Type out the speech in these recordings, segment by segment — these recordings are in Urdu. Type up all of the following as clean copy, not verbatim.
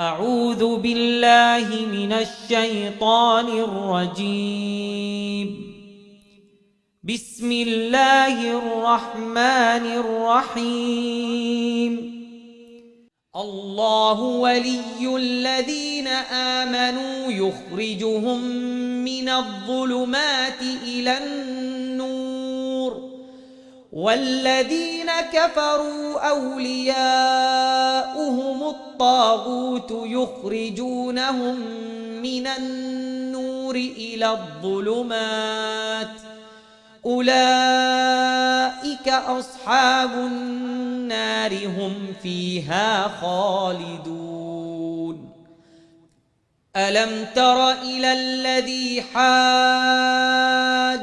أعوذ بالله من الشيطان الرجيم. بسم الله الرحمن الرحيم. الله ولي الذين آمنوا يخرجهم من الظلمات إلى النور، والذين كفروا أولياؤهم الطاغوت يخرجونهم من النور إلى الظلمات، أولئك أصحاب النار هم فيها خالدون. ألم تر إلى الذي حاج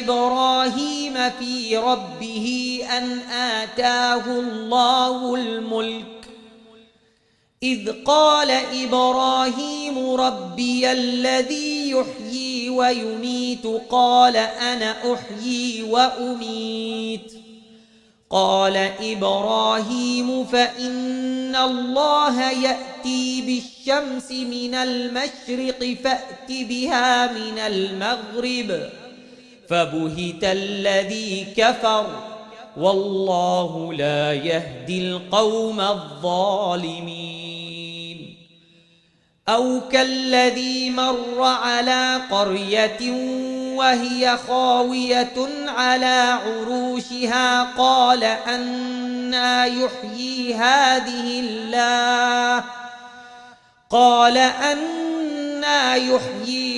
إبراهيم في ربه أن آتاه الله الملك، إذ قال إبراهيم ربي الذي يحيي ويميت، قال أنا أحيي وأميت. قال إبراهيم فإن الله يأتي بالشمس من المشرق فأت بها من المغرب، فبهت الذي كفر والله لا يهدي القوم الظالمين. أو كالذي مر على قرية وهي خاوية على عروشها، قال أنى يحيي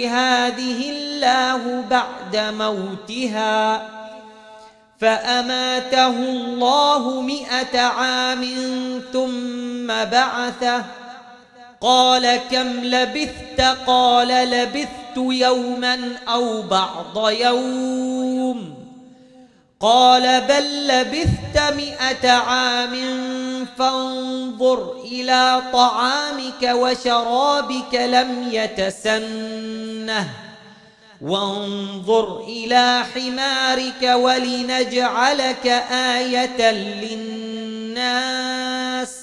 هذه الله بعد موتها، فأماته الله 100 عام ثم بعثه، قال كم لبثت؟ قال لبثت يوما أو بعض يوم، قال بل لبثت 100 عام، فانظر إلى طعامك وشرابك لم يتسنه، وانظر إلى حمارك ولنجعلك آية للناس،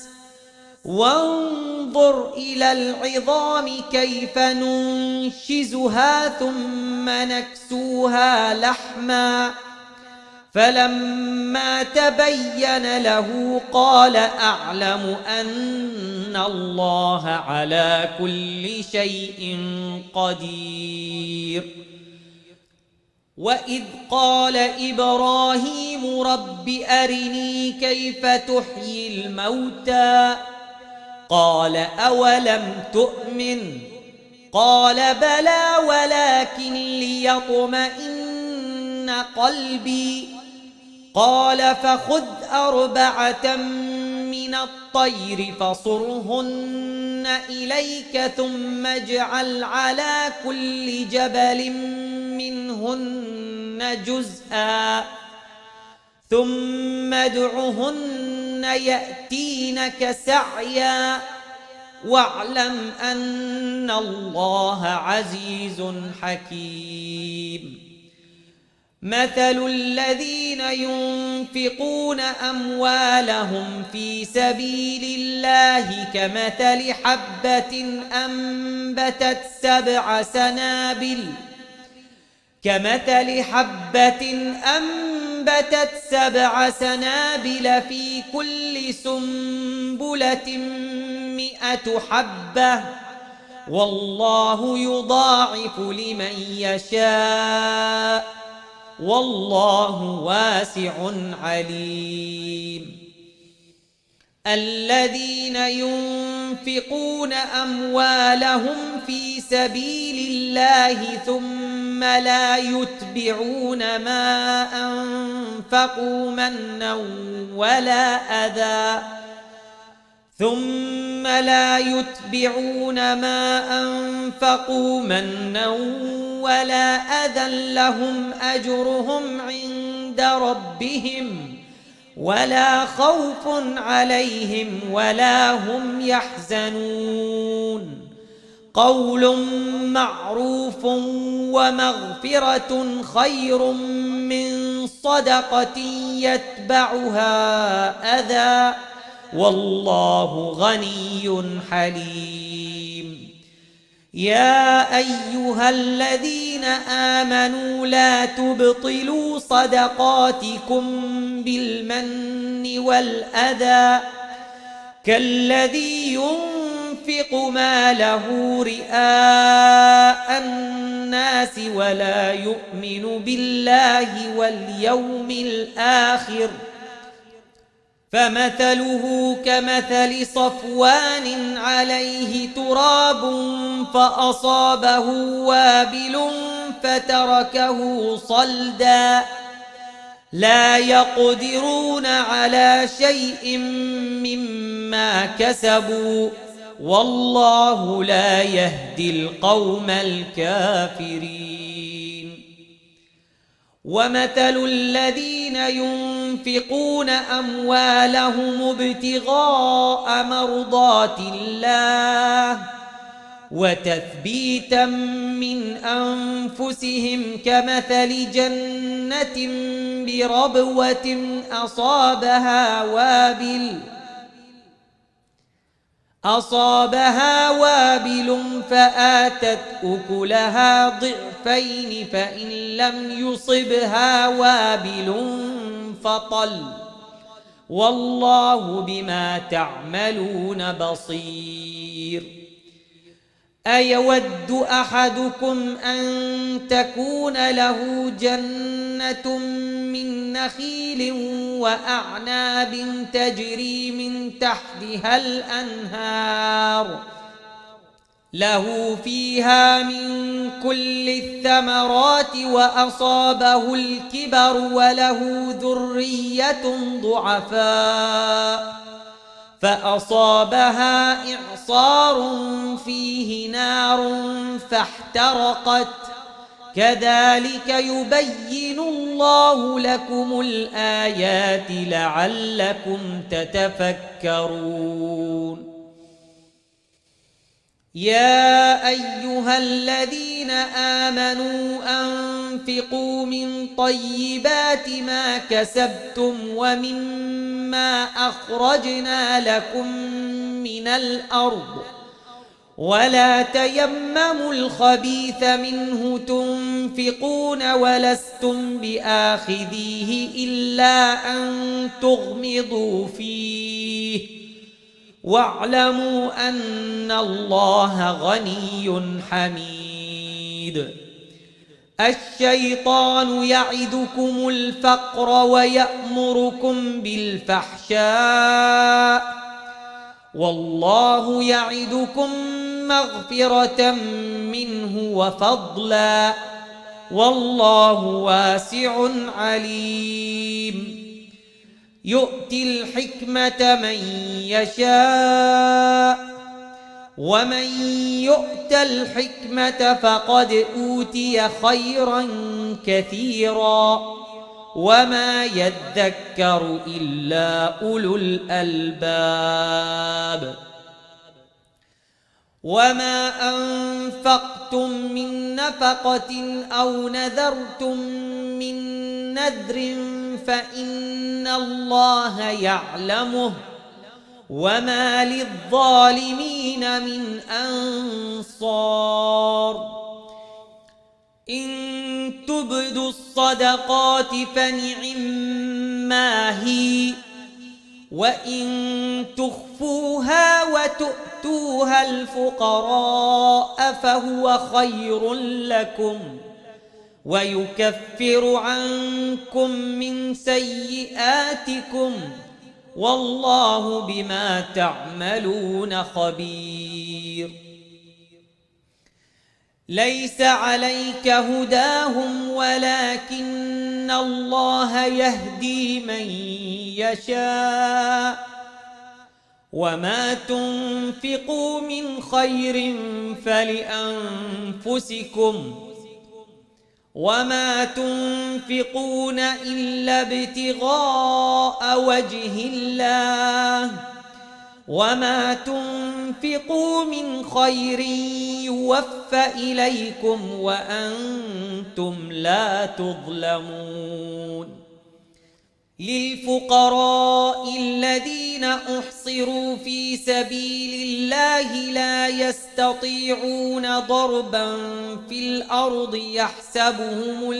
وانظر إلى العظام كيف ننشزها ثم نكسوها لحما، فلما تبين له قال أعلم أن الله على كل شيء قدير. وإذ قال إبراهيم رب أرني كيف تحيي الموتى، قال أولم تؤمن؟ قال بلى ولكن ليطمئن قلبي، قال فخذ 4 من الطير فصرهن إليك ثم اجعل على كل جبل منهن جزءا، ثم ادعهن يأتينك سعيا، واعلم أن الله عزيز حكيم. مثل الذين ينفقون أموالهم في سبيل الله كمثل حبة أنبتت 7 سنابل في كل سنبلة 100 حبة، والله يضاعف لمن يشاء والله واسع عليم. الذين ينفقون أموالهم في سبيل الله ثم لا يتبعون ما أنفقوا منا ولا أذى لهم أجرهم عند ربهم ولا خوف عليهم ولا هم يحزنون. قول معروف ومغفرة خير من صدقة يتبعها أذى، والله غني حليم. يا أيها الذين آمنوا لا تبطلوا صدقاتكم بالمن والأذى كالذي ينفق ماله رئاء الناس ولا يؤمن بالله واليوم الآخر فمثله كمثل صفوان عليه تراب فأصابه وابل فتركه صلدا لا يقدرون على شيء مما كسبوا والله لا يهدي القوم الكافرين. ومثل الذين ينفقون أموالهم ابتغاء مرضات الله وتثبيتا من أنفسهم كمثل جنة بربوة أصابها وابل فآتت أكلها ضعفين فإن لم يصبها وابل فطل والله بما تعملون بصير. أيود أحدكم أن تكون له جنة من نخيل وأعناب تجري من تحتها الأنهار له فيها من كل الثمرات وأصابه الكبر وله ذرية ضعفاء فأصابها إعصار فيه نار فاحترقت كذلك يبين الله لكم الآيات لعلكم تتفكرون. يا أيها الذين آمنوا أنفقوا من طيبات ما كسبتم ومما أخرجنا لكم من الأرض ولا تيمموا الخبيث منه تنفقون ولستم بآخذيه إلا أن تغمضوا فيه واعلموا أن الله غني حميد. الشيطان يعدكم الفقر ويأمركم بالفحشاء والله يعدكم مغفرة منه وفضلا والله واسع عليم. يؤتي الحكمة من يشاء ومن يؤت الحكمة فقد أوتي خيرا كثيرا وما يذكر إلا أولو الألباب. وما أنفقتم من نفقة أو نذرتم من نذر فإن الله يعلمه وما للظالمين من أنصار. إن تبدوا الصدقات فنعما هي وإن تخفوها وتؤتوها الفقراء فهو خير لكم ويكفر عنكم من سيئاتكم والله بما تعملون خبير. ليس عليك هداهم ولكن الله يهدي من يشاء وما تنفقوا من خير فلأنفسكم وما تنفقون إلا ابتغاء وجه الله وما تنفقوا من خير يوفى إليكم وأنتم لا تظلمون. للفقراء الذين أحصروا في سبيل الله لا يستطيعون ضربا في الأرض يحسبهم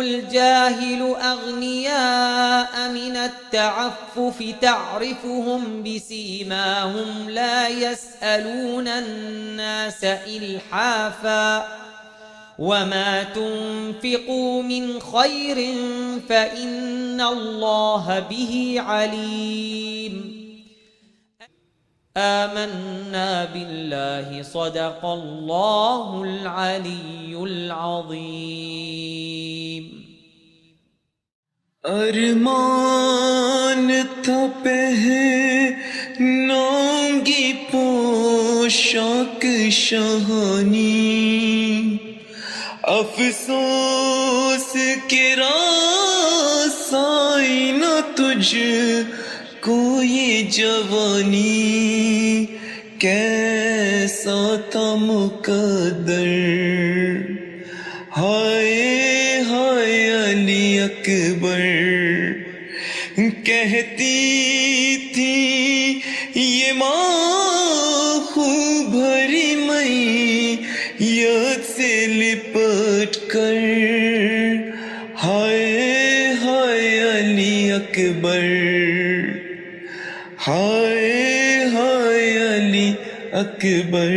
الجاهل أغنياء من التعفف تعرفهم بسيماهم لا يسألون الناس إلحافا وما تنفقوا من خير فإن الله به عليم آمنا بالله صدق الله العلي العظيم ارمان تھا پہنونگی پوشاک شاہانی افسوس کہ رسائی نہ تجھ کو یہ جوانی کیسا تھا مقدر ہائے ہائے علی اکبر کہتی تھی یہ ماں خوب بھری میت سے لپٹ کر ہائے ہائے علی اکبر ہائے ہائے علی اکبر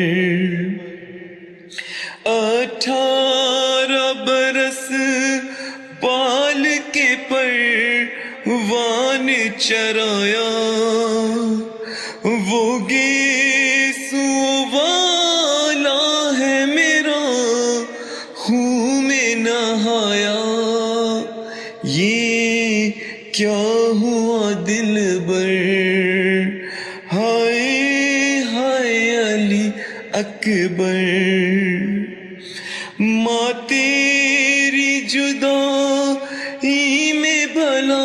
18 برس پال کے پروان چرایا وہ گیسو والا ہے میرا خون میں نہایا یہ کیا ہوا دل بر ہائے ہائے علی اکبر ماں تیری جدائی میں بھلا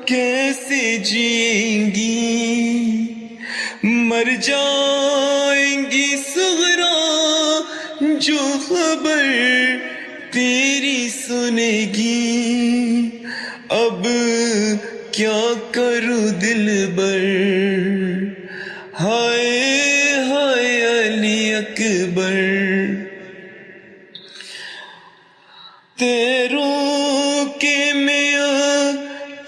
کیسے جئیں گی مر جائیں گی صغرا جو خبر تیری سنے گی اب کیا کروں دل بر ہائے ہائے علی اکبر تیروں کے میں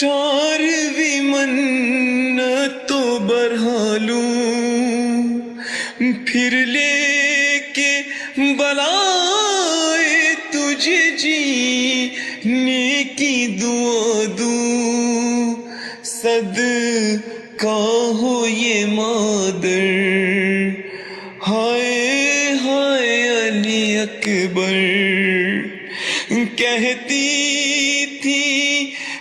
18ویں منت تو بڑھا لوں پھر لے کے بلائے تجھے جینے کی دعا دوں صدقہ ہو یہ مادر ہائے ہائے علی اکبر کہتی تھی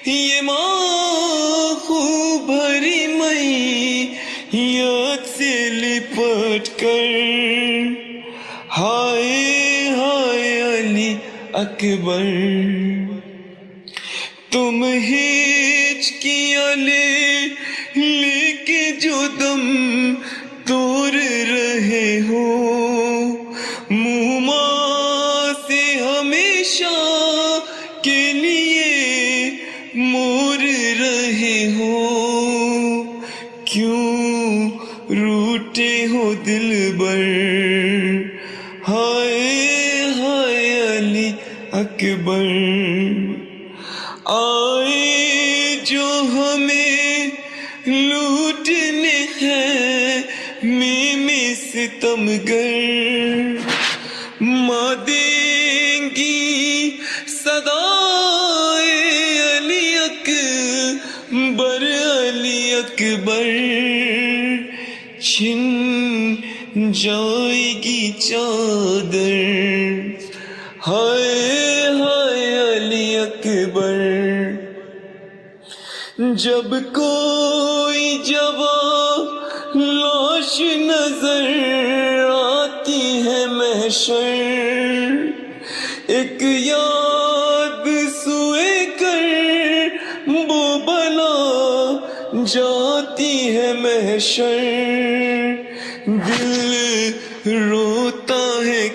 یہ ماں خوب بھری میت سے لپٹ کر ہائے ہائے علی اکبر تم ہچکیاں لے کے جو دم توڑ رہے ہو منہ سے ہمیشہ کے لیے مور رہے ہو کیوں روٹے ہو دل بر ہائے ہائے علی اکبر آئے جو ہمیں لوٹنے ہیں میں ستمگر ماں دیں گی صدائے علی اکبر علی اکبر چھن جائے گی چادر ہائے ہائے علی اکبر جب کوئی جوان لاش نظر آتی ہے محشر ایک یاد سوئے کر وہ بلا جاتی ہے محشر دل روتا ہے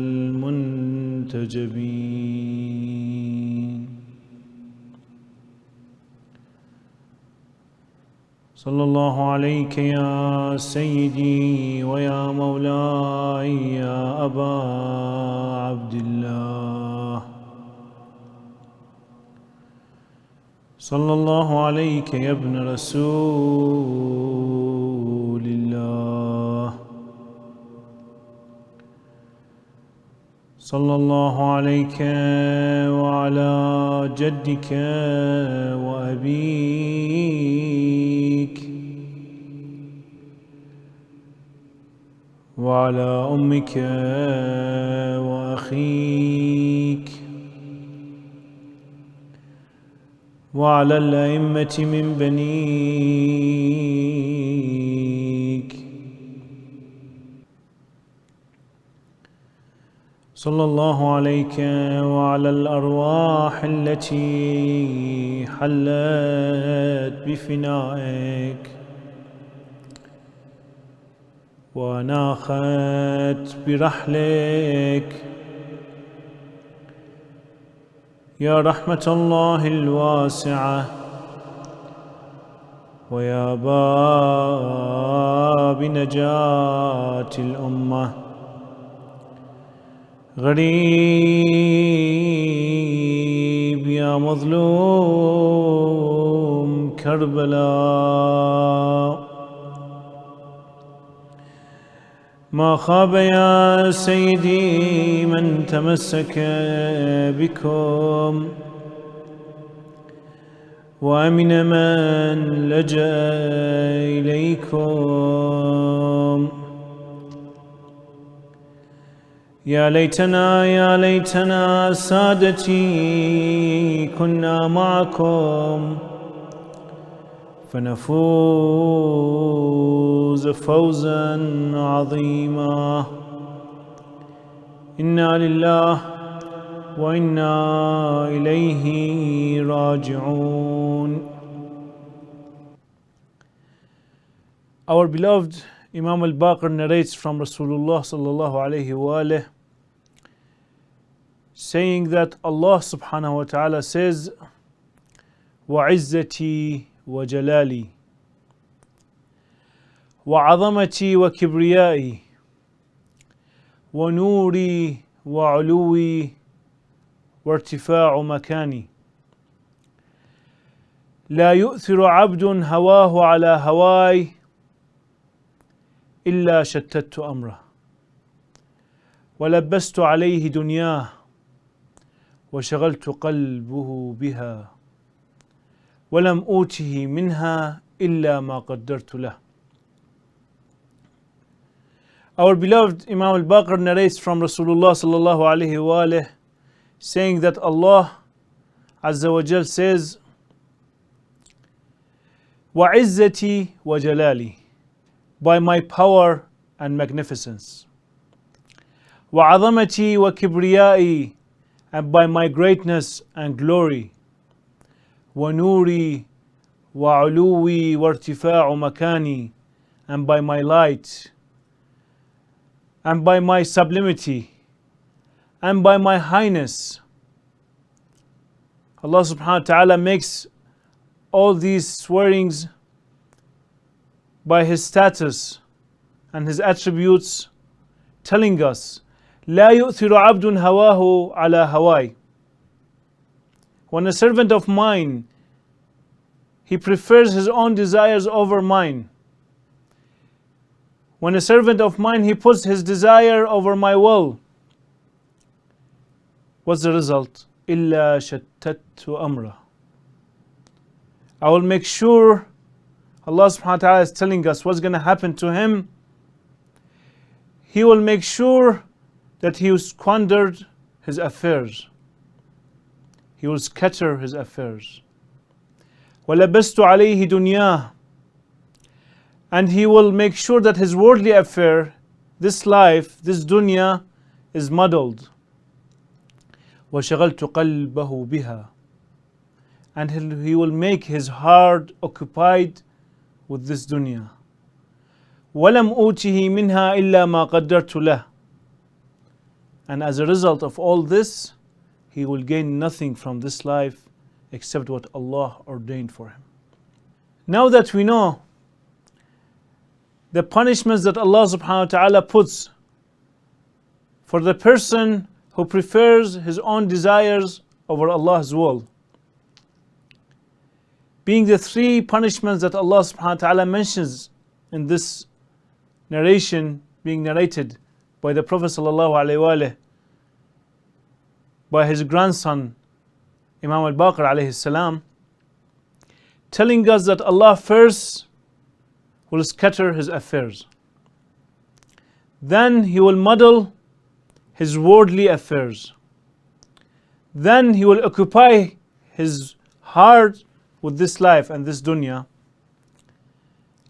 المنتجبين صلى الله عليك يا سيدي ويا مولاي يا أبا عبد الله صلى الله عليك يا ابن رسول الله صلى الله عليك وعلى جدك وأبيك وعلى أمك وأخيك وعلى الأئمة من بنيك صلى الله عليك وعلى الأرواح التي حلت بفنائك وناخت برحلك يا رحمة الله الواسعة ويا باب نجاة الأمة غريب يا مظلوم كربلاء ما خاب يا سيدي من تمسك بكم وأمن من لجأ إليكم يا ليتنا سادتي كنا معكم فنفوز فوزا عظيما إنا لله وإنا إليه راجعون. Our beloved Imam al-Baqir narrates from Rasulullah sallallahu alayhi wa alayhi, saying that Allah subhanahu wa ta'ala says, وَعِزَّتِي وَجَلَالِي وَعَظَمَتِي وَكِبْرِيَائِي وَنُورِي وَعُلُوِّي وَارْتِفَاعُ مَكَانِي لا يؤثر عبد هواه على هواي إلا شتت أمره ولبست عليه دنياه وشغلت قلبه بها ولم أوته منها إلا ما قدرت له. Our beloved Imam al-Baqir narrates from Rasulullah sallallahu alayhi wa alayhi, saying that Allah Azza wa Jal says, وَعِزَّتِي وَجَلَالِي, by my power and magnificence, وَعَظَمَتِي وَكِبْرِيَائِي, and by my greatness and glory, وَنُورِي وَعُلُوِّي وَارْتِفَاعُ مَكَانِي, and by my light, and by my sublimity, and by my highness. Allah subhanahu wa ta'ala makes all these swearings by his status and his attributes, telling us, لا يؤثر عبد هواه على هواي. When a servant of mine, he prefers his own desires over mine. When a servant of mine, he puts his desire over my will. What's the result? إلا شتت أمره. I will make sure, Allah subhanahu wa ta'ala is telling us what's going to happen to him. He will make sure that he will squander his affairs. He will scatter his affairs. وَلَبَسْتُ عَلَيْهِ دُنْيَاهِ. And he will make sure that his worldly affair, this life, this dunya, is muddled. وَشَغَلْتُ قَلْبَهُ بِهَا. And he will make his heart occupied with this dunya. وَلَمْ أُوتِهِ مِنْهَا إِلَّا مَا قَدَّرْتُ لَهُ. And as a result of all this, he will gain nothing from this life except what Allah ordained for him. Now that we know the punishments that Allah subhanahu wa ta'ala puts for the person who prefers his own desires over Allah's will, being the three punishments that Allah subhanahu wa ta'ala mentions in this narration being narrated by the Prophet sallallahu alaihi wasallam, by his grandson Imam al-Baqir alayhi salam, telling us that Allah first will scatter his affairs. Then he will muddle his worldly affairs. Then he will occupy his heart with this life and this dunya.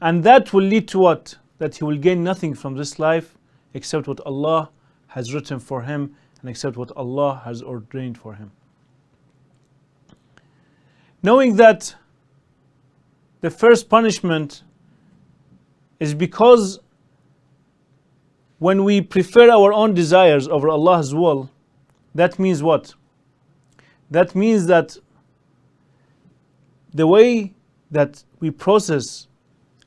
And that will lead to what? That he will gain nothing from this life except what Allah has written for him and except what Allah has ordained for him. Knowing that the first punishment is because when we prefer our own desires over Allah's will, that means what? That means that the way that we process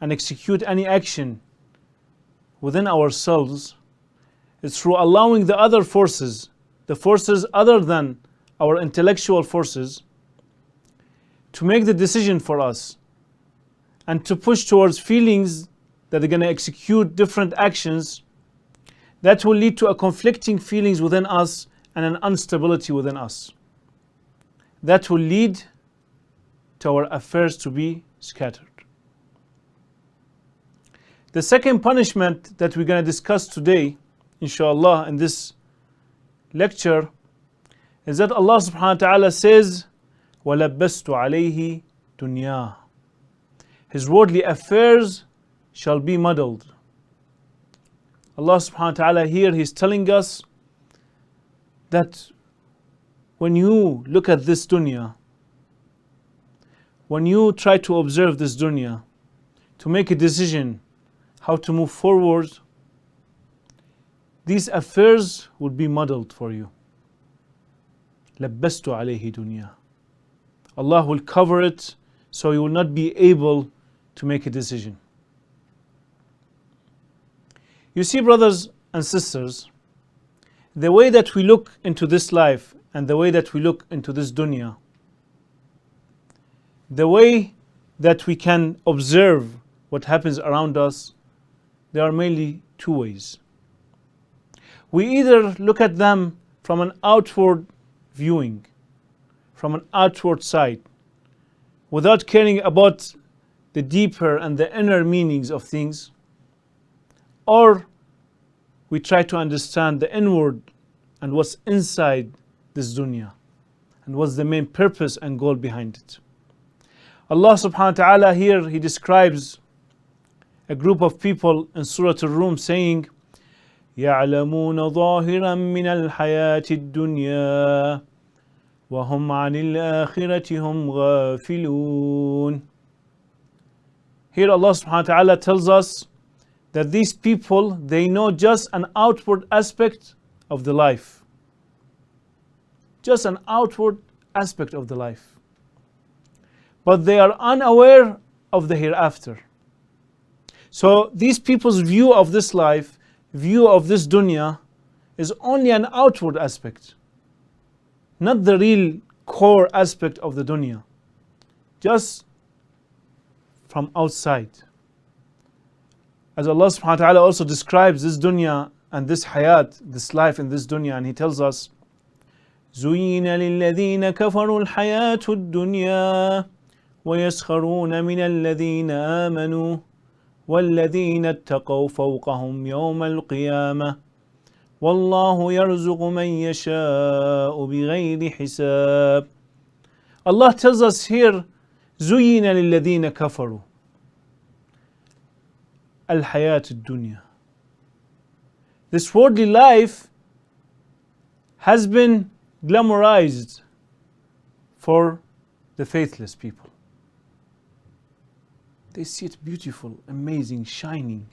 and execute any action within ourselves is through allowing the other forces, the forces other than our intellectual forces, to make the decision for us and to push towards feelings that are going to execute different actions that will lead to a conflicting feelings within us and an instability within us. That will lead to our affairs to be scattered. The second punishment that we're going to discuss today, inshallah, in this lecture, is that Allah subhanahu wa ta'ala says, وَلَبَّسْتُ عَلَيْهِ دُنْيَاهِ. His worldly affairs shall be muddled. Allah subhanahu wa ta'ala here, He's telling us that when you look at this dunya, when you try to observe this dunya, to make a decision how to move forward, these affairs will be muddled for you. لَبَّسْتُ عَلَيْهِ دُنْيَاهِ. Allah will cover it so you will not be able to make a decision. You see, brothers and sisters, the way that we look into this life and the way that we look into this dunya, the way that we can observe what happens around us, there are mainly two ways. We either look at them from an outward viewing, from an outward side, without caring about the deeper and the inner meanings of things, or we try to understand the inward and what's inside this dunya and what's the main purpose and goal behind it. Allah subhanahu wa ta'ala here, He describes a group of people in Surah Al-Rum saying, يَعْلَمُونَ ظَاهِرًا مِنَ الْحَيَاةِ الدُّنْيَا وَهُمْ عَنِ الْآخِرَةِ هُمْ غَافِلُونَ. Here Allah subhanahu wa ta'ala tells us that these people, they know just an outward aspect of the life. Just an outward aspect of the life. But they are unaware of the hereafter. So these people's view of this life, view of this dunya, is only an outward aspect, not the real core aspect of the dunya, just from outside. As Allah subhanahu wa ta'ala also describes this dunya and this hayat, this life in this dunya, and He tells us, زُيِّنَ لِلَّذِينَ كَفَرُوا الْحَيَاةُ الدُّنْيَا وَيَسْخَرُونَ مِنَ الَّذِينَ آمَنُوا وَالَّذِينَ اتَّقَوْا فَوْقَهُمْ يَوْمَ الْقِيَامَةِ وَاللَّهُ يَرْزُقُ مَن يَشَاءُ بِغَيْرِ حِسَابٍ. Allah tells us here, زُيِّنَ لِلَّذِينَ كَفَرُوا الْحَيَاةُ الدُّنْيَا. This worldly life has been glamorized for the faithless people. They see it beautiful, amazing, shining.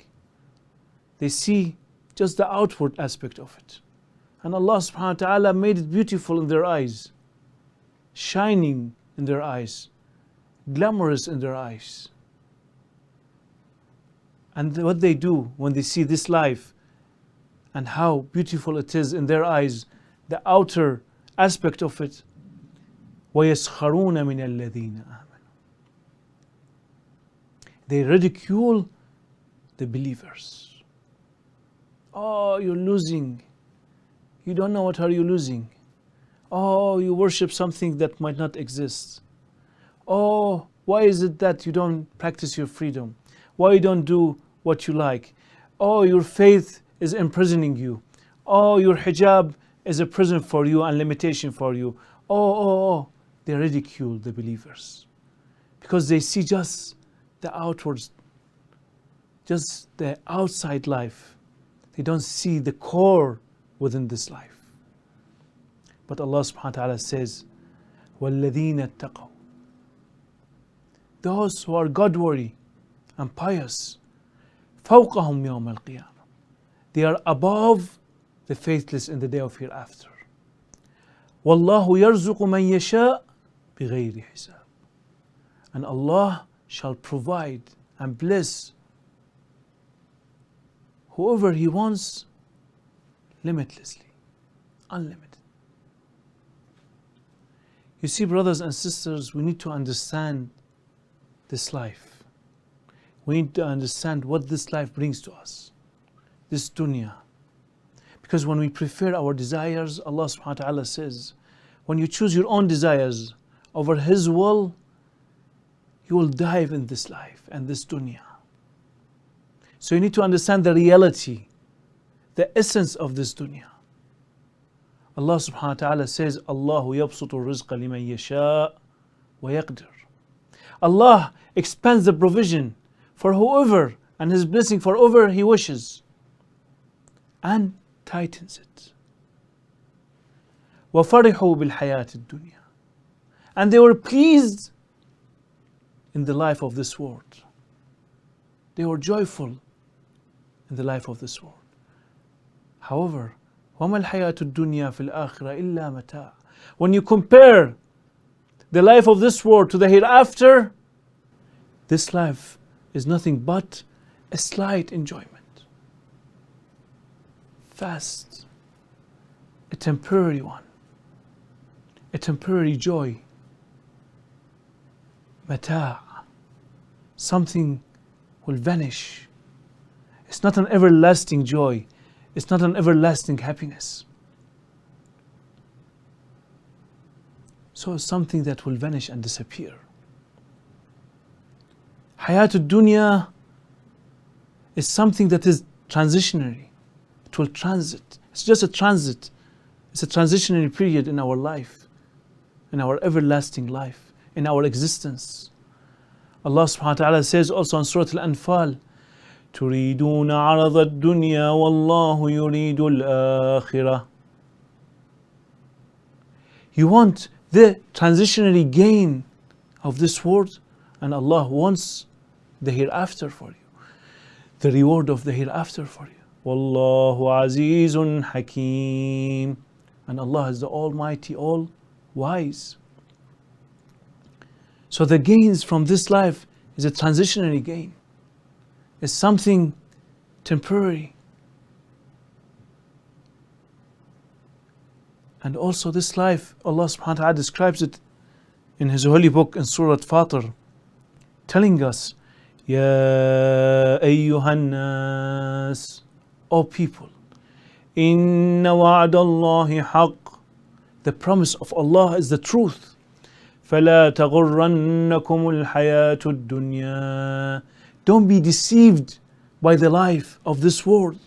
They see just the outward aspect of it. And Allah subhanahu wa ta'ala made it beautiful in their eyes, shining in their eyes, glamorous in their eyes. And what they do when they see this life and how beautiful it is in their eyes, the outer aspect of it, وَيَسْخَرُونَ مِنَ الَّذِينَ آمَنُوا. They ridicule the believers. Oh, you're losing. You don't know what are you losing. Oh, you worship something that might not exist. Oh, why is it that you don't practice your freedom? Why you don't do what you like? Oh, your faith is imprisoning you. Oh, your hijab is a prison for you and limitation for you. Oh. They ridicule the believers because they see just the outwards, just the outside life. They don't see the core within this life. But Allah subhanahu wa ta'ala says, وَالَّذِينَ اتَّقَوْا. Those who are God-worthy and pious, فَوْقَهُمْ يَوْمَ الْقِيَامَةِ. They are above the faithless in the day of hereafter. وَاللَّهُ يَرْزُقُ مَن يَشَاءُ بِغَيْرِ حِسَابٍ. And Allah shall provide and bless whoever He wants limitlessly, unlimited. You see, brothers and sisters, we need to understand this life. We need to understand what this life brings to us, this dunya. Because when we prefer our desires, Allah subhanahu wa ta'ala says, when you choose your own desires over His will, you will dive in this life and this dunya. So you need to understand the reality, the essence of this dunya. Allah subhanahu wa ta'ala says, Allahu yabsutu rizqa liman yasha wa yaqdir. Allah expands the provision for whoever and His blessing for whoever He wishes and tightens it. وَفَرِحُوا بِالْحَيَاةِ الدُّنْيَا. And they were pleased in the life of this world. They were joyful in the life of this world. However, وَمَا الْحَيَاةُ الدُّنْيَا فِي الْآخِرَةِ إِلَّا مَتَاعٌ. When you compare the life of this world to the hereafter, this life is nothing but a slight enjoyment. Fast, a temporary one, a temporary joy. Mata', something will vanish. It's not an everlasting joy. It's not an everlasting happiness. So it's something that will vanish and disappear. Hayatul dunya is something that is transitionary. It will transit. It's just a transit. It's a transitionary period in our life, in our everlasting life, in our existence. Allah subhanahu wa ta'ala says also in Surah Al-Anfal, تُرِيدُونَ عَرَضَ الدُّنْيَا وَاللَّهُ يُرِيدُ الْآخِرَةِ. You want the transitionary gain of this world, and Allah wants the hereafter for you, the reward of the hereafter for you. Wallahu azizun hakim. And Allah is the Almighty, all wise. So the gains from this life is a transitionary gain. is something temporary. And also this life, Allah subhanahu wa ta'ala describes it in His holy book in Surah Fatir, telling us, Ya ayyuhan nas, O people, inna wa'adallahi haqq, the promise of Allah is the truth. فَلَا تَغُرَّنَّكُمُ الْحَيَاةُ الدُّنْيَا, don't be deceived by the life of this world.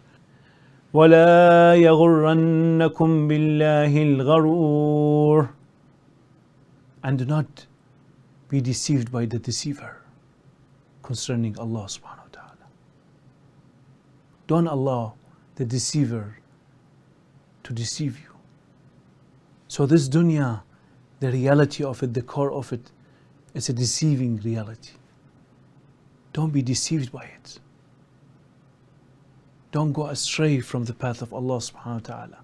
وَلَا يَغُرَّنَّكُمْ بِاللَّهِ الْغَرُورُ, and do not be deceived by the deceiver concerning Allah subhanahu wa ta'ala. Don't allow the deceiver to deceive you. So this dunya, the reality of it, the core of it, is a deceiving reality. Don't be deceived by it. Don't go astray from the path of Allah subhanahu wa ta'ala,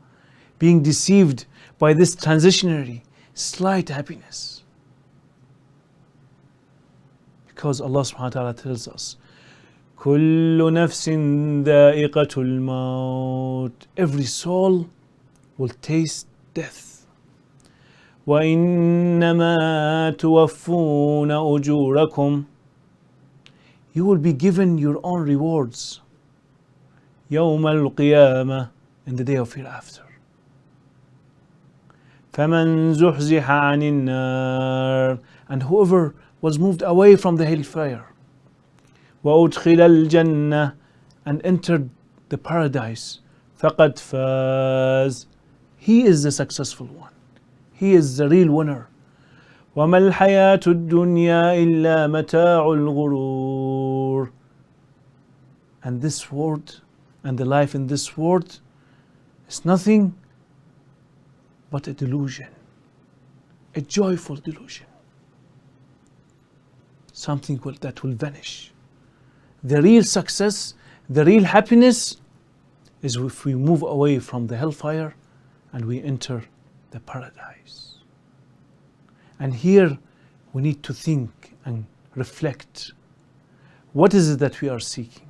being deceived by this transitionary, slight happiness. Because Allah subhanahu wa ta'ala tells us, كُلُّ نَفْسٍ ذَائِقَةُ الْمَوْتِ, every soul will taste death. وَإِنَّمَا تُوَفُّونَ أُجُورَكُمْ, you will be given your own rewards يَوْمَ الْقِيَامَةِ, in the day of hereafter. فَمَنْ زُحْزِحَ عَنِ النَّارِ, and whoever was moved away from the hellfire, وَأُدْخِلَ الْجَنَّةِ, and entered the paradise, فَقَدْ فَازَ, he is the successful one. He is the real winner. وَمَا الْحَيَاةُ الدُّنْيَا إِلَّا مَتَاعُ الْغُرُورِ, and this world and the life in this world is nothing but a delusion, a joyful delusion, something that will vanish. The real success, the real happiness is if we move away from the hellfire and we enter the paradise. And here we need to think and reflect. What is it that we are seeking?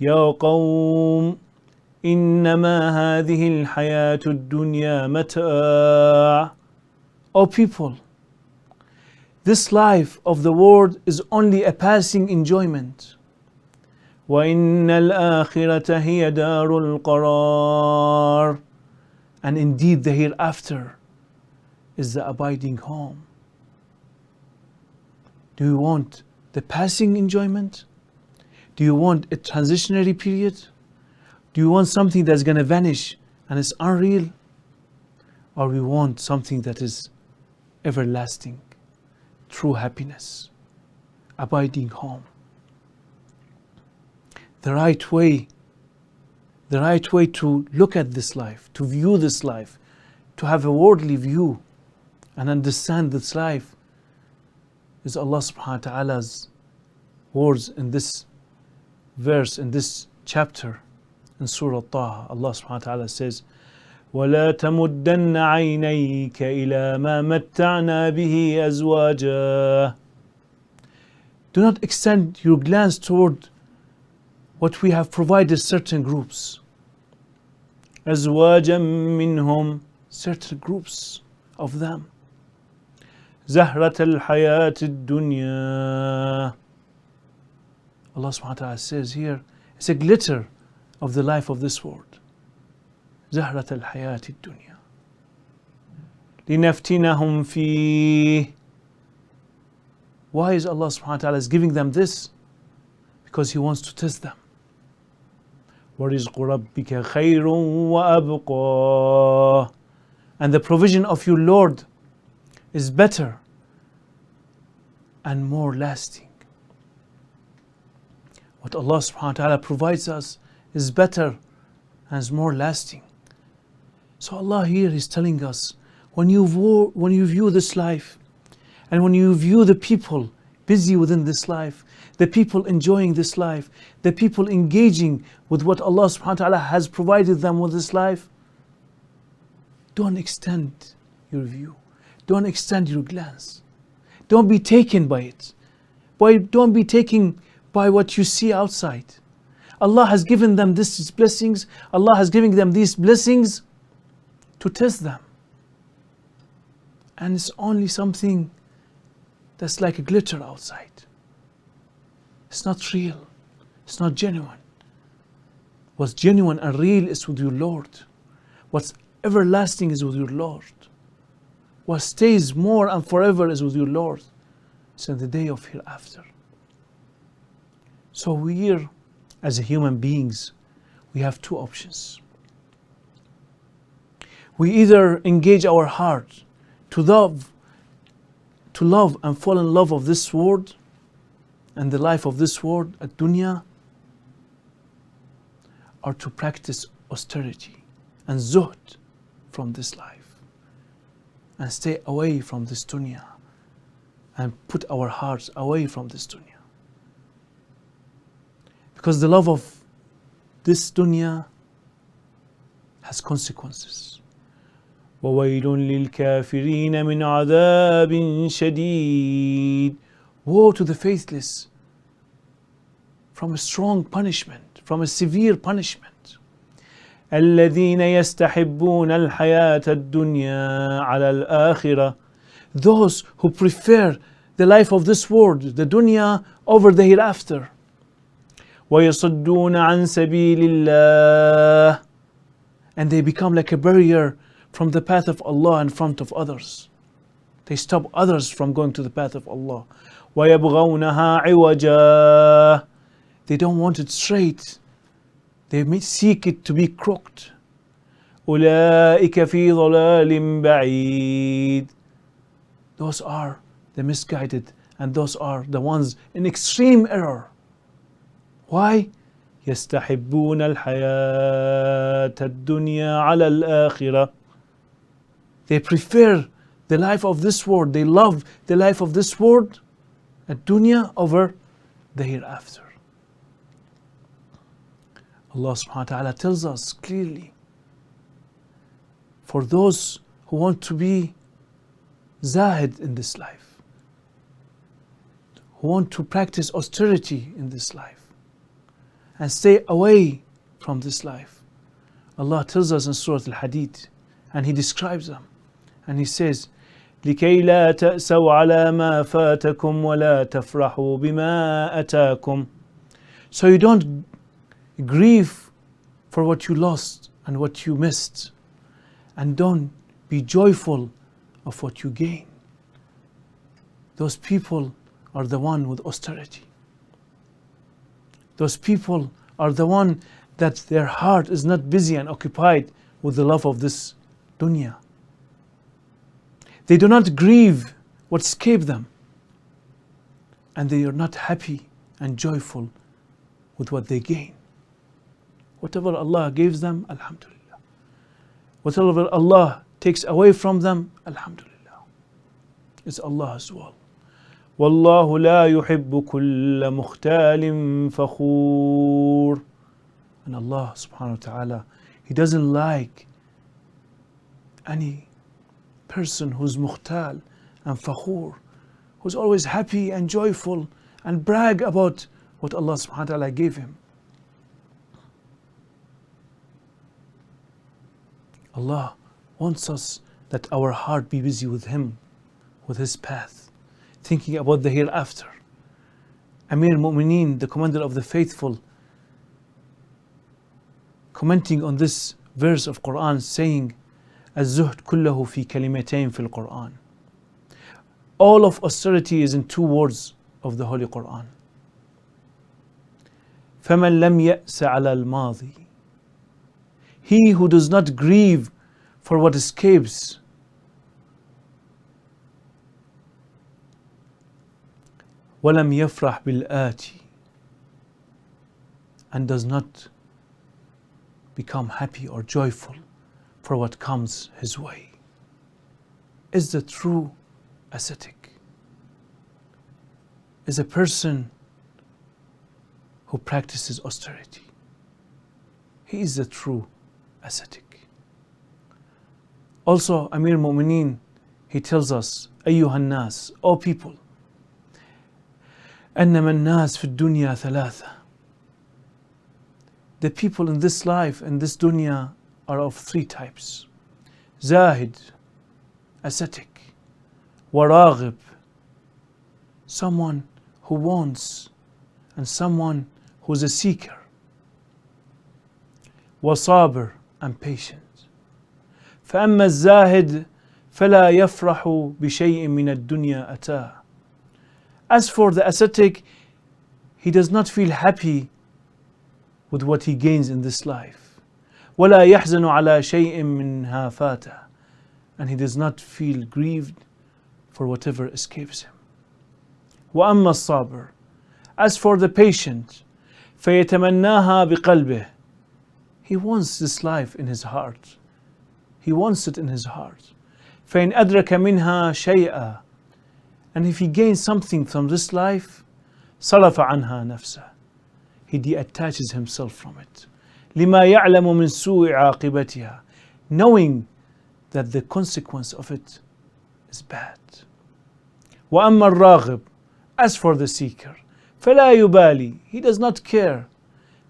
يا قوم إنما هذه الحياة الدنيا متاع, O people, this life of the world is only a passing enjoyment. وإن الآخرة هي دار القرار, and indeed the hereafter is the abiding home. Do you want the passing enjoyment? Do you want a transitionary period? Do you want something that's going to vanish and it's unreal? Or we want something that is everlasting, true happiness, abiding home? The right way to look at this life, to view this life, to have a worldly view and understand this life is Allah subhanahu wa ta'ala's words in this verse, in this chapter in Surah Taha. Allah subhanahu wa ta'ala says, وَلَا تَمُدَّنَّ عَيْنَيْكَ إِلَى مَا مَتَّعْنَا بِهِ أَزْوَاجًا, do not extend your glance toward what we have provided certain groups. أَزْوَاجًا مِّنْهُمْ, certain groups of them. زَهْرَةَ الْحَيَاةِ الدُّنْيَا, Allah subhanahu wa ta'ala says here, it's a glitter of the life of this world. زَهْرَةَ الْحَيَاةِ الدُّنْيَا لِنَفْتِنَهُمْ فِيهِ, why is Allah subhanahu wa ta'ala giving them this? Because He wants to test them. وَرِزْقُ رَبِّكَ خَيْرٌ وَأَبْقَى, and the provision of your Lord is better and more lasting. What Allah subhanahu wa ta'ala provides us is better and is more lasting. So Allah here is telling us, when you view this life, and when you view the people busy within this life, the people enjoying this life, the people engaging with what Allah subhanahu wa ta'ala has provided them with this life, don't extend your view. Don't extend your glance. Don't be taken by it. Don't be taken by what you see outside. Allah has given them these blessings. Allah has given them these blessings to test them. And it's only something that's like a glitter outside. It's not real. It's not genuine. What's genuine and real is with your Lord. What's everlasting is with your Lord. What stays more and forever is with your Lord. It's in the day of hereafter. So we are, as human beings, we have two options. We either engage our heart to love and fall in love of this world and the life of this world at dunya, or to practice austerity and zuhd from this life and stay away from this dunya and put our hearts away from this dunya. Because the love of this dunya has consequences. وَوَيْلٌ لِلْكَافِرِينَ مِنْ عَذَابٍ شَدِيدٍ. Woe to the faithless from a strong punishment, from a severe punishment. الَّذِينَ يَسْتَحِبُّونَ الْحَيَاةَ الدُّنْيَا عَلَى الْآخِرَةِ. Those who prefer the life of this world, the dunya, over the hereafter. وَيَصُدُّونَ عَنْ سَبِيلِ اللَّهِ. And they become like a barrier from the path of Allah in front of others. They stop others from going to the path of Allah. وَيَبْغَوْنَهَا عِوَجًا. They don't want it straight. They seek it to be crooked. أُولَٰئِكَ فِي ضَلَالٍ بَعِيدٍ. Those are the misguided, and those are the ones in extreme error. Why? يَسْتَحِبُّونَ الْحَيَاةَ الدُّنْيَا عَلَى الْآخِرَةِ. They prefer the life of this world. They love the life of this world, at dunya, over the hereafter. Allah subhanahu wa ta'ala tells us clearly, for those who want to be zahid in this life, who want to practice austerity in this life and stay away from this life, Allah tells us in Surah Al-Hadid, and He describes them, and He says, لكي لا تأسوا على ما فاتكم ولا تفرحوا بما أتاكم. So you don't grieve for what you lost and what you missed, and don't be joyful of what you gain. Those people are the one with austerity. Those people are the one that their heart is not busy and occupied with the love of this dunya. They do not grieve what escaped them, and they are not happy and joyful with what they gain. Whatever Allah gives them, alhamdulillah. Whatever Allah takes away from them, alhamdulillah. It's Allah's will. وَاللَّهُ لَا يُحِبُّ كُلَّ مُخْتَالٍ فَخُورٍ. And Allah subhanahu wa ta'ala, He doesn't like any person who's mukhtal and fakhur, who's always happy and joyful and brag about what Allah subhanahu wa ta'ala gave him. Allah wants us that our heart be busy with Him, with His path, thinking about the hereafter. Amir Mu'mineen, the commander of the faithful, commenting on this verse of Quran, saying, الزهد كله في كلمتين في القرآن. All of austerity is in two words of the Holy Quran. فمن لم يأس على الماضي. He who does not grieve for what escapes, ولم يفرح بالآتي, and does not become happy or joyful for what comes his way, is the true ascetic, is a person who practices austerity. He is the true ascetic. Also, Amir Mu'mineen, he tells us, أيها الناس, O people, أنما الناس في الدنيا ثلاثة. The people in this life, in this dunya, are of three types. Zahid, ascetic. Waraghib, someone who wants, and someone who's a seeker. Wasabir, and patient. فأما الزاهد فلا يفرح بشيء من الدنيا أتاه. As for the ascetic, he does not feel happy with what he gains in this life. ولا يحزن على شيء منها فاته. And he does not feel grieved for whatever escapes him. وأما الصابر, as for the patient, فيتمناها بقلبه. He wants this life in his heart. He wants it in his heart. فإن أدرك منها شيئا. And if he gains something from this life, صرف عنها نفسه. He detaches himself from it. لما يعلم من سوء عاقبتها. Knowing that the consequence of it is bad. وأما الراغب, as for the seeker, فلا يبالي, he does not care,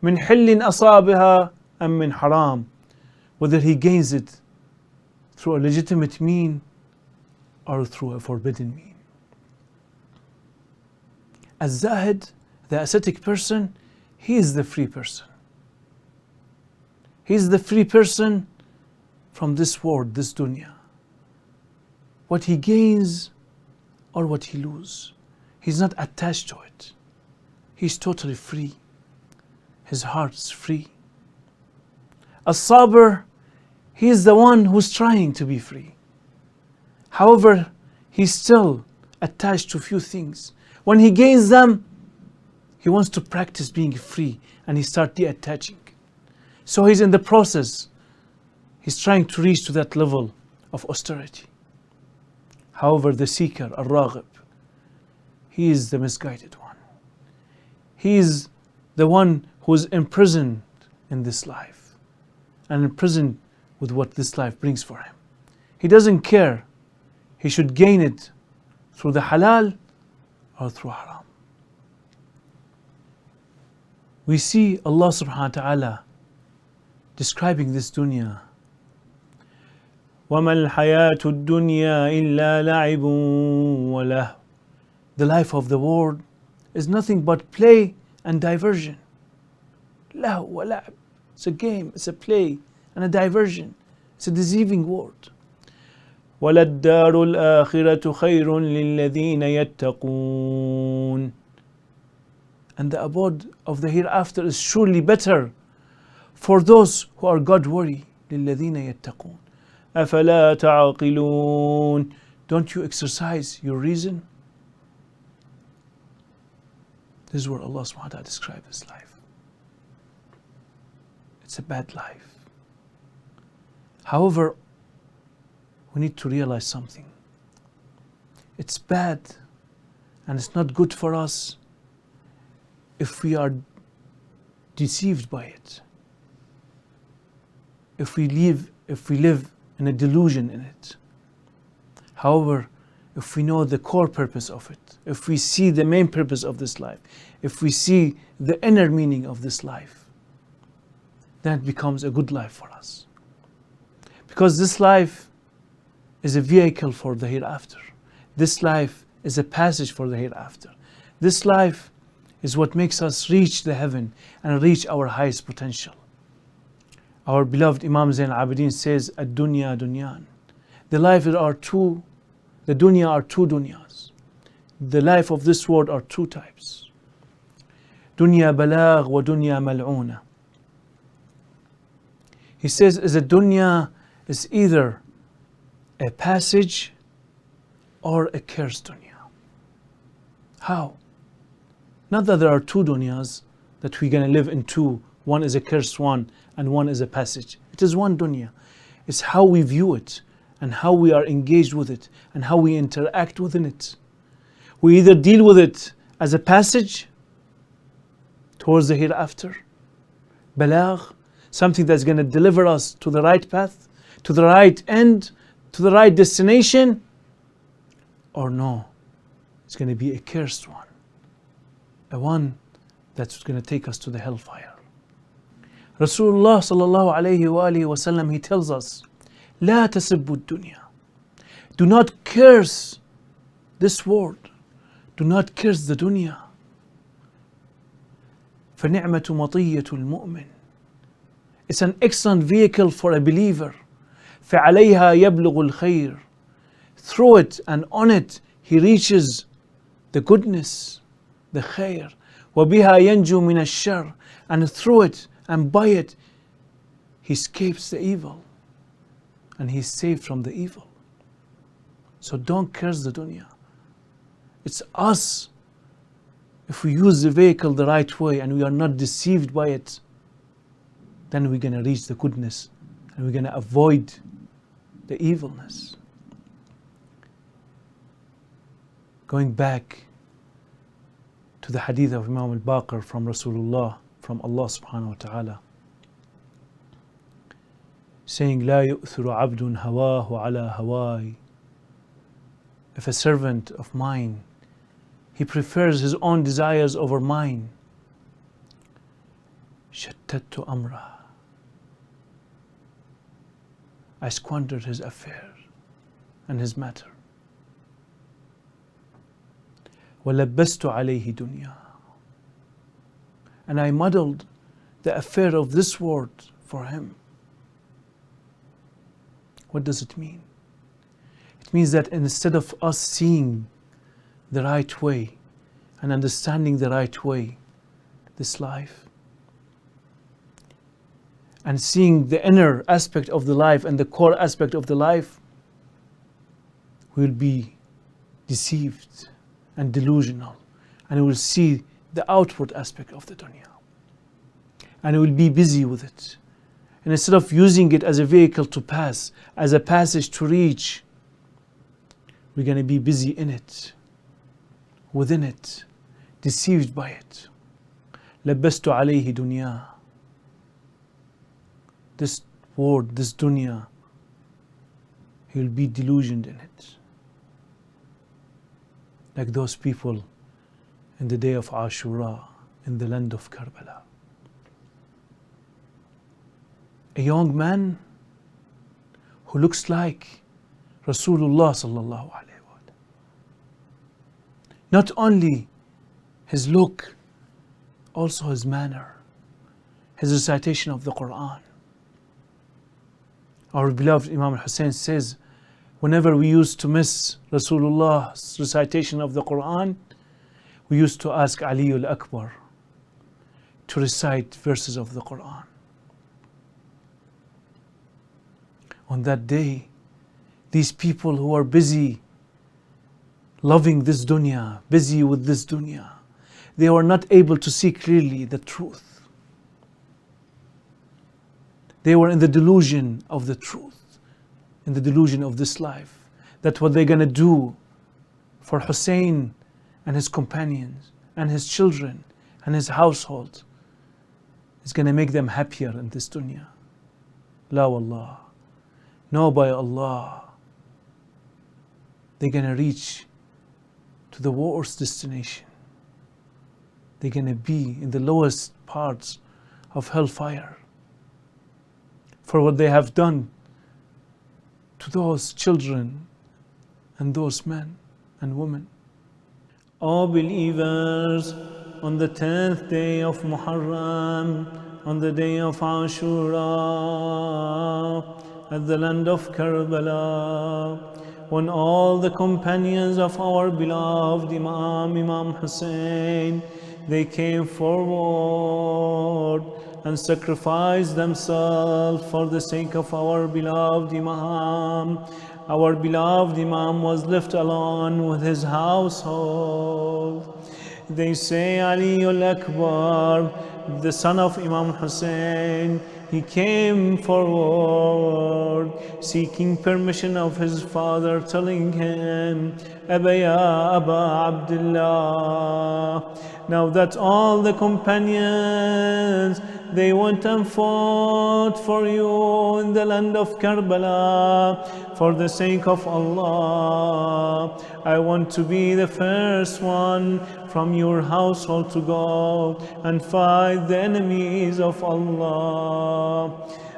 من حل أصابها أم من حرام, whether he gains it through a legitimate mean or through a forbidden mean. As Zahid, the ascetic person, he is the free person. He is the free person from this world, this dunya. What he gains or what he loses, he's not attached to it. He's totally free. His heart is free. As-Sabr, he is the one who's trying to be free. However, he's still attached to few things. When he gains them, he wants to practice being free and he starts detaching. So he's in the process. He's trying to reach to that level of austerity. However, the seeker, Ar-Raghib, he is the misguided one. He is the one who is imprisoned in this life and imprisoned with what this life brings for him. He doesn't care. He should gain it through the halal or through haram. We see Allah subhanahu wa ta'ala describing this dunya. وَمَا الْحَيَاةُ الدُّنْيَا إِلَّا لَعِبٌ وَلَهْوٌ. The life of the world is nothing but play and diversion. لَهْوٌ وَلَعِبٌ. It's a game, it's a play and a diversion. It's a deceiving word. وَلَلدَّارُ الْآخِرَةُ خَيْرٌ لِلَّذِينَ يَتَّقُونَ. And the abode of the hereafter is surely better for those who are God-worthy. لِلَّذِينَ يَتَّقُونَ. أَفَلَا تَعْقِلُونَ. Don't you exercise your reason? This is where Allah subhanahu wa ta'ala describes this life. It's a bad life. However, we need to realize something. It's bad and it's not good for us if we are deceived by it. If we live in a delusion in it. However, if we know the core purpose of it, if we see the main purpose of this life, if we see the inner meaning of this life, then it becomes a good life for us. Because this life is a vehicle for the hereafter. This life is a passage for the hereafter. This life is what makes us reach the heaven and reach our highest potential. Our beloved Imam Zain al-Abidin says, Ad-dunya dunyan. The dunya are two dunyas. The life of this world are two types. Dunya balagh wa dunya mal'una. He says, the dunya is either a passage or a cursed dunya. How? Not that there are two dunyas that we're going to live in two. One is a cursed one and one is a passage. It is one dunya. It's how we view it and how we are engaged with it and how we interact within it. We either deal with it as a passage towards the hereafter, balagh, something that's going to deliver us to the right path, to the right end, to the right destination, or no, it's going to be a cursed one. the one that's going to take us to the hellfire. Rasulullah sallallahu alayhi wa alihi wa sallam, he tells us, لا تسبوا الدنيا. Do not curse this world. Do not curse the dunya. فنعمة مطية المؤمن. It's an excellent vehicle for a believer. فعليها يبلغ الخير. Through it and on it he reaches the goodness, the khair. وبها ينجو من الشر. And through it and by it he escapes the evil. And he is saved from the evil. So don't curse the dunya. It's us. If we use the vehicle the right way and we are not deceived by it, then we're going to reach the goodness and we're going to avoid the evilness. Going back to the hadith of Imam al-Baqir from Rasulullah, from Allah subhanahu wa ta'ala, saying, لا يؤثر عبد هواه على هواي. If a servant of mine, he prefers his own desires over mine, شتت أمره. I squandered his affair and his matter. وَلَبَّسْتُ عَلَيْهِ دُنْيَا. And I muddled the affair of this world for him. What does it mean? It means that instead of us seeing the right way and understanding the right way, this life, and seeing the inner aspect of the life and the core aspect of the life, we'll be deceived and delusional, and we will see the outward aspect of the dunya, and we will be busy with it. And instead of using it as a vehicle to pass, as a passage to reach, we're going to be busy in it, within it, deceived by it. لبست عليه دنيا. This word, this dunya, he'll be delusioned in it. Like those people in the day of Ashura in the land of Karbala. A young man who looks like Rasulullah sallallahu alaihi wasallam. Not only his look, also his manner, his recitation of the Quran. Our beloved Imam al-Hussein says, whenever we used to miss Rasulullah's recitation of the Quran, we used to ask Ali al-Akbar to recite verses of the Quran. On that day, these people who are busy loving this dunya, busy with this dunya, they were not able to see clearly the truth. They were in the delusion of the truth, in the delusion of this life, that what they're going to do for Hussein and his companions and his children and his household is going to make them happier in this dunya. La wallah. No, by Allah, they're going to reach to the worst destination. They're going to be in the lowest parts of hellfire for what they have done to those children and those men and women. O believers, on the 10th day of Muharram, on the day of Ashura, at the land of Karbala, when all the companions of our beloved Imam Hussein, they came forward and sacrificed themselves for the sake of our beloved Imam. Our beloved Imam was left alone with his household. They say Ali al-Akbar, the son of Imam Hussein, he came forward seeking permission of his father, telling him, Aba ya Aba Abdullah. Now that all the companions, they went and fought for you in the land of Karbala. For the sake of Allah, I want to be the first one from your household to go and fight the enemies of Allah.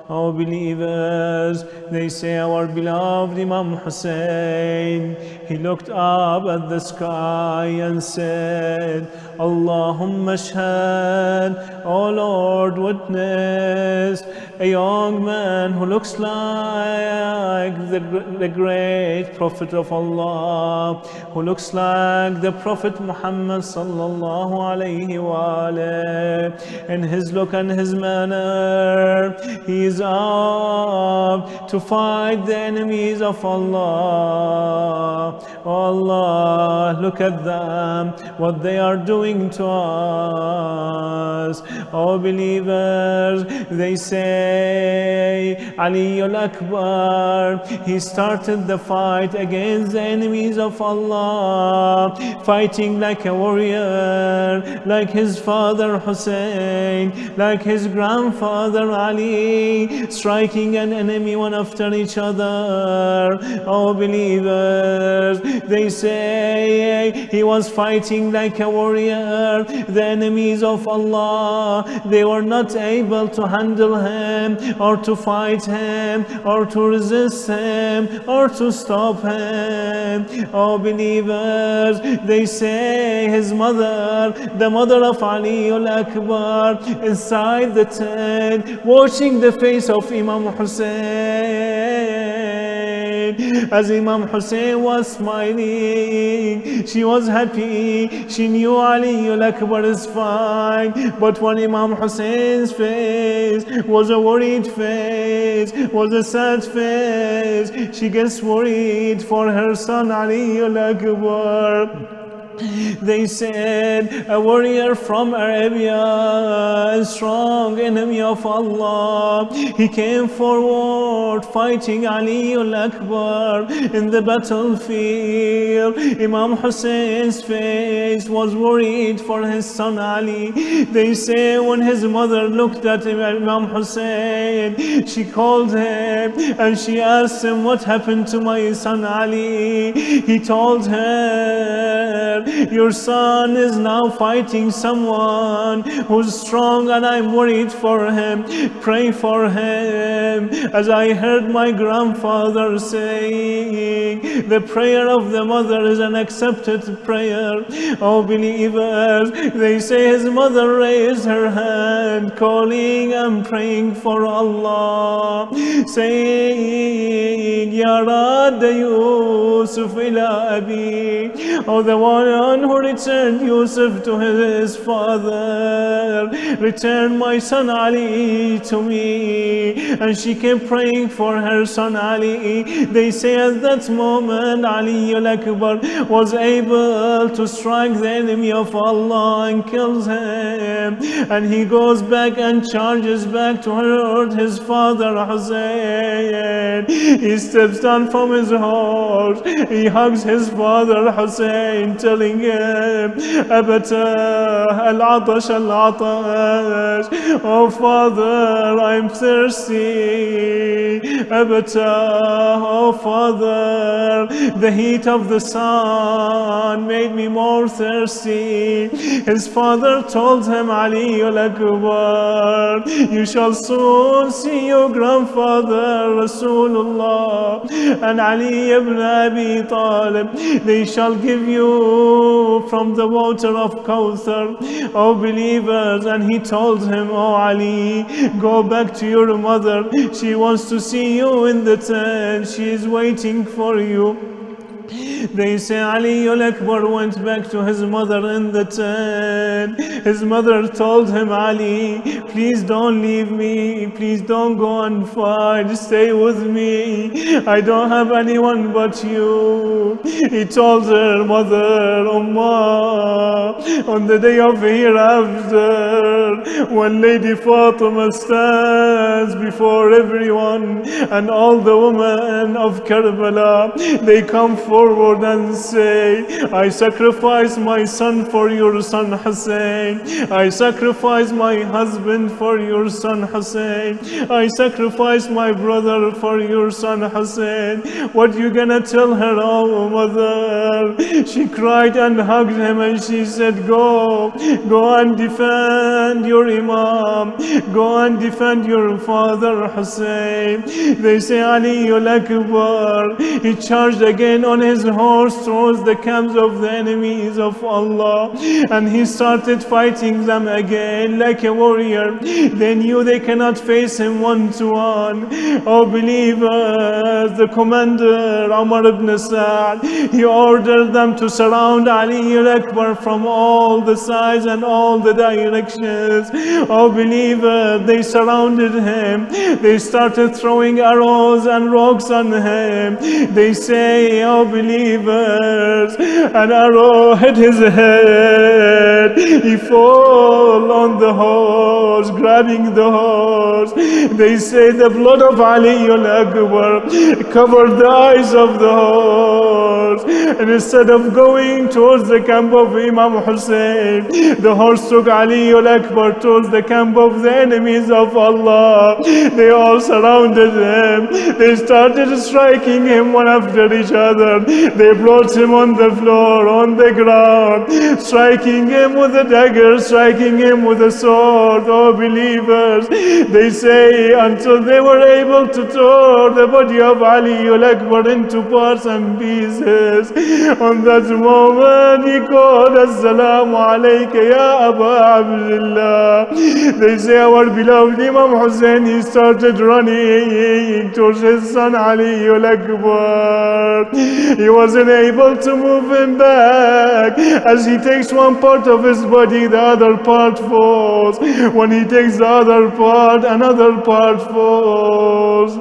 O believers, they say our beloved Imam Hussein, he looked up at the sky and said, Allahumma shahad, O Lord, witness, a young man who looks like the great Prophet of Allah, who looks like the Prophet Muhammad sallallahu alayhi wa alayhi. In his look and his manner, he is up to fight the enemies of Allah. Oh Allah, look at them, what they are doing to us. Oh believers, they say Ali al-Akbar, he started the fight against the enemies of Allah, fighting like a warrior, like his father Hussein, like his grandfather Ali, striking an enemy one after each other. Oh believers, they say he was fighting like a warrior. The enemies of Allah, they were not able to handle him, or to fight him, or to resist him, or to stop him. Oh believers, they say his mother, the mother of Ali al-Akbar, inside the tent, watching the face of Imam Hussein. As Imam Hussein was smiling, she was happy. She knew Ali al-Akbar is fine. But when Imam Hussein's face was a worried face, was a sad face, she gets worried for her son Ali al-Akbar. They said, a warrior from Arabia, a strong enemy of Allah, he came forward fighting Ali al-Akbar in the battlefield. Imam Hussein's face was worried for his son Ali. They say when his mother looked at Imam Hussein, she called him and she asked him, what happened to my son Ali? He told her, your son is now fighting someone who's strong and I'm worried for him. Pray for him. As I heard my grandfather saying, the prayer of the mother is an accepted prayer. Oh believers, they say his mother raised her hand, calling and praying for Allah, saying, Ya Radd Yusuf ila Abi. Oh, the one who returned Yusuf to his father, return my son Ali to me. And she kept praying for her son Ali. They say at that moment Ali al-Akbar was able to strike the enemy of Allah and kills him. And he goes back and charges back to his father Hussein. He steps down from his horse. He hugs his father Hussein, telling him, Abata al-Atash al-Atash. Oh father, I'm thirsty. Abata, oh father, the heat of the sun made me more thirsty. His father told him, Ali al-Akbar, you shall soon see your grandfather Rasulullah and Ali ibn Abi Talib. They shall give you from the water of Kawthar, O believers. And he told him, O Ali, go back to your mother. She wants to see you in the tent. She is waiting for you. They say Ali al-Akbar went back to his mother in the tent. His mother told him, Ali, please don't leave me. Please don't go and fight. Stay with me. I don't have anyone but you. He told her, Mother, Ummah, on the day of hereafter, when Lady Fatima stands before everyone and all the women of Karbala, they come forward forward and say, I sacrifice my son for your son Hussein. I sacrifice my husband for your son Hussein. I sacrifice my brother for your son Hussein. What you gonna tell her, oh mother? She cried and hugged him and she said, go and defend your Imam. Go and defend your father Hussein. They say Ali Akbar. He charged again on his horse towards the camps of the enemies of Allah, and he started fighting them again like a warrior. They knew they cannot face him one to one. Oh believers, the commander Umar ibn Sa'd, he ordered them to surround Ali Akbar from all the sides and all the directions. Oh believers, they surrounded him. They started throwing arrows and rocks on him. They say, oh believers, an arrow hit his head. He fall on the horse, grabbing the horse. They say the blood of Ali Akbar covered the eyes of the horse. And instead of going towards the camp of Imam Hussein, the horse took Ali Akbar towards the camp of the enemies of Allah. They all surrounded him. They started striking him one after each other. They brought him on the floor, on the ground, striking him with a dagger, striking him with a sword. Oh believers, they say until they were able to tear the body of Ali Akbar into parts and pieces. On that moment he called, Assalamu alayka ya Aba Abdullah. They say our beloved Imam Hussein, he started running towards his son Ali Akbar. He wasn't able to move him back. As he takes one part of his body, the other part falls. When he takes the other part, another part falls.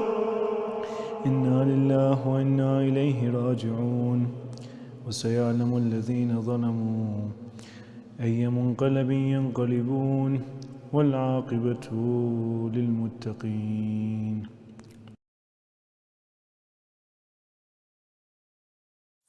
إنا لله وإنا إليه راجعون وسيعلم الذين ظلموا أي منقلب ينقلبون والعاقبة للمتقين.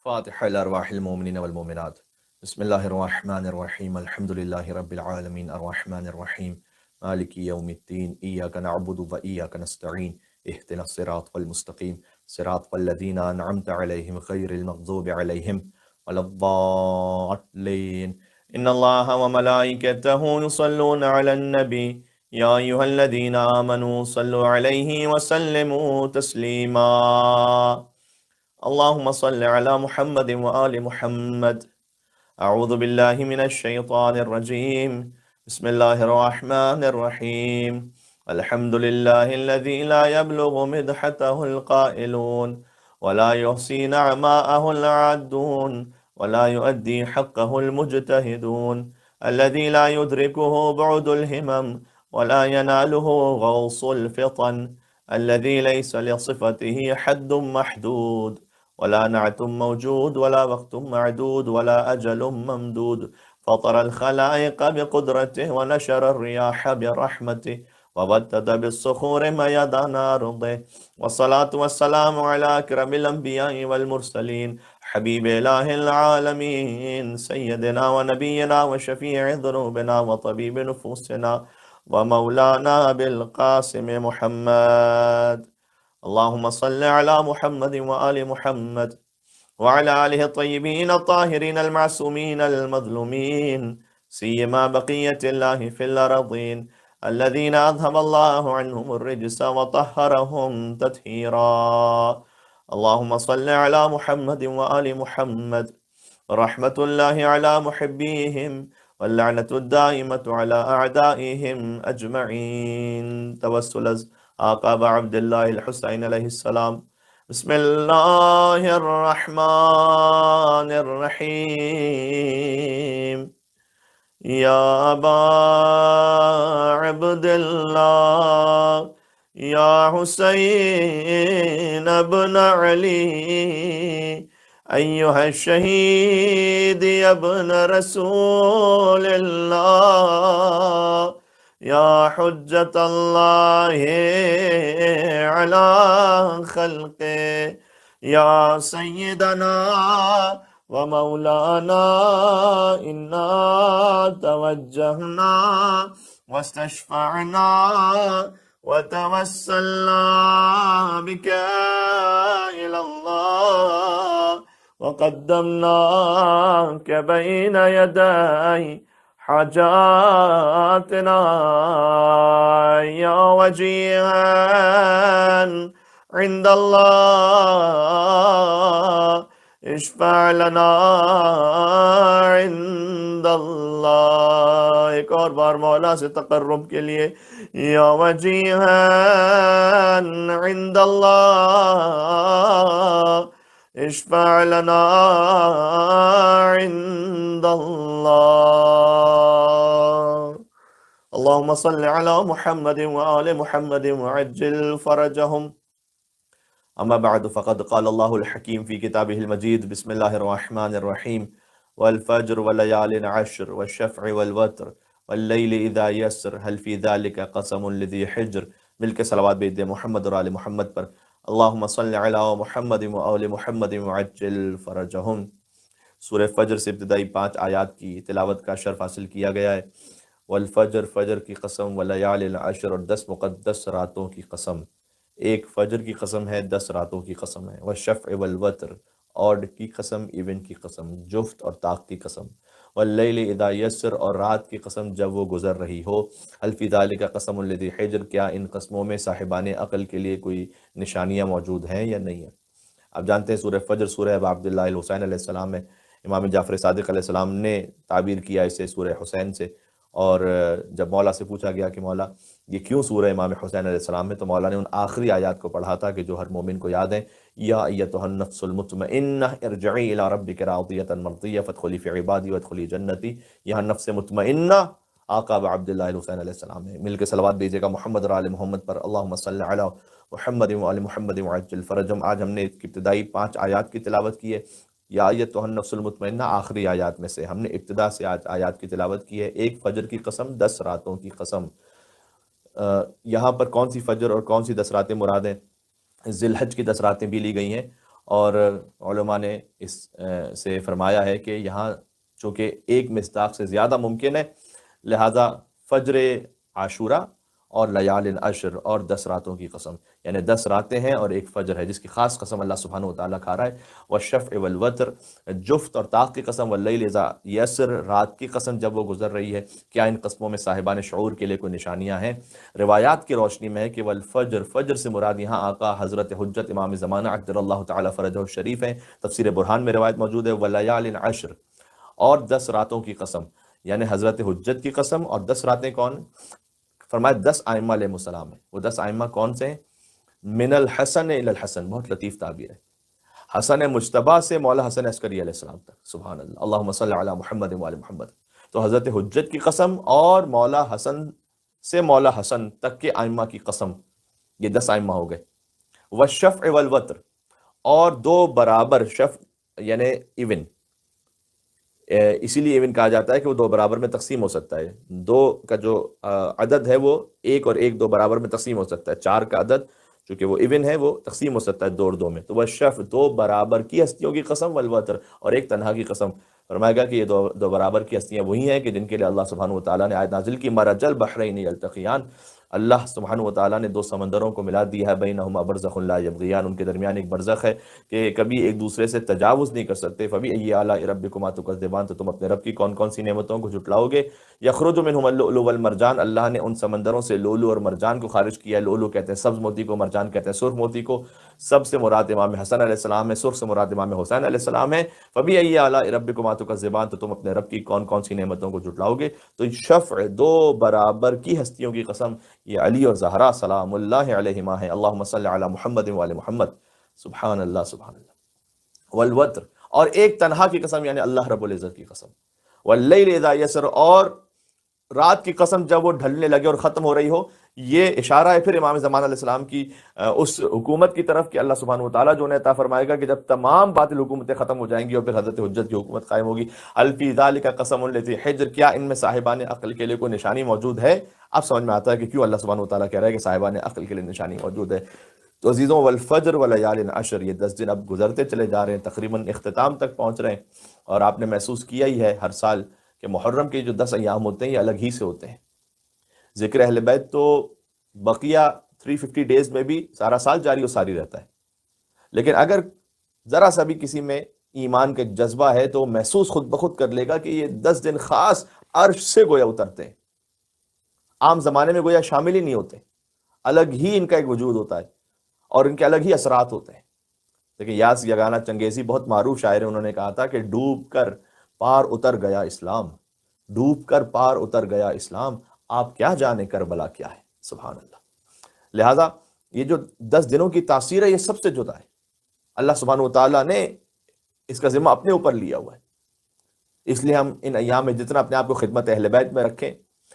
فاتحة لأرواح المؤمنين والمؤمنات. بسم الله الرحمن الرحيم. الحمد لله رب العالمين الرحمن الرحيم مالك يوم الدين. إياك نعبد وإياك نستعين. اهدنا الصراط المستقيم صراط الذين أنعمت عليهم غير المغضوب عليهم ولا الضالين. إن الله وملائكته يصلون على النبي يا أيها الذين آمنوا صلوا عليه وسلموا تسليما. اللهم صل على محمد وآل محمد. أعوذ بالله من الشيطان الرجيم. بسم الله الرحمن الرحيم. الحمد لله الذي لا يبلغ مدحته القائلون ولا يحصي نعماءه العادون ولا يؤدي حقه المجتهدون، الذي لا يدركه بعد الهمم ولا يناله غوص الفطن، الذي ليس لصفته حد محدود ولا نعت موجود ولا وقت معدود ولا أجل ممدود، فطر الخلائق بقدرته ونشر الرياح برحمته وبدد بالصخور ميدان أرضه. والصلاة والسلام على أكرم الأنبياء والمرسلين حبيب إله العالمين سيدنا ونبينا وشفيع ذنوبنا وطبيب نفوسنا ومولانا بالقاسم محمد. اللهم صل على محمد وآل محمد وعلى آله الطيبين الطاهرين المعصومين المظلومين، سيما بقية الله في الأرضين الذين أذهب الله عنهم الرجس وطهرهم تطهيرا. اللهم صل على محمد وآل محمد. رحمة الله على محبيهم واللعنة الدائمة على أعدائهم أجمعين. توسل از آقا عبد الله الحسين عليه السلام. بسم الله الرحمن الرحيم. يا أبا عبد الله يا حسين بن علي أيها الشهيد يا ابن رسول الله يا حجة الله على خلقه یا سیدنا و مولانا انا توجہنا واستشفعنا وتوسلنا بك إلى الله وقدمناك بين يدي حاجاتنا يا وجيها عند الله اشفع لنا عند اللہ. ایک اور بار مولا سے تقرب کے لیے یا وجیہا عند اللہ اشفع لنا عند اللہ. اللهم صل على محمد وآل محمد وعجل فرجهم. اما بعد فقد قال الله الحكيم في كتابه المجيد بسم الله الرحمن الرحيم والفجر وليال عشر والشفع والوتر والليل اذا يسر هل في ذلك قسم لذي حجر. مل کے صلوات بھیج دیں محمد اور آل محمد پر. اللهم صل على محمد وآل محمد وعجل فرجهم. سورہ فجر سے ابتدائی 5 آیات کی تلاوت کا شرف حاصل کیا گیا ہے. والفجر فجر کی قسم ولیال العشر اور 10 مقدس راتوں کی قسم. ایک فجر کی قسم ہے، 10 راتوں کی قسم ہے. والشفع والوتر آڈ کی قسم، ایون کی قسم، جفت اور طاق کی قسم. واللیل اذا یسر اور رات کی قسم جب وہ گزر رہی ہو. هل فی ذلک قسم لذی حجر کیا ان قسموں میں صاحبان عقل کے لیے کوئی نشانیاں موجود ہیں یا نہیں ہیں. آپ جانتے ہیں سورہ فجر سورہ ابا عبداللہ الحسین علیہ السلام ہے. امام جعفر صادق علیہ السلام نے تعبیر کیا اسے سورہ حسین سے. اور جب مولا سے پوچھا گیا کہ مولا یہ کیوں سورہ امام حسین علیہ السلام ہے، تو مولا نے ان آخری آیات کو پڑھا تھا کہ جو ہر مومن کو یاد ہیں. یا ایتھا النفس المطمئنہ ارجعی الی ربک راضیۃ مرضیہ فادخلی فی عبادی وادخلی جنتی. یہاں نفس مطمئنہ آقا عبداللہ الحسین علیہ السلام ہے. مل کے صلوات بھیجیے گا محمد اور آل محمد پر. اللہم صلی علی محمد وآل محمد وعجل فرجهم. آج ہم نے ابتدائی 5 آیات کی تلاوت کی ہے. یا ایتھا النفس المطمئنہ آخری آیات میں سے ہم نے ابتدا سے آیات کی تلاوت کی ہے. ایک فجر کی قسم، 10 راتوں کی قسم. یہاں پر کون سی فجر اور کون سی 10 راتیں مراد ہیں؟ ذی الحج کی 10 راتیں بھی لی گئی ہیں، اور علماء نے اس سے فرمایا ہے کہ یہاں چونکہ ایک مصداق سے زیادہ ممکن ہے، لہذا فجر عاشورہ اور لیال عشر اور 10 راتوں کی قسم، یعنی 10 راتیں ہیں اور ایک فجر ہے جس کی خاص قسم اللہ سبحانہ وتعالیٰ کھا رہا ہے. والشفع والوتر جفت اور طاق کی قسم. واللیل اذا یسر رات کی قسم جب وہ گزر رہی ہے. کیا ان قسموں میں صاحبان شعور کے لیے کوئی نشانیاں ہیں؟ روایات کی روشنی میں ہے کہ والفجر فجر سے مراد یہاں آقا حضرت حجت امام زمانہ عجل اللہ تعالیٰ فرجہ الشریف ہیں. تفسیر برہان میں روایت موجود ہے. ولیال عشر اور 10 راتوں کی قسم، یعنی حضرت حجت کی قسم. اور 10 راتیں کون؟ فرمایا 10 ائمہ علیہ السلام ہیں. وہ 10 ائمہ کون سے ہیں؟ من الحسن الی الحسن، بہت لطیف تعبیر ہے. حسن مجتبیٰ سے مولا حسن عسکری علیہ السلام تک. سبحان اللہ. اللہم صلی علی محمد وآل محمد. تو حضرت حجت کی قسم اور مولا حسن سے مولا حسن تک کے ائمہ کی قسم، یہ 10 ائمہ ہو گئے. والشفع والوتر اور 2 برابر شفع یعنی ایون، اسی لیے ایون کہا جاتا ہے کہ وہ 2 برابر میں تقسیم ہو سکتا ہے. 2 کا جو عدد ہے وہ 1 اور 1 2 برابر میں تقسیم ہو سکتا ہے. 4 کا عدد چونکہ وہ ایون ہے وہ تقسیم ہو سکتا ہے 2 اور 2 میں. تو وہ شف 2 برابر کی ہستیوں کی قسم والوتر اور 1 تنہا کی قسم. فرمایا گیا کہ یہ 2 برابر کی ہستیاں وہی ہیں کہ جن کے لیے اللہ سبحانہ وتعالیٰ نے آیت نازل کی مرج البحرین یلتقیان. اللہ سبحانہ وتعالیٰ نے 2 سمندروں کو ملا دیا ہے. بینہما برزخ لا یبغیان، ان کے درمیان ایک برزخ ہے کہ کبھی ایک دوسرے سے تجاوز نہیں کر سکتے. فبأی آلاء ربکما تکذبان، تو تم اپنے رب کی کون کون سی نعمتوں کو جھٹلاؤ گے. یخرج منہما اللؤلؤ والمرجان، اللہ نے ان سمندروں سے لؤلؤ اور مرجان کو خارج کیا. لؤلؤ کہتے ہیں سبز موتی کو، مرجان کہتے ہیں سرخ موتی کو. سب سے مراد امام حسن علیہ السلام ہے، سرخ سے مراد امام حسین علیہ السلام ہے. فبأی آلاء ربکما تکذبان، تو تم اپنے رب کی کون کون سی نعمتوں کو جھٹلاؤ گے. تو شفع 2 برابر کی ہستیوں کی قسم یہ علی اور زہرا سلام اللہ علیہما ہے. اللہم صلی علی محمد وآل محمد. سبحان اللہ سبحان اللہ. والوتر اور 1 تنہا کی قسم یعنی اللہ رب العزت کی قسم. واللیل اذا یسر اور رات کی قسم جب وہ ڈھلنے لگے اور ختم ہو رہی ہو. یہ اشارہ ہے پھر امام زمان علیہ السلام کی اس حکومت کی طرف کہ اللہ سبحانہ وتعالیٰ جو انہیں عطا فرمائے گا کہ جب تمام باطل حکومتیں ختم ہو جائیں گی اور پھر حضرت حجت کی حکومت قائم ہوگی. هل فی ذلک قسم لذی حجر، کیا ان میں صاحبان عقل کے لیے کوئی نشانی موجود ہے؟ اب سمجھ میں آتا ہے کہ کیوں اللہ سبحانہ وتعالیٰ کہہ رہا ہے کہ صاحبان عقل کے لیے نشانی موجود ہے. تو عزیزوں والفجر ولیال عشر، یہ 10 دن اب گزرتے چلے جا رہے ہیں، تقریباً اختتام تک پہنچ رہے ہیں، اور آپ نے محسوس کیا ہی ہے ہر سال کہ محرم کے جو 10 ایام ہوتے ہیں یہ الگ ہی سے ہوتے ہیں۔ ذکر اہل بیت تو بقیہ 350 ڈیز میں بھی سارا سال جاری و ساری رہتا ہے، لیکن اگر ذرا سا بھی کسی میں ایمان کا جذبہ ہے تو محسوس خود بخود کر لے گا کہ یہ 10 دن خاص عرش سے گویا اترتے ہیں، عام زمانے میں گویا شامل ہی نہیں ہوتے، الگ ہی ان کا ایک وجود ہوتا ہے اور ان کے الگ ہی اثرات ہوتے ہیں۔ لیکن یاس یگانہ چنگیزی بہت معروف شاعر ہیں، انہوں نے کہا تھا کہ ڈوب کر پار اتر گیا اسلام، ڈوب کر پار اتر گیا اسلام، آپ کیا جانے کربلا کیا ہے۔ سبحان اللہ۔ لہٰذا یہ جو 10 دنوں کی تاثیر ہے یہ سب سے جدا ہے، اللہ سبحانہ وتعالیٰ نے اس کا ذمہ اپنے اوپر لیا ہوا ہے، اس لیے ہم ان ایام میں جتنا اپنے آپ کو خدمت اہل بیت میں رکھیں،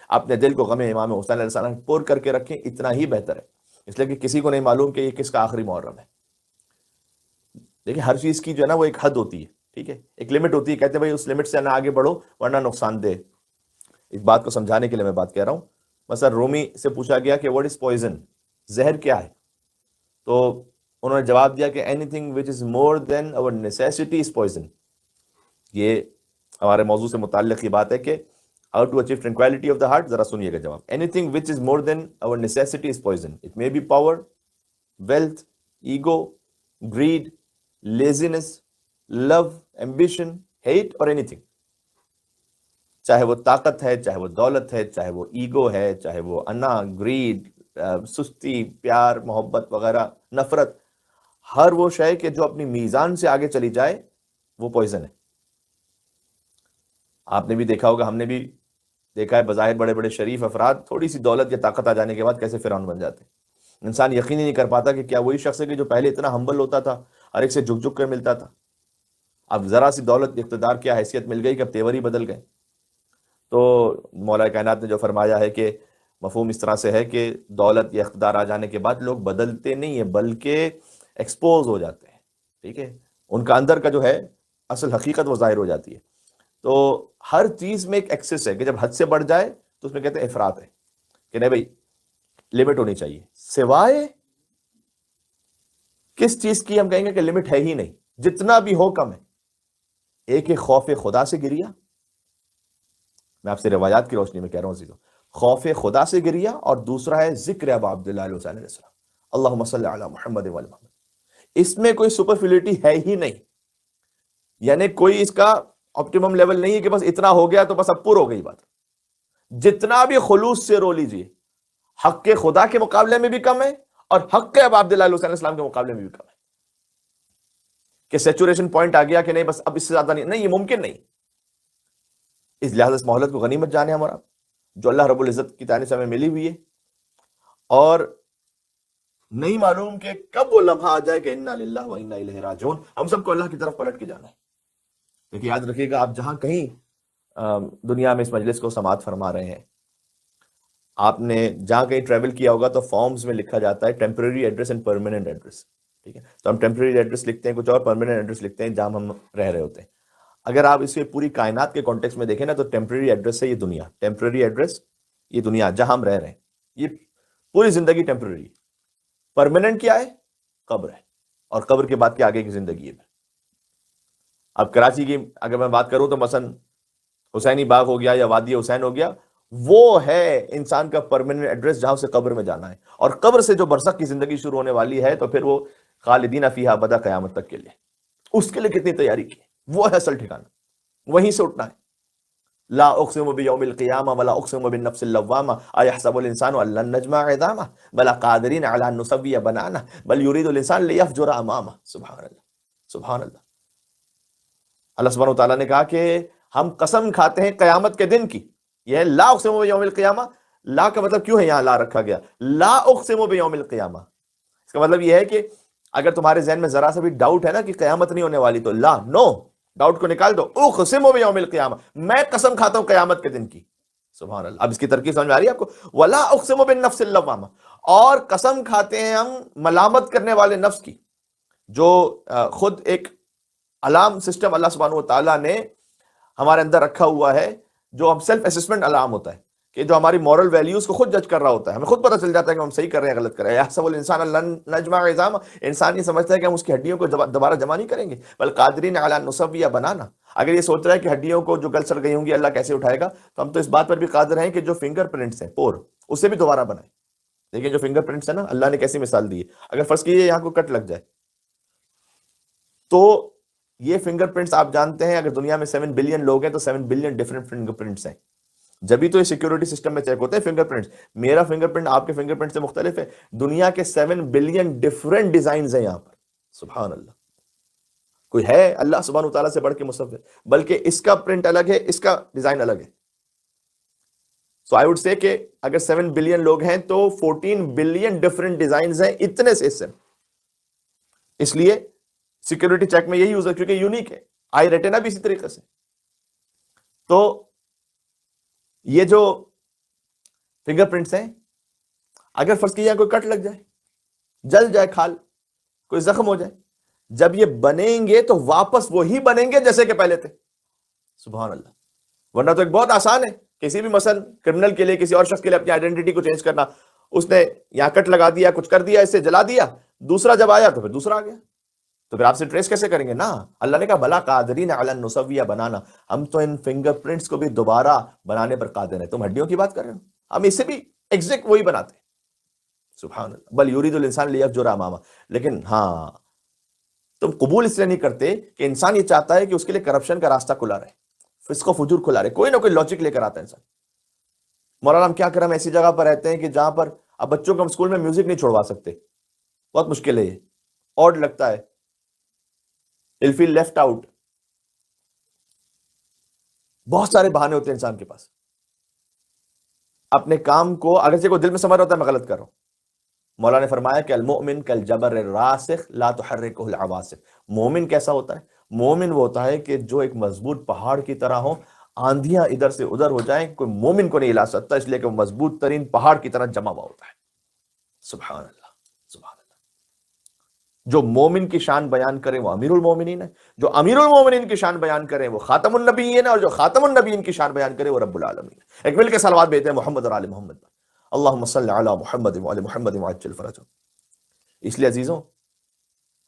اپنے دل کو غم امام حسین علیہ السلام پور کر کے رکھیں، اتنا ہی بہتر ہے، اس لیے کہ کسی کو نہیں معلوم کہ یہ کس کا آخری محرم ہے۔ دیکھیں ہر چیز کی جو ہے نا وہ ایک حد ہوتی ہے، ٹھیک ہے، ایک لمٹ ہوتی ہے، کہتے ہیں بھائی اس لمٹ سے نہ آگے بڑھو ورنہ نقصان دہ۔ اس بات کو سمجھانے کے لیے میں بات کہہ رہا ہوں۔ مثلا رومی سے پوچھا گیا کہ واٹ از پوائزن، زہر کیا ہے، تو انہوں نے جواب دیا کہ اینی تھنگ وچ از مور دین اور نیسیسٹی از پوائزن۔ یہ ہمارے موضوع سے متعلق یہ بات ہے کہ how to achieve tranquility of the heart، ذرا سنیے گا جواب۔ anything which is more than our necessity is poison، it may be power، wealth، ego، greed، laziness، love، ambition، hate اور anything، چاہے وہ طاقت ہے، چاہے وہ دولت ہے، چاہے وہ ایگو ہے، چاہے وہ انا، گریڈ، سستی، پیار، محبت وغیرہ، نفرت، ہر وہ شے کہ جو اپنی میزان سے آگے چلی جائے وہ پوائزن ہے۔ آپ نے بھی دیکھا ہوگا، ہم نے بھی دیکھا ہے، بظاہر بڑے بڑے شریف افراد تھوڑی سی دولت یا طاقت آ جانے کے بعد کیسے فرعون بن جاتے ہیں۔ انسان یقین ہی نہیں کر پاتا کہ کیا وہی شخص ہے کہ جو پہلے اتنا ہمبل ہوتا تھا، ہر ایک سے جھک جھک کر ملتا تھا، اب ذرا سی دولت، اقتدار، کیا حیثیت مل گئی کہ اب تیور ہی بدل گئے۔ تو مولا کائنات نے جو فرمایا ہے کہ مفہوم اس طرح سے ہے کہ دولت یا اقتدار آ جانے کے بعد لوگ بدلتے نہیں ہیں بلکہ ایکسپوز ہو جاتے ہیں، ٹھیک ہے، ان کا اندر کا جو ہے اصل حقیقت وہ ظاہر ہو جاتی ہے۔ تو ہر چیز میں ایک ایکسس ہے کہ جب حد سے بڑھ جائے تو اس میں کہتے ہیں افراط ہے، کہ نہیں بھائی لمٹ ہونی چاہیے، سوائے کس چیز کی ہم کہیں گے کہ لمٹ ہے ہی نہیں، جتنا بھی ہو کم ہے۔ ایک ہے خوف خدا سے گریا، میں آپ سے روایات کی روشنی میں کہہ رہا ہوں عزیزو، خوف خدا سے گریا، اور دوسرا ہے ذکر ابا عبداللہ علیہ السلام، اللہم صلی علی محمد و علی محمد۔ اس میں کوئی سپرفلٹی ہے ہی نہیں، یعنی کوئی اس کا آپٹیمم لیول نہیں ہے کہ بس اتنا ہو گیا تو بس اب پر ہو گئی بات۔ جتنا بھی خلوص سے رو لیجئے، حق کے خدا کے مقابلے میں بھی کم ہے اور حق ابا عبداللہ علیہ السلام کے مقابلے میں بھی کم ہے، کہ سیچوریشن پوائنٹ آ گیا کہ نہیں بس اب اس سے زیادہ نہیں، یہ ممکن نہیں۔ اس لحاظ اس مہلت کو غنیمت جانے ہمارا جو اللہ رب العزت کی جانب سے ہمیں ملی ہوئی ہے، اور نہیں معلوم کہ کب وہ لمحہ آ جائے کہ انا للہ و انا الیہ راجعون، ہم سب کو اللہ کی طرف پلٹ کے جانا ہے۔ لیکن یاد رکھیے گا، آپ جہاں کہیں دنیا میں اس مجلس کو سماعت فرما رہے ہیں، آپ نے جہاں کہیں ٹریول کیا ہوگا تو فارمز میں لکھا جاتا ہے temporary address and permanent address, ٹھیک ہے، تو ہم ٹیمپریری ایڈریس لکھتے ہیں کچھ اور، پرماننٹ ایڈریس لکھتے ہیں جہاں ہم رہ رہے ہوتے ہیں۔ اگر آپ اسے پوری کائنات کے کانٹیکس میں دیکھیں نا تو ٹیمپریری ایڈریس ہے یہ دنیا، ٹیمپریری ایڈریس یہ دنیا جہاں ہم رہ رہے ہیں، یہ پوری زندگی ٹیمپریری۔ پرماننٹ کیا ہے؟ قبر ہے، اور قبر کے بعد کے آگے کی زندگی ہے۔ اب کراچی کی اگر میں بات کروں تو مثلا حسینی باغ ہو گیا یا وادی حسین ہو گیا، وہ ہے انسان کا پرماننٹ ایڈریس جہاں سے قبر میں جانا ہے، اور قبر سے جو برزخ کی زندگی شروع ہونے والی ہے تو پھر وہ خالدین فیہا ابدا، قیامت تک کے لیے۔ اس کے لیے کتنی تیاری کی، وہ ہے اصل ٹھکانہ، وہیں سے اٹھنا ہے۔ لا اقسم بیوم القیامہ ولا اقسم بالنفس اللوامہ ایحسب الانسان ان لن نجمع عظامہ بلا قادرین علی ان نسوی بنانہ بل یرید الانسان لیفجر امامہ۔ سبحان اللہ، سبحان اللہ۔ اللہ سبحانہ وتعالیٰ نے کہا کہ ہم قسم کھاتے ہیں قیامت کے دن کی، یہ ہے لا اقسم بیوم القیامہ۔ لا کا مطلب کیوں ہے یہاں لا رکھا گیا؟ لا اقسم بیوم القیامہ، اس کا مطلب یہ ہے کہ اگر تمہارے ذہن میں ذرا سا بھی ڈاؤٹ ہے نا کہ قیامت نہیں ہونے والی تو لا، نو، ڈاؤٹ کو نکال دو، اقسم بیوم القیامہ، میں قسم کھاتا ہوں قیامت کے دن کی۔ سبحان اللہ۔ اب اس کی ترکیب سمجھ میں آ رہی ہے آپ کو؟ ولا اقسم بالنفس اللوامہ، اور قسم کھاتے ہیں ہم ملامت کرنے والے نفس کی، جو خود ایک الارم سسٹم اللہ سبحانہ و تعالیٰ نے ہمارے اندر رکھا ہوا ہے، جو ہم سیلف اسسمنٹ الارم ہوتا ہے کہ جو ہماری مورل ویلیوز کو خود جج کر رہا ہوتا ہے، ہمیں خود پتہ چل جاتا ہے کہ ہم صحیح کر رہے ہیں غلط کر رہے ہیں. یحسب الانسان لن نجمع عظامہ، انسان یہ سمجھتا ہے کہ ہم اس کی ہڈیوں کو دوبارہ جمع نہیں کریں گے. بل قادرین علی ان نسوی بنانا، اگر یہ سوچ رہا ہے کہ ہڈیوں کو جو گل سڑ گئی ہوں گی اللہ کیسے اٹھائے گا، تو ہم تو اس بات پر بھی قادر ہیں کہ جو فنگر پرنٹس ہیں پور، اسے بھی دوبارہ بنائیں. دیکھیں جو فنگر پرنٹس ہیں نا، اللہ نے کیسی مثال دی ہے. اگر فرض کیجیے یہاں کو کٹ لگ جائے تو یہ فنگر پرنٹس آپ جانتے ہیں اگر دنیا میں 7 بلین لوگ ہیں تو 7 بلین ڈیفرنٹ فنگر پرنٹس ہیں. جبھی تو یہ سیکیورٹی سسٹم میں چیک ہوتے ہیں فنگر پرنٹس. میرا فنگر پرنٹ آپ کے فنگر پرنٹ سے مختلف ہے. دنیا کے 7 بلین ڈیفرنٹ ڈیزائنز ہیں یہاں پر. سبحان اللہ. کوئی ہے اللہ سبحانہ وتعالیٰ سے بڑھ کے مصور؟ بلکہ اس کا پرنٹ الگ ہے، اس کا ڈیزائن الگ ہے. سو آئی وڈ سے کہ اگر 7 بلین لوگ ہیں تو 14 بلین ڈیفرنٹ ڈیزائنز ہیں اتنے سے. اس لیے سیکیورٹی چیک میں یہی یوز ہے کیونکہ یونیک ہے. آئی ریٹنا بھی اسی طریقے سے. تو یہ جو فنگر پرنٹس ہیں، اگر فرض کیا کوئی کٹ لگ جائے، جل جائے کھال، کوئی زخم ہو جائے، جب یہ بنیں گے تو واپس وہی بنیں گے جیسے کہ پہلے تھے. سبحان اللہ. ورنہ تو ایک بہت آسان ہے کسی بھی مثلا کرمنل کے لیے، کسی اور شخص کے لیے اپنی آئیڈینٹی کو چینج کرنا. اس نے یہاں کٹ لگا دیا، کچھ کر دیا، اسے جلا دیا، دوسرا جب آیا تو پھر دوسرا آ گیا، تو پھر آپ سے ٹریس کیسے کریں گے؟ نا، اللہ نے کہا بلا قادرین علی ان نسوی بنانا، ہم تو ان فنگر پرنٹس کو بھی دوبارہ بنانے پر قادر ہیں. تم ہڈیوں کی بات کر رہے ہو، ہم اسے بھی ایگزیکٹ وہی بناتے ہیں. سبحان اللہ. بل یرید الانسان لیفجر امامہ. لیکن ہاں تم قبول اس لیے نہیں کرتے کہ انسان یہ چاہتا ہے کہ اس کے لیے کرپشن کا راستہ کھلا رہے، فسق و فجور کھلا رہے، کوئی نہ کوئی لاجک لے کر آتا ہے انسان. مولانا ہم کیا کریں، ہم ایسی جگہ پر رہتے ہیں کہ جہاں پر اب بچوں کو ہم اسکول میں میوزک نہیں چھوڑوا سکتے، بہت مشکل ہے، یہ آڈ لگتا ہے، he'll feel left out. بہت سارے بہانے ہوتے ہیں انسان کے پاس اپنے کام کو، اگرچہ کوئی دل میں سمجھ رہا ہوتا ہے میں غلط کر رہا ہوں. مولا نے فرمایا کہ المؤمن کالجبر الراسخ لا تحرکہ العواصف. مومن کیسا ہوتا ہے؟ مومن وہ ہوتا ہے کہ جو ایک مضبوط پہاڑ کی طرح ہو، آندھیاں ادھر سے ادھر ہو جائیں، کوئی مومن کو نہیں ہلا سکتا، اس لیے کہ وہ مضبوط ترین پہاڑ کی طرح جمع ہوا ہوتا ہے. سبحان اللہ. سبحان اللہ. جو مومن کی شان بیان کرے وہ امیر المومنین ہے، جو امیر المومنین کی شان بیان کرے وہ خاتم النبیین ہے، اور جو خاتم النبیین کی شان بیان کرے وہ رب العالمین ہے. ایک مل کے صلوات بھیجتے ہیں محمد اور آل محمد پر. اللہم صلی علی محمد وعلی محمد وعجل فرجہ. اس لیے عزیزوں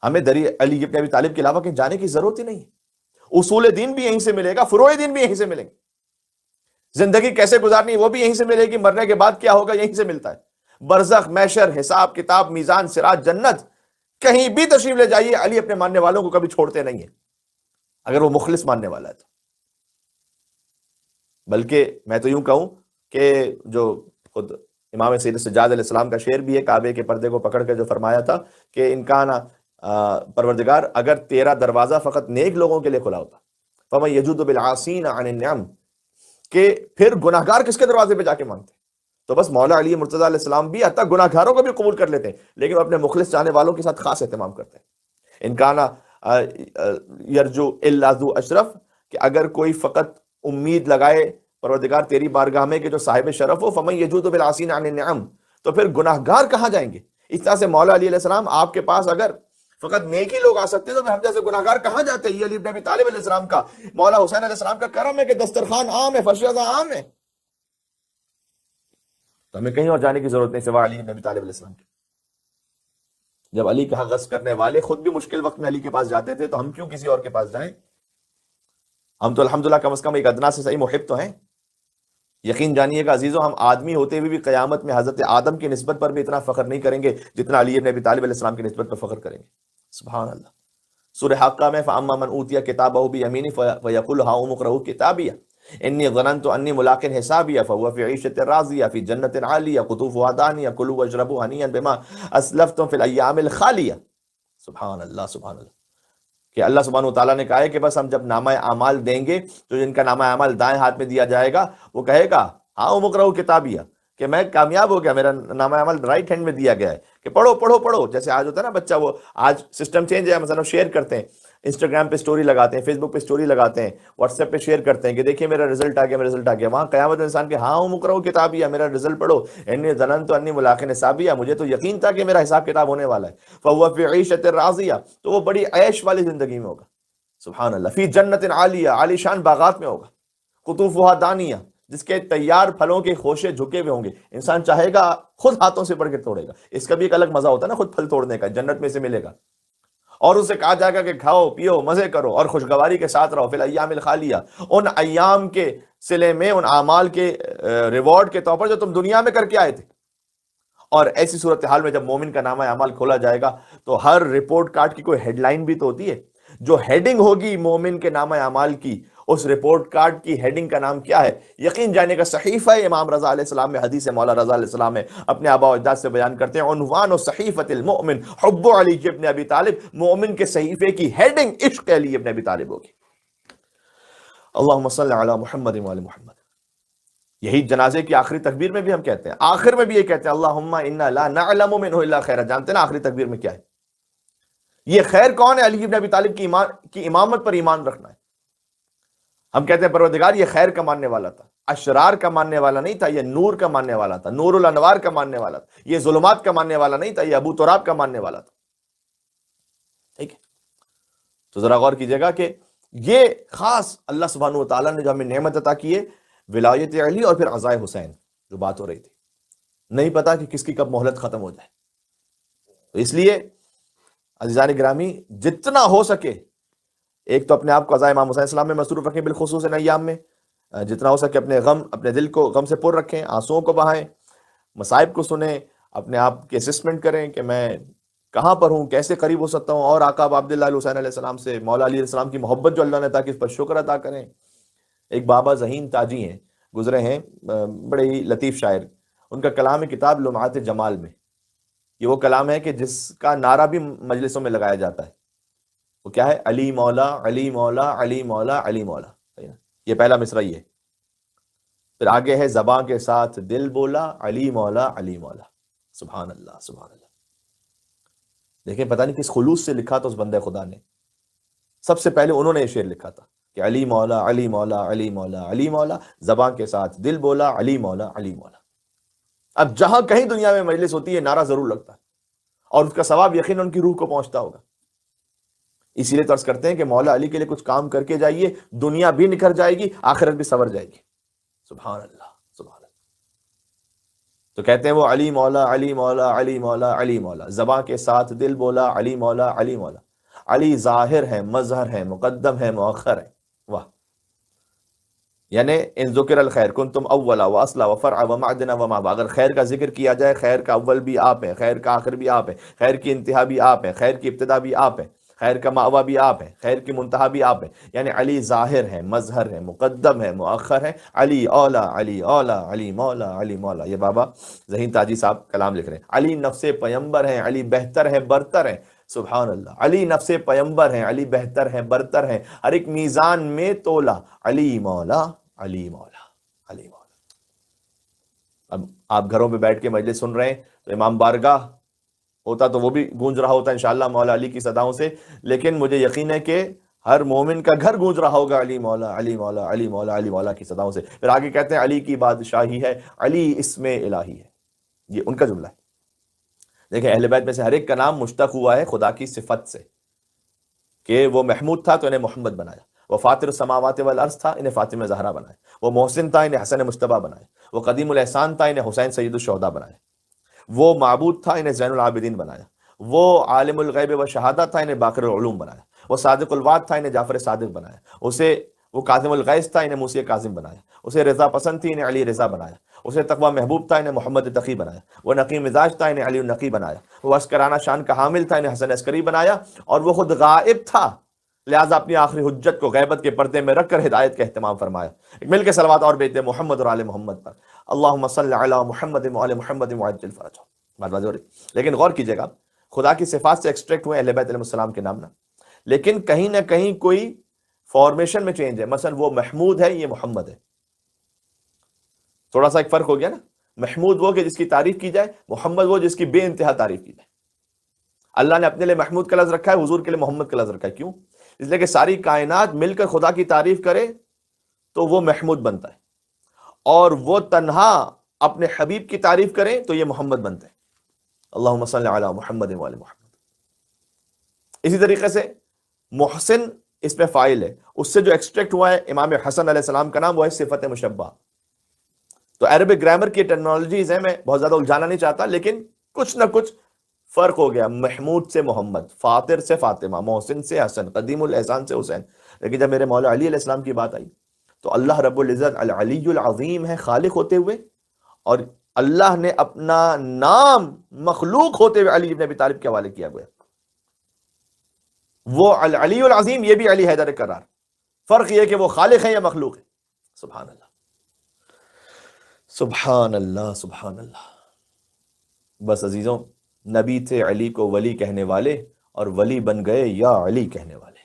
ہمیں دری علی ابن ابی طالب کے علاوہ کہیں جانے کی ضرورت ہی نہیں ہے. اصول دین بھی یہیں سے ملے گا، فروع دین بھی یہیں سے ملیں گے. زندگی کیسے گزارنی وہ بھی یہیں سے ملے گی، مرنے کے بعد کیا ہوگا یہیں سے ملتا ہے. برزخ، محشر، حساب کتاب، میزان، صراط، جنت، کہیں بھی تشریف لے جائیے، علی اپنے ماننے والوں کو کبھی چھوڑتے نہیں ہیں اگر وہ مخلص ماننے والا ہے تو. بلکہ میں تو یوں کہوں کہ جو خود امام سید سجاد علیہ السلام کا شعر بھی ہے، کعبے کے پردے کو پکڑ کے جو فرمایا تھا کہ انکان پروردگار اگر تیرا دروازہ فقط نیک لوگوں کے لیے کھلا ہوتا، فمن یجود بالعاصین عن النعم، کہ پھر گناہگار کس کے دروازے پہ جا کے مانگتے؟ تو بس مولا علی مرتضیٰ علیہ السلام بھی حتیٰ گناہگاروں کو بھی قبول کر لیتے ہیں، لیکن وہ اپنے مخلص چاہنے والوں کے ساتھ خاص اہتمام کرتے ہیں. انکانا یرجو الا ذو اشرف، کہ اگر کوئی فقط امید لگائے پروردگار تیری بارگاہ میں کہ جو صاحب شرف ہو، فمن یجود بالعاصین عن النعم، تو پھر گناہگار کہاں جائیں گے؟ اس طرح سے مولا علی علیہ السلام آپ کے پاس اگر فقط نیکی لوگ آ سکتے تو ہم جیسے گناہگار کہاں جاتے؟ یہ علی ابن ابی طالب علیہ السلام کا، مولا حسین علیہ السلام کا کرم ہے کہ دسترخوان عام ہے، فرش عام ہے، تو ہمیں کہیں اور جانے کی ضرورت نہیں سوا علی بن ابی طالب علیہ السلام کی. جب علی کا حق غصب کرنے والے خود بھی مشکل وقت میں علی کے پاس جاتے تھے تو ہم کیوں کسی اور کے پاس جائیں؟ ہم تو الحمدللہ کم از کم ایک ادنا سے صحیح محب تو ہیں. یقین جانیے گا عزیزو، ہم آدمی ہوتے ہوئے بھی قیامت میں حضرت آدم کی نسبت پر بھی اتنا فخر نہیں کریں گے جتنا علی بن ابی طالب علیہ السلام کی نسبت پر فخر کریں گے. سبحان اللہ. سورہ حاقہ میں فَأَمَّا مَنْ أُوتِيَ كِتَابَهُ بِيَمِينِهِ فَيَقُولُ هَاؤُمُ اقْرَءُوا كِتَابِيَهْ إِنِّي ظَنَنْتُ أَنِّي مُلَاقٍ حِسَابِيَهْ فَهُوَ فِي عِيشَةٍ رَاضِيَةٍ فِي جَنَّةٍ عَالِيَةٍ قُطُوفُهَا دَانِيَةٌ كُلُوا وَاشْرَبُوا هَنِيئًا بِمَا أَسْلَفْتُمْ فِي الْأَيَّامِ الْخَالِيَةِ. سبحان اللہ. سبحان اللہ. کہ اللہ سبحانہ وتعالیٰ نے کہا ہے کہ بس ہم جب نامہ اعمال دیں گے تو جن کا نامہ اعمال دائیں ہاتھ میں دیا جائے گا وہ کہے گا ہاں اقرؤوا کتابیہ، کہ میں کامیاب ہو گیا، میرا نامہ عمل رائٹ ہینڈ میں دیا گیا ہے کہ پڑھو پڑھو پڑھو. جیسے آج ہوتا ہے نا بچہ، وہ آج سسٹم چینج ہے، مثلا شیئر کرتے ہیں، انسٹاگرام پہ سٹوری لگاتے ہیں، فیس بک پہ سٹوری لگاتے ہیں، واٹس ایپ پہ شیئر کرتے ہیں کہ دیکھیے میرا رزلٹ آ گیا، میرا رزلٹ آ گیا. وہاں قیامت میں انسان کے ہاں اقرؤوا کتابیہ، میرا رزلٹ پڑھو، انی ظننت انی ملاق حسابیہ، مجھے تو یقین تھا کہ میرا حساب کتاب ہونے والا ہے. فہو فی عیشۃ راضیہ، تو وہ بڑی عیش والی زندگی میں ہوگا. سبحان اللہ. فی جنت عالیہ، عالی شان باغات میں ہوگا. قطوفها دانیہ، جس کے تیار پھلوں کے خوشے جھکے ہوئے ہوں گے، انسان چاہے گا خود ہاتھوں سے پڑھ کے توڑے گا. اس کا بھی ایک الگ مزہ ہوتا ہے نا خود پھل توڑنے کا، جنت میں سے ملے گا. اور اسے کہا جائے گا کہ کھاؤ پیو مزے کرو اور خوشگواری کے ساتھ رہو فی الایام الخالیہ، ان ایام کے صلے میں، ان اعمال کے ریوارڈ کے طور پر جو تم دنیا میں کر کے آئے تھے. اور ایسی صورتحال میں جب مومن کا نامہ اعمال کھولا جائے گا تو ہر رپورٹ کارڈ کی کوئی ہیڈ لائن بھی تو ہوتی ہے. جو ہیڈنگ ہوگی مومن کے نامہ اعمال کی، اس رپورٹ کارڈ کی ہیڈنگ کا نام کیا ہے؟ یقین جانے کا صحیفہ امام رضا علیہ السلام میں حدیث مولا رضا علیہ السلام میں اپنے آباء و اجداد سے بیان کرتے ہیں، عنوان و صحیفۃ المؤمن حب علی ابن ابی طالب. مومن کے صحیفے کی ہیڈنگ عشق علی ابن ابی طالب ہوگی. اللہم صل علی محمد و علی محمد. یہی جنازے کی آخری تکبیر میں بھی ہم کہتے ہیں، آخر میں بھی یہ کہتے ہیں اللہم انا لا نعلم منہ الا خیرا. جانتے ہیں نا آخری تکبیر میں کیا ہے؟ یہ خیر کون ہے؟ علی بن ابی طالب کی امامت پر ایمان رکھنا ہے. ہم کہتے ہیں پروردگار یہ خیر کا ماننے والا تھا، اشرار کا ماننے والا نہیں تھا، یہ نور کا ماننے والا تھا، نور الانوار کا ماننے والا تھا، یہ ظلمات کا ماننے والا نہیں تھا، یہ ابو تراب کا ماننے والا تھا. ٹھیک ہے، تو ذرا غور کیجئے گا کہ یہ خاص اللہ سبحانہ و تعالیٰ نے جو ہمیں نعمت عطا کی ہے، ولایت علی اور پھر عزائے حسین جو بات ہو رہی تھی، نہیں پتا کہ کس کی کب مہلت ختم ہو جائے. تو اس لیے عزیزان گرامی جتنا ہو سکے ایک تو اپنے آپ کو عزائے امام حسین السلام میں مصروف رکھیں، بالخصوص ان ایام میں. جتنا ہو سکے اپنے غم، اپنے دل کو غم سے پر رکھیں، آنسوؤں کو بہائیں، مصائب کو سنیں، اپنے آپ کی اسسمنٹ کریں کہ میں کہاں پر ہوں، کیسے قریب ہو سکتا ہوں اور آقا عبداللہ حسین علیہ السلام سے، مولا علی علیہ السلام کی محبت جو اللہ نے عطا کی اس پر شکر ادا کریں. ایک بابا ذہین تاجی ہیں، گزرے ہیں، بڑے ہی لطیف شاعر. ان کا کلام ہے کتاب لمعات جمال میں. یہ وہ کلام ہے کہ جس کا نعرہ بھی مجلسوں میں لگایا جاتا ہے. وہ کیا ہے؟ علی مولا علی مولا علی مولا علی مولا. یہ پہلا مصرع ہی ہے. پھر آگے ہے زباں کے ساتھ دل بولا علی مولا علی مولا. سبحان اللہ سبحان اللہ. دیکھیں پتہ نہیں کس خلوص سے لکھا تھا اس بندے خدا نے. سب سے پہلے انہوں نے یہ شعر لکھا تھا کہ علی مولا علی مولا علی مولا علی مولا، زباں کے ساتھ دل بولا علی مولا علی مولا. اب جہاں کہیں دنیا میں مجلس ہوتی ہے نعرہ ضرور لگتا ہے اور اس کا ثواب یقیناً ان کی روح کو پہنچتا ہوگا. اسی لیے تو عرض کرتے ہیں کہ مولا علی کے لیے کچھ کام کر کے جائیے، دنیا بھی نکھر جائے گی، آخرت بھی سنور جائے گی. سبحان اللہ سبحان اللہ. تو کہتے ہیں وہ علی مولا علی مولا علی مولا علی مولا، زباں کے ساتھ دل بولا علی مولا علی مولا. علی ظاہر ہے، مظہر ہے، مقدم ہے، مؤخر ہے. واہ. یعنی ان ذکر الخیر کنتم اولا و اصلا و فرع و معدنا و مابا. اگر خیر کا ذکر کیا جائے، خیر کا اول بھی آپ ہیں، خیر کا آخر بھی آپ ہیں، خیر کی انتہا بھی آپ ہیں، خیر کی ابتدا بھی آپ ہیں، خیر کا مأویٰ بھی آپ ہیں، خیر کی منتہا بھی آپ ہیں. یعنی علی ظاہر ہے، مظہر ہے، مقدم ہے، مؤخر ہے. علی اولا علی اولا علی مولا علی مولا. یہ بابا ذہین تاجی صاحب کلام لکھ رہے ہیں. علی نفس پیمبر ہیں، علی بہتر ہے، برتر ہیں. سبحان اللہ. علی نفس پیمبر ہیں، علی بہتر ہیں، برتر ہیں. ہر ایک میزان میں تولا علی مولا علی مولا علی مولا. اب آپ گھروں پہ بیٹھ کے مجلس سن رہے ہیں تو امام بارگاہ ہوتا تو وہ بھی گونج رہا ہوتا انشاءاللہ مولا علی کی صداؤں سے، لیکن مجھے یقین ہے کہ ہر مومن کا گھر گونج رہا ہوگا علی مولا علی مولا علی مولا علی مولا کی صداؤں سے. پھر آگے کہتے ہیں علی کی بادشاہی ہے، علی اسم الہی ہے. یہ ان کا جملہ ہے. دیکھیں اہل بیت میں سے ہر ایک کا نام مشتق ہوا ہے خدا کی صفت سے، کہ وہ محمود تھا تو انہیں محمد بنایا، وہ فاطر السماوات والارض تھا انہیں فاطمہ زہرا بنایا، وہ محسن تھا انہیں حسن مجتبیٰ بنایا، وہ قدیم الاحسان تھا انہیں حسین سید الشہداء بنایا، وہ معبود تھا انہیں زین العابدین بنایا، وہ عالم الغیب و شہادہ تھا انہیں باقر العلوم بنایا، وہ صادق الوعد تھا انہیں جعفر صادق بنایا، وہ کاظم الغیظ تھا انہیں موسی کاظم بنایا، اسے رضا پسند تھی انہیں علی رضا بنایا، اسے تقوی محبوب تھا انہیں محمد تقی بنایا، وہ نقی مزاج تھا انہیں علی النقی بنایا، وہ عسکرانہ شان کا حامل تھا انہیں حسن عسکری بنایا، اور وہ خود غائب تھا لہٰذا اپنی آخری حجت کو غیبت کے پردے میں رکھ کر ہدایت کا اہتمام فرمایا. ایک مل کے صلوات اور بیچتے ہیں محمد اور آل محمد پر. اللہم صل علی محمد و آل محمد وعجل فرجہ. بات ہو رہی. لیکن غور کیجئے گا خدا کی صفات سے ایکسٹریکٹ ہوئے اہل بیت علیہ السلام کے نام نہ، لیکن کہیں نہ کہیں کوئی فارمیشن میں چینج ہے. مثلا وہ محمود ہے، یہ محمد ہے. تھوڑا سا ایک فرق ہو گیا نا. محمود وہ کہ جس کی تعریف کی جائے، محمد وہ جس کی بے انتہا تعریف کی جائے. اللہ نے اپنے لیے محمود کا لفظ رکھا ہے، حضور کے لیے محمد کا لفظ رکھا ہے. کیوں؟ اس لیے کہ ساری کائنات مل کر خدا کی تعریف کرے تو وہ محمود بنتا ہے، اور وہ تنہا اپنے حبیب کی تعریف کریں تو یہ محمد بنتے ہیں. اللہم صلی علی محمد و آل محمد. اسی طریقے سے محسن اس میں فاعل ہے، اس سے جو ایکسٹریکٹ ہوا ہے امام حسن علیہ السلام کا نام وہ ہے صفت مشبہ. تو عربک گرامر کی ٹرمنالوجیز ہیں، میں بہت زیادہ الجھانا نہیں چاہتا، لیکن کچھ نہ کچھ فرق ہو گیا، محمود سے محمد، فاطر سے فاطمہ، محسن سے حسن، قدیم الاحسان سے حسین. لیکن جب میرے مولا علی علیہ السلام کی بات آئی تو اللہ رب العزت العلی العظیم ہے خالق ہوتے ہوئے، اور اللہ نے اپنا نام مخلوق ہوتے ہوئے علی ابن ابی طالب کے حوالے کیا گیا. وہ العلی العظیم، یہ بھی علی حیدر کرار. فرق یہ کہ وہ خالق ہے یا مخلوق ہے. سبحان اللہ سبحان اللہ سبحان اللہ. بس عزیزوں، نبی تھے علی کو ولی کہنے والے، اور ولی بن گئے یا علی کہنے والے.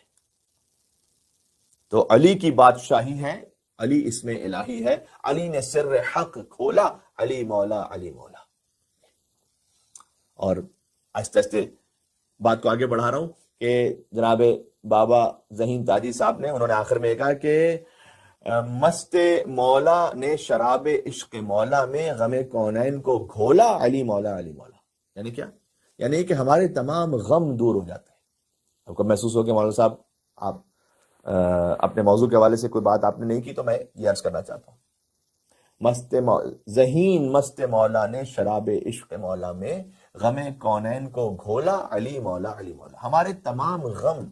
تو علی کی بادشاہی ہے، علی اسم الہی ہے، علی نے سر حق کھولا، علی مولا علی مولا. اور آہستہ آہستہ بات کو آگے بڑھا رہا ہوں کہ جناب بابا ذہین تاجی صاحب نے، انہوں نے آخر میں کہا کہ مست مولا نے شراب عشق مولا میں غم کونین کو گھولا، علی مولا علی مولا. یعنی کیا؟ یعنی کہ ہمارے تمام غم دور ہو جاتے ہیں. آپ کو محسوس ہو کہ مولانا صاحب آپ اپنے موضوع کے حوالے سے کوئی بات آپ نے نہیں کی، تو میں یہ عرض کرنا چاہتا ہوں. ذہین مست مولا نے شراب عشق مولا میں غم کونین کو گھولا، علی مولا علی مولا. ہمارے تمام غم،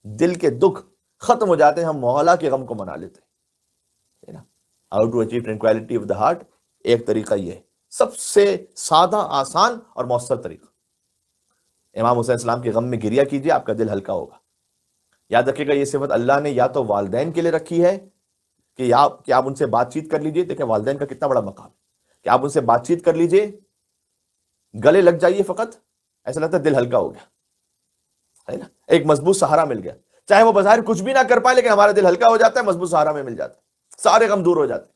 دل کے دکھ ختم ہو جاتے ہیں، ہم مولا کے غم کو منا لیتے ہیں. How to achieve tranquility of the heart, ایک طریقہ یہ ہے، سب سے سادہ، آسان اور مؤثر طریقہ. امام حسین السلام کے غم میں گریہ کیجیے، آپ کا دل ہلکا ہوگا. یاد رکھیے گا یہ صفت اللہ نے یا تو والدین کے لیے رکھی ہے کہ آپ ان سے بات چیت کر لیجئے. دیکھیں والدین کا کتنا بڑا مقام ہے کہ آپ ان سے بات چیت کر لیجئے، گلے لگ جائیے، فقط ایسا لگتا ہے دل ہلکا ہو گیا، ہے نا، ایک مضبوط سہارا مل گیا. چاہے وہ بظاہر کچھ بھی نہ کر پائے، لیکن ہمارا دل ہلکا ہو جاتا ہے، مضبوط سہارا میں مل جاتا ہے، سارے غم دور ہو جاتے ہیں.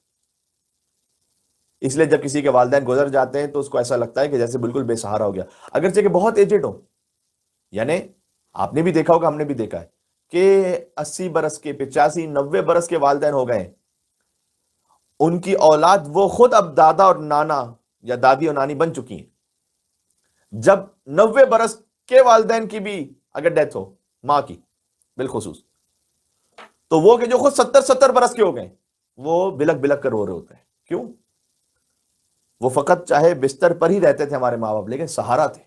اس لیے جب کسی کے والدین گزر جاتے ہیں تو اس کو ایسا لگتا ہے کہ جیسے بالکل بے سہارا ہو گیا، اگرچہ کہ بہت ایجڈ ہو. یعنی آپ نے بھی دیکھا ہوگا، ہم نے بھی دیکھا ہے کہ 80 برس کے، 85 90 برس کے والدین ہو گئے، ان کی اولاد وہ خود اب دادا اور نانا یا دادی اور نانی بن چکی ہیں. جب 90 برس کے والدین کی بھی اگر ڈیتھ ہو، ماں کی بالخصوص، تو وہ کہ جو خود 70 برس کے ہو گئے، وہ بلک بلک کر رو رہے ہوتے ہیں. کیوں؟ وہ فقط چاہے بستر پر ہی رہتے تھے ہمارے ماں باپ، لیکن سہارا تھے.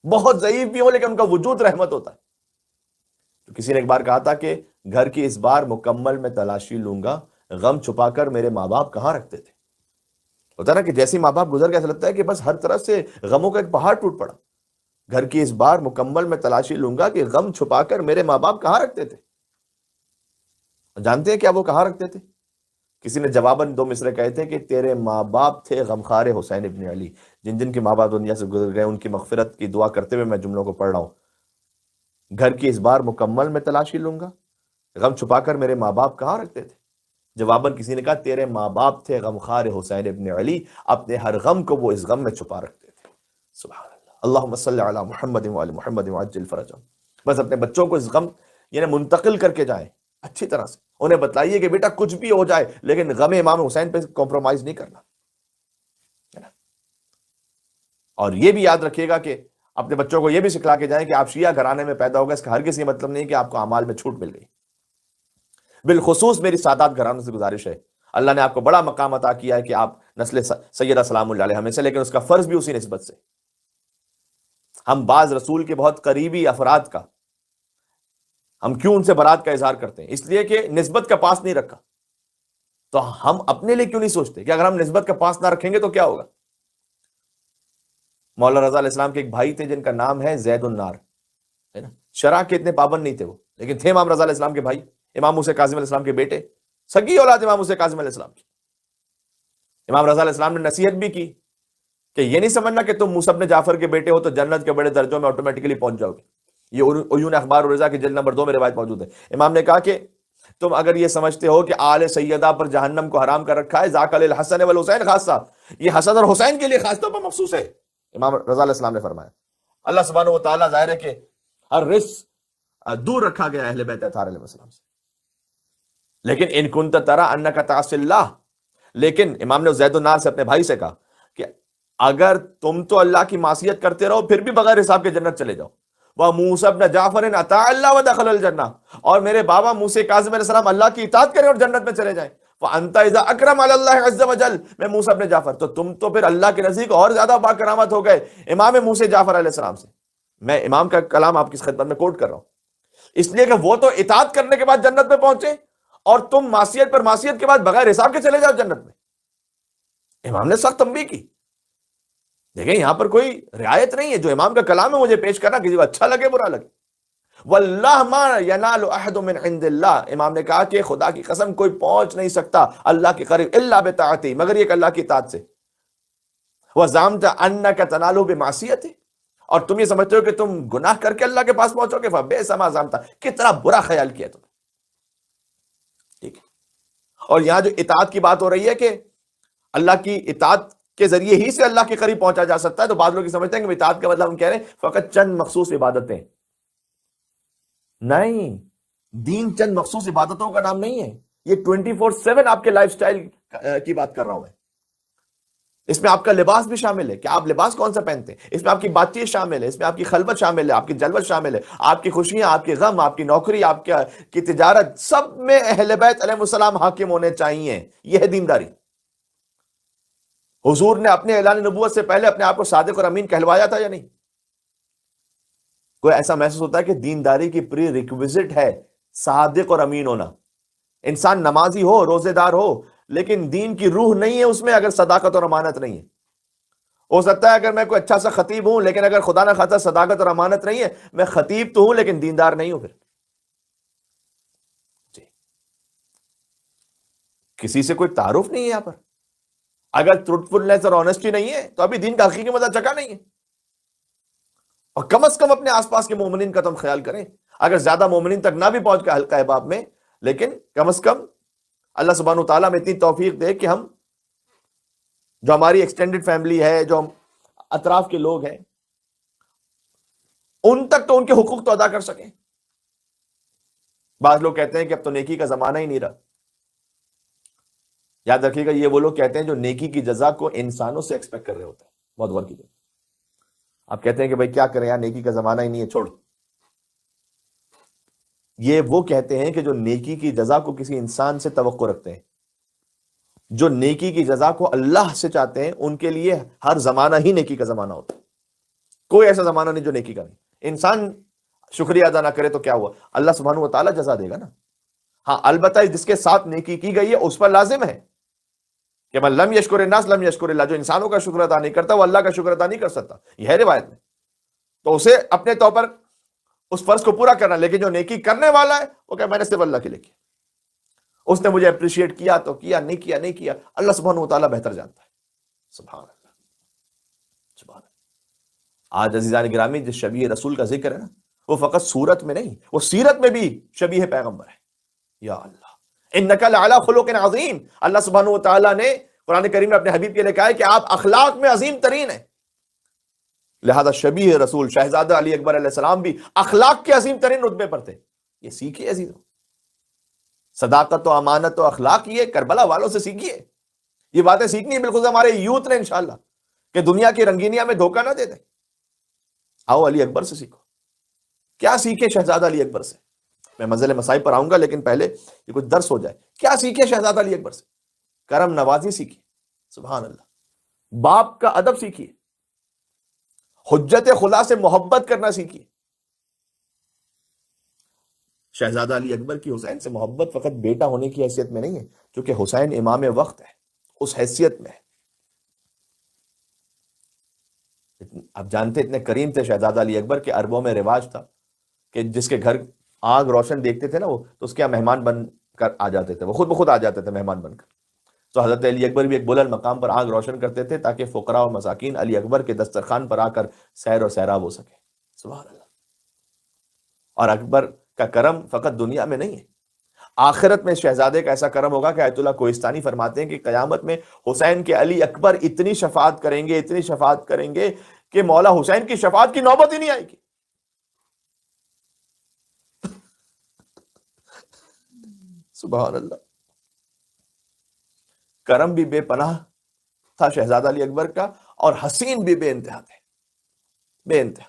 بہت ضعیف بھی ہو لیکن ان کا وجود رحمت ہوتا ہے. تو کسی نے ایک بار کہا تھا کہ گھر کی اس بار مکمل میں تلاشی لوں گا، غم چھپا کر میرے ماں باپ کہاں رکھتے تھے. ہوتا نا کہ جیسے ماں باپ گزر گئے ایسا لگتا ہے کہ بس ہر طرف سے غموں کا ایک پہاڑ ٹوٹ پڑا. گھر کی اس بار مکمل میں تلاشی لوں گا کہ غم چھپا کر میرے ماں باپ کہاں رکھتے تھے. جانتے ہیں کیا وہ کہاں رکھتے تھے؟ کسی نے جواباً 2 مصرے کہے تھے کہ تیرے ماں باپ تھے غمخوار حسین ابن علی. جن جن کے ماں باپ دنیا سے گزر گئے ان کی مغفرت کی دعا کرتے ہوئے میں جملوں کو پڑھ رہا ہوں. گھر کی اس بار مکمل میں تلاشی لوں گا، غم چھپا کر میرے ماں باپ کہاں رکھتے تھے. جواباً کسی نے کہا تیرے ماں باپ تھے غمخوار حسین ابن علی، اپنے ہر غم کو وہ اس غم میں چھپا رکھتے تھے. سبحان اللہ. اللہم صلی علی محمد وعلی محمد وعجل فرجہم. بس اپنے بچوں کو اس غم یعنی منتقل کر کے جائیں اچھی طرح سے. انہیں بتلائیے کہ بیٹا کچھ بھی ہو جائے لیکن غم امام حسین پہ کمپرومائز نہیں کرنا. اور یہ بھی یاد رکھیے گا کہ اپنے بچوں کو یہ بھی سکھلا کے جائیں کہ آپ شیعہ گھرانے میں پیدا ہو گئے، اس کا ہرگز یہ مطلب نہیں کہ آپ کو اعمال میں چھوٹ مل گئی. بالخصوص میری سادات گھرانوں سے گزارش ہے، اللہ نے آپ کو بڑا مقام عطا کیا ہے کہ آپ نسل سیدہ سلام اللہ علیہ سے، لیکن اس کا فرض بھی اسی نسبت سے. ہم بعض رسول کے بہت قریبی افراد کا ہم کیوں ان سے برات کا اظہار کرتے ہیں؟ اس لیے کہ نسبت کا پاس نہیں رکھا. تو ہم اپنے لیے کیوں نہیں سوچتے کہ اگر ہم نسبت کا پاس نہ رکھیں گے تو کیا ہوگا؟ مولانا رضا علیہ السلام کے ایک بھائی تھے جن کا نام ہے زید النار، ہے نا. شرع کے اتنے پابند نہیں تھے وہ، لیکن تھے امام رضا علیہ السلام کے بھائی، امام موسیٰ کاظم علیہ السلام کے بیٹے، سگی اولاد امام موسیٰ کاظم علیہ السلام کی. امام رضا علیہ السلام نے نصیحت بھی کی کہ یہ نہیں سمجھنا کہ تم موسیٰ ابن جعفر کے بیٹے ہو تو جنت کے بڑے درجوں میں آٹومیٹکلی پہنچ جاؤ گے. یہ عیون اخبار و رضا کی جلد نمبر 2 میں روایت موجود ہے. امام نے کہا کہ تم اگر یہ سمجھتے ہو کہ آل سیدہ پر جہنم کو حرام کر رکھا ہے، ذاک للحسن والحسین خاصہ، یہ حسن اور حسین کے لیے خاص طور پر مخصوص ہے. امام رضا علیہ السلام نے فرمایا. اللہ سبحانہ و تعالیٰ ظاہر ہے کہ ہر رزق دور رکھا گیا اہل بیت اطہار علیہ السلام سے. لیکن ان کنت ترى انک تعصی اللہ، لیکن امام نے زید النار سے اپنے بھائی سے کہا کہ اگر تم تو اللہ کی معصیت کرتے رہو پھر بھی بغیر حساب کے جنت چلے جاؤ. وہ موسیٰ ابن جعفر اطاع اللہ ودخل الجنہ، اور میرے بابا موسیٰ کاظم علیہ السلام اللہ کی اطاعت کریں اور جنت میں چلے جائیں. فَأَنْتَ إِذَا أَكْرَمَ عَلَى اللَّهِ عَزَّ وَجَلَّ، میں موسیٰ ابن جعفر، تو تم تو پھر اللہ کے نزدیک اور زیادہ با کرامت ہو گئے امام موسیٰ جعفر علیہ السلام سے. میں امام کا کلام آپ کی خدمت میں کوٹ کر رہا ہوں، اس لیے کہ وہ تو اطاعت کرنے کے بعد جنت میں پہنچے اور تم معصیت پر معصیت کے بعد بغیر حساب کے چلے جاؤ جنت میں. امام نے سخت تنبیہ کی. دیکھیں یہاں پر کوئی رعایت نہیں ہے، جو امام کا کلام ہے مجھے پیش کرنا، کسی کو اچھا لگے برا لگے. واللہ ما ینال احد من عند اللہ، امام نے کہا کہ خدا کی قسم کوئی پہنچ نہیں سکتا اللہ کے قریب الا بطاعتی، مگر یہ کہ اللہ کی اطاعت سے. وزعمت انک تنال بمعصیت، اور تم یہ سمجھتے ہو کہ تم گناہ کر کے اللہ کے پاس پہنچو گے. فبئس ما زعمت، کتنا برا خیال کیا تم. ٹھیک ہے. اور یہاں جو اطاعت کی بات ہو رہی ہے کہ اللہ کی اطاعت کے ذریعے ہی سے اللہ کے قریب پہنچا جا سکتا ہے، تو بعض لوگ یہ سمجھتے ہیں کہ اطاعت کا مطلب ہم کہہ رہے ہیں فقط چند مخصوص عبادتیں. نہیں، دین چند مخصوص عبادتوں کا نام نہیں ہے، یہ 24/7 آپ کے لائف سٹائل کی بات کر رہا ہوں میں. اس میں آپ کا لباس بھی شامل ہے کہ آپ لباس کون سا پہنتے ہیں، اس میں آپ کی بات چیت شامل ہے، اس میں آپ کی خلوت شامل ہے، آپ کی جلوت شامل ہے، آپ کی خوشیاں، آپ کے غم، آپ کی نوکری، آپ کی تجارت، سب میں اہل بیت علیہ السلام حاکم ہونے چاہیے. یہ ہے دینداری. حضور نے اپنے اعلان نبوت سے پہلے اپنے آپ کو صادق اور امین کہلوایا تھا یا نہیں؟ کوئی ایسا محسوس ہوتا ہے کہ دینداری کی پری ریکویزٹ ہے صادق اور امین ہونا. انسان نمازی ہو، روزے دار ہو، لیکن دین کی روح نہیں ہے اس میں اگر صداقت اور امانت نہیں ہے. ہو سکتا ہے اگر میں کوئی اچھا سا خطیب ہوں، لیکن اگر خدا نہ خواستہ صداقت اور امانت نہیں ہے، میں خطیب تو ہوں لیکن دیندار نہیں ہوں. پھر جی، کسی سے کوئی تعارف نہیں ہے یہاں پر. اگر ٹروتھفلنس اور آنےسٹی نہیں ہے تو ابھی دین کا حقیقی مزہ چکا نہیں ہے. اور کم از کم اپنے آس پاس کے مومنین کا تم خیال کریں. اگر زیادہ مومنین تک نہ بھی پہنچ کے حلقہ احباب میں، لیکن کم از کم اللہ سبحانہ وتعالیٰ میں اتنی توفیق دے کہ ہم جو ہماری ایکسٹینڈڈ فیملی ہے، جو ہم اطراف کے لوگ ہیں، ان تک تو ان کے حقوق تو ادا کر سکیں. بعض لوگ کہتے ہیں کہ اب تو نیکی کا زمانہ ہی نہیں رہا. یاد رکھیے گا، یہ وہ لوگ کہتے ہیں جو نیکی کی جزا کو انسانوں سے ایکسپیکٹ کر رہے ہوتے ہیں. بہت غور کیجیے. آپ کہتے ہیں کہ بھائی کیا کریں یار، نیکی کا زمانہ ہی نہیں ہے، چھوڑ. یہ وہ کہتے ہیں کہ جو نیکی کی جزا کو کسی انسان سے توقع رکھتے ہیں. جو نیکی کی جزا کو اللہ سے چاہتے ہیں ان کے لیے ہر زمانہ ہی نیکی کا زمانہ ہوتا ہے. کوئی ایسا زمانہ نہیں جو نیکی کا نہیں. انسان شکریہ ادا نہ کرے تو کیا ہوا، اللہ سبحانہ وتعالیٰ جزا دے گا نا. ہاں البتہ جس کے ساتھ نیکی کی گئی ہے اس پر لازم ہے کہ من لم یشکر الناس لم یشکر اللہ. جو انسانوں کا شکر ادا نہیں کرتا وہ اللہ کا شکر ادا نہیں کر سکتا. یہ ہے روایت میں. تو اسے اپنے طور پر اس فرض کو پورا کرنا، لیکن جو نیکی کرنے والا ہے وہ کہ میں نے صرف اللہ کے لیے کیا، اس نے مجھے اپریشیٹ کیا تو کیا، نہیں کیا نہیں کیا، اللہ سبحانہ وتعالیٰ بہتر جانتا ہے. سبحان اللہ، سبحان اللہ. آج عزیزان گرامی جس شبیہ رسول کا ذکر ہے نا، وہ فقط صورت میں نہیں، وہ سیرت میں بھی شبیہ پیغمبر ہے. یا اللہ انک لعلی خلق عظیم. اللہ سبحانہ وتعالیٰ نے قرآن کریم میں اپنے حبیب کے لیے کہا ہے کہ آپ اخلاق میں عظیم ترین ہیں. لہذا شبیہ رسول شہزادہ علی اکبر علیہ السلام بھی اخلاق کے عظیم ترین رتبے پر تھے. یہ سیکھیے عزیزوں، صداقت و امانت و اخلاق یہ کربلا والوں سے سیکھیے. یہ باتیں سیکھنی ہے بالخصوص ہمارے یوتھ نے انشاءاللہ، کہ دنیا کی رنگینیاں میں دھوکہ نہ دے دیں. آؤ علی اکبر سے سیکھو. کیا سیکھے شہزادہ علی اکبر سے؟ میں منزل مسائب پر آؤں گا، لیکن پہلے یہ کچھ درس ہو جائے. کیا سیکھے شہزادہ علی اکبر سے؟ کرم نوازی سیکھیے. سبحان اللہ. باپ کا ادب سیکھیے. حجت خدا سے محبت کرنا سیکھیے. شہزادہ علی اکبر کی حسین سے محبت فقط بیٹا ہونے کی حیثیت میں نہیں ہے، کیونکہ حسین امام وقت ہے، اس حیثیت میں ہے. آپ جانتے اتنے کریم تھے شہزادہ علی اکبر کے عربوں میں رواج تھا کہ جس کے گھر آگ روشن دیکھتے تھے نا وہ، تو اس کے یہاں مہمان بن کر آ جاتے تھے، وہ خود بخود آ جاتے تھے مہمان بن کر. تو حضرت علی اکبر بھی ایک بلند مقام پر آگ روشن کرتے تھے تاکہ فقراء و مساکین علی اکبر کے دسترخوان پر آ کر سیر و سیراب ہو سکے. سبحان اللہ. اور اکبر کا کرم فقط دنیا میں نہیں ہے، آخرت میں شہزادے کا ایسا کرم ہوگا کہ آیت اللہ کوہستانی فرماتے ہیں کہ قیامت میں حسین کے علی اکبر اتنی شفاعت کریں گے، اتنی شفاعت کریں گے کہ مولا حسین کی شفاعت کی نوبت ہی نہیں آئے گی. سبحان اللہ. کرم بھی بے پناہ تھا شہزادہ علی اکبر کا، اور حسین بھی بے انتہا تھے، بے انتہا.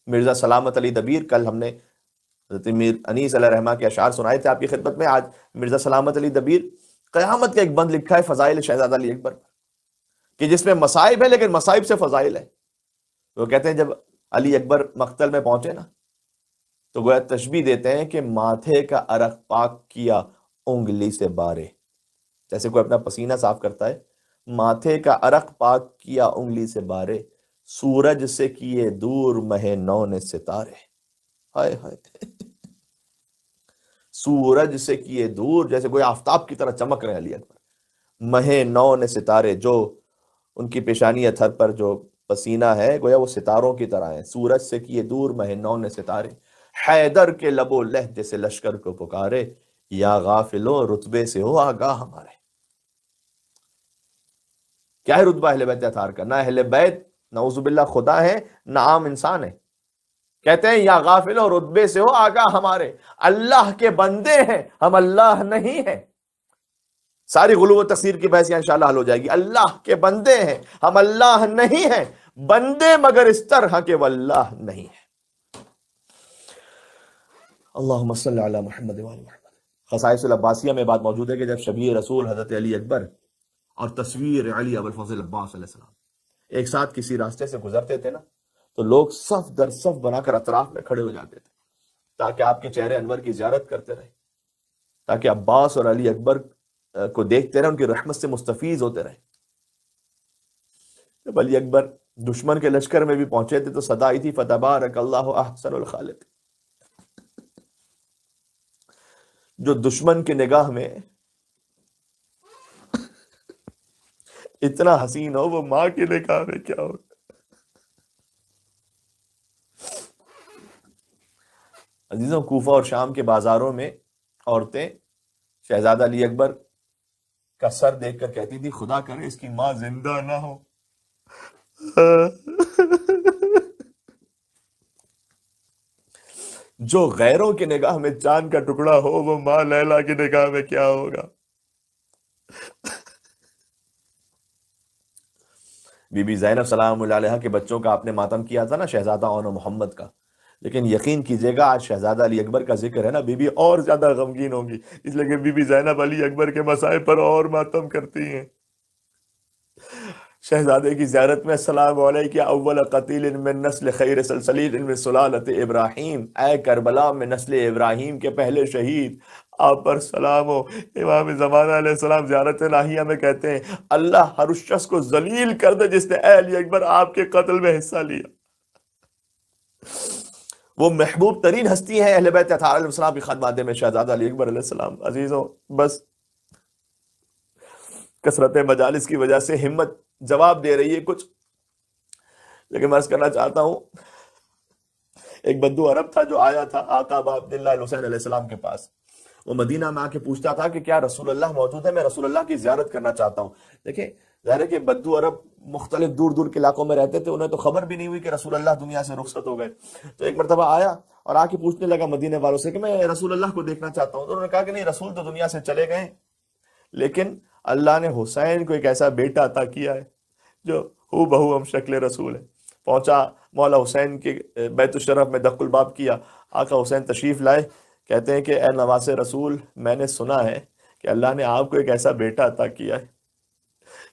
مرزا سلامت علی دبیر، کل ہم نے حضرت میر انیس علیہ رحمہ کے اشعار سنائے تھے آپ کی خدمت میں. آج مرزا سلامت علی دبیر قیامت کا ایک بند لکھا ہے فضائل شہزادہ علی اکبر کہ جس میں مصائب ہے لیکن مصائب سے فضائل ہے. وہ کہتے ہیں جب علی اکبر مقتل میں پہنچے نا تو گویا تشبیہ دیتے ہیں کہ ماتھے کا عرق پاک کیا انگلی سے بارے. جیسے کوئی اپنا پسینہ صاف کرتا ہے، ماتھے کا عرق پاک کیا انگلی سے بارے، سورج سے کیے دور مہ نو نے ستارے. ہائے ہائے سورج سے کیے دور، جیسے کوئی آفتاب کی طرح چمک رہے ہیں علی اکبر. مہ نو نے ستارے، جو ان کی پیشانی اتھر پر جو پسینہ ہے گویا وہ ستاروں کی طرح ہے. سورج سے کیے دور مہ نو نے ستارے، حیدر کے لب و لہجے سے لشکر کو پکارے، یا غافلو رتبے سے ہو آگاہ ہمارے. کیا ہے رتبہ اہل بیت اطہار کا؟ نہ اہل بیت نعوذ باللہ خدا ہے، نہ عام انسان ہے. کہتے ہیں یا غافلو رتبے سے ہو آگاہ ہمارے، اللہ کے بندے ہیں ہم، اللہ نہیں ہیں. ساری غلو و تقصیر کی بحث انشاءاللہ حل ہو جائے گی. اللہ کے بندے ہیں ہم، اللہ نہیں ہیں. بندے مگر اس طرح کے واللہ نہیں ہیں. اللہم صلی علی محمد و علی محمد. خصائص العباسیہ میں بات موجود ہے کہ جب شبیہ رسول حضرت علی اکبر اور تصویر علی ابو الفضل عباس علیہ السلام ایک ساتھ کسی راستے سے گزرتے تھے نا تو لوگ صف در صف بنا کر اطراف میں کھڑے ہو جاتے تھے تاکہ آپ کے چہرے انور کی زیارت کرتے رہے، تاکہ عباس اور علی اکبر کو دیکھتے رہے، ان کی رحمت سے مستفیض ہوتے رہے. جب علی اکبر دشمن کے لشکر میں بھی پہنچے تھے تو صدا آئی تھی فتبارک اللہ احسن الخالق. جو دشمن کی نگاہ میں اتنا حسین ہو وہ ماں کی نگاہ میں کیا ہو. عزیزوں، کوفہ اور شام کے بازاروں میں عورتیں شہزادہ علی اکبر کا سر دیکھ کر کہتی تھی خدا کرے اس کی ماں زندہ نہ ہو. جو غیروں کی نگاہ میں چاند کا ٹکڑا ہو وہ ماں لیلا کی نگاہ میں کیا ہوگا. بی بی زینب سلام اللہ علیہا کے بچوں کا آپ نے ماتم کیا تھا نا، شہزادہ اون و محمد کا، لیکن یقین کیجئے گا آج شہزادہ علی اکبر کا ذکر ہے نا بی بی اور زیادہ غمگین ہوں گی، اس لیے کہ بی بی زینب علی اکبر کے مصائب پر اور ماتم کرتی ہیں. شہزادے کی زیارت میں السلام علیک اول قتیل من نسل خیر سلسلیل من سلالت ابراہیم، اے کربلا میں نسل ابراہیم کے پہلے شہید آپ پر سلام ہو. امام زمانہ علیہ السلام زیارت الہیہ میں کہتے ہیں اللہ ہر اس شخص کو ذلیل کر دے جس نے اے علی اکبر آپ کے قتل میں حصہ لیا. وہ محبوب ترین ہستی ہیں اہل بیت اطہار علیہ السلام کی خدمات میں شہزادہ علی اکبر علیہ السلام. عزیزوں، بس کثرت مجالس کی وجہ سے ہمت جواب دے رہی ہے کچھ، لیکن میں عرض کرنا چاہتا ہوں ایک بدو عرب تھا جو آیا تھا آقا ابا عبداللہ حسین علیہ السلام کے پاس. وہ مدینہ میں آ کے پوچھتا تھا کہ کیا رسول اللہ موجود ہے، میں رسول اللہ کی زیارت کرنا چاہتا ہوں. دیکھیں ظاہر ہے کہ بدو عرب مختلف دور دور کے علاقوں میں رہتے تھے، انہیں تو خبر بھی نہیں ہوئی کہ رسول اللہ دنیا سے رخصت ہو گئے. تو ایک مرتبہ آیا اور آ کے پوچھنے لگا مدینے والوں سے کہ میں رسول اللہ کو دیکھنا چاہتا ہوں. تو انہوں نے کہا کہ نہیں، رسول تو دنیا سے چلے گئے، لیکن اللہ نے حسین کو ایک ایسا بیٹا عطا کیا ہے جو ہو بہو ہم شکل رسول ہے. پہنچا مولا حسین کے بیت الشرف میں دق الباب کیا، آقا حسین تشریف لائے، کہتے ہیں کہ اے نواز رسول میں نے سنا ہے کہ اللہ نے آپ کو ایک ایسا بیٹا عطا کیا ہے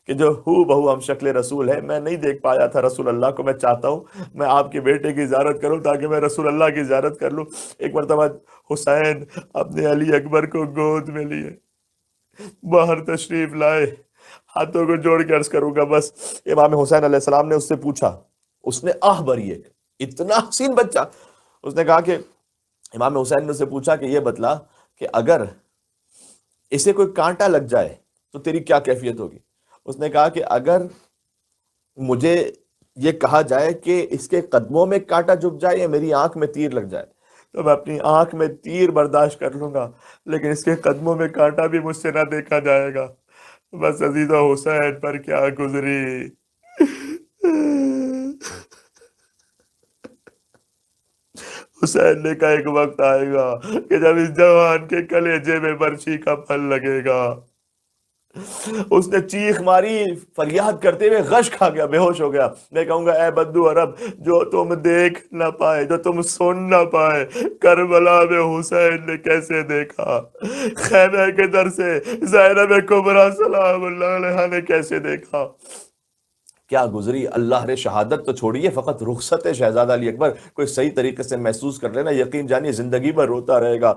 کہ جو ہو بہو ہم شکل رسول ہے. میں نہیں دیکھ پایا تھا رسول اللہ کو، میں چاہتا ہوں میں آپ کے بیٹے کی زیارت کروں تاکہ میں رسول اللہ کی زیارت کر لوں. ایک مرتبہ حسین اپنے علی اکبر کو گود میں لیے باہر تشریف لائے، ہاتھوں کو جوڑ کے عرض کروں گا بس. امام حسین علیہ السلام نے اس سے پوچھا، اس نے آہ بھری، ایک اتنا حسین بچہ، اس نے کہا کہ امام حسین نے اس سے پوچھا کہ یہ بتلا کہ اگر اسے کوئی کانٹا لگ جائے تو تیری کیا کیفیت ہوگی. اس نے کہا کہ اگر مجھے یہ کہا جائے کہ اس کے قدموں میں کانٹا جھک جائے یا میری آنکھ میں تیر لگ جائے تو میں اپنی آنکھ میں تیر برداشت کر لوں گا، لیکن اس کے قدموں میں کانٹا بھی مجھ سے نہ دیکھا جائے گا. بس عزیزہ حسین پر کیا گزری. حسین نے کہا ایک وقت آئے گا کہ جب اس جوان کے کلیجے میں برچھی کا پھل لگے گا اس نے چیخ ماری، فریاد کرتے ہوئے غش کھا گیا، بے ہوش ہو گیا۔ میں کہوں گا اے بدو عرب، جو تم دیکھ نہ پائے، جو تم سن نہ پائے، کربلا میں حسین نے کیسے دیکھا، خیمے کے در سے زینب کبریٰ سلام اللہ علیہا نے کیسے دیکھا، کیا گزری۔ اللہ نے شہادت تو چھوڑیے، فقط رخصت شہزادہ علی اکبر کوئی صحیح طریقے سے محسوس کر لینا، یقین جانیے زندگی بھر روتا رہے گا۔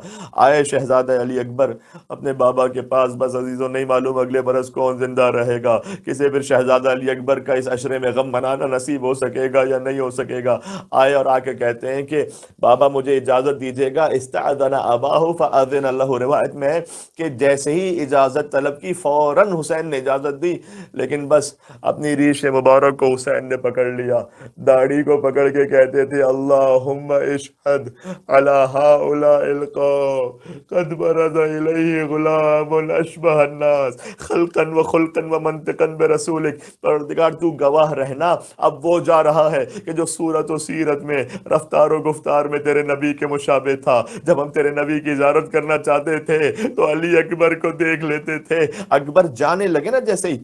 آئے شہزادہ علی اکبر اپنے بابا کے پاس، بس عزیزوں نہیں معلوم اگلے برس کون زندہ رہے گا، کسے پھر شہزادہ علی اکبر کا اس عشرے میں غم منانا نصیب ہو سکے گا یا نہیں ہو سکے گا۔ آئے اور آ کے کہتے ہیں کہ بابا مجھے اجازت دیجیے گا، استأذن اباہ فاذن اللہ، روایت میں ہے کہ جیسے ہی اجازت طلب کی فوراً حسین نے اجازت دی، لیکن بس اپنی ریش مبارک کو حسین نے پکڑ لیا، داڑھی کو پکڑ کے کہتے تھے اللہم اشہد علی ہؤلاء القوم قد برز الیہ غلام اشبہ الناس خلقا و خلقا و منطقا برسولک، پروردگار تو گواہ رہنا اب وہ جا رہا ہے کہ جو صورت و سیرت میں، رفتار و گفتار میں تیرے نبی کے مشابہ تھا۔ جب ہم تیرے نبی کی زیارت کرنا چاہتے تھے تو علی اکبر کو دیکھ لیتے تھے۔ اکبر جانے لگے نا جیسے ہی،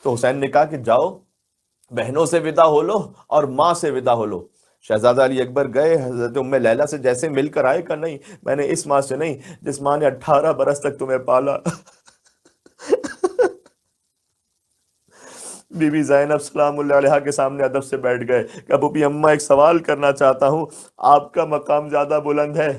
تو حسین نے کہا کہ جاؤ بہنوں سے ودا ہو لو اور ماں سے ودا ہو لو۔ شہزادہ علی اکبر گئے، حضرت ام لیلہ سے جیسے مل کر آئے، کہ نہیں میں نے اس ماں سے نہیں جس ماں نے 18 برس تک تمہیں پالا۔ بی بی زینب سلام اللہ علیہا کے سامنے ادب سے بیٹھ گئے کہ ابو بھی اماں ایک سوال کرنا چاہتا ہوں، آپ کا مقام زیادہ بلند ہے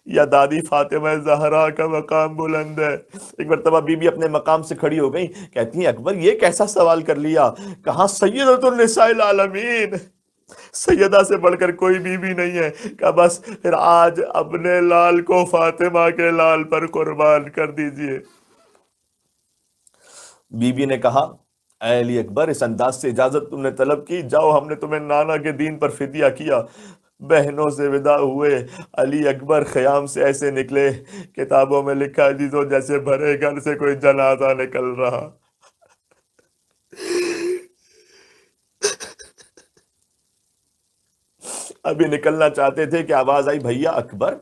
یا دادی فاطمہ زہرا کا مقام بلند ہے؟ ایک مرتبہ بی بی اپنے مقام سے کھڑی ہو گئی، کہتی ہیں اکبر یہ کیسا سوال کر لیا، کہاں سیدۃ النساء العالمین، سیدہ سے بڑھ کر کوئی بیوی نہیں ہے، کہ بس پھر آج اپنے لال کو فاطمہ کے لال پر قربان کر دیجئے۔ بی بی نے کہا اے علی اکبر، اس انداز سے اجازت تم نے طلب کی، جاؤ ہم نے تمہیں نانا کے دین پر فدیہ کیا۔ بہنوں سے ودا ہوئے، علی اکبر خیام سے ایسے نکلے، کتابوں میں لکھا عزیزوں جیسے بھرے گھر سے کوئی جنازہ نکل رہا۔ ابھی نکلنا چاہتے تھے کہ آواز آئی بھیا اکبر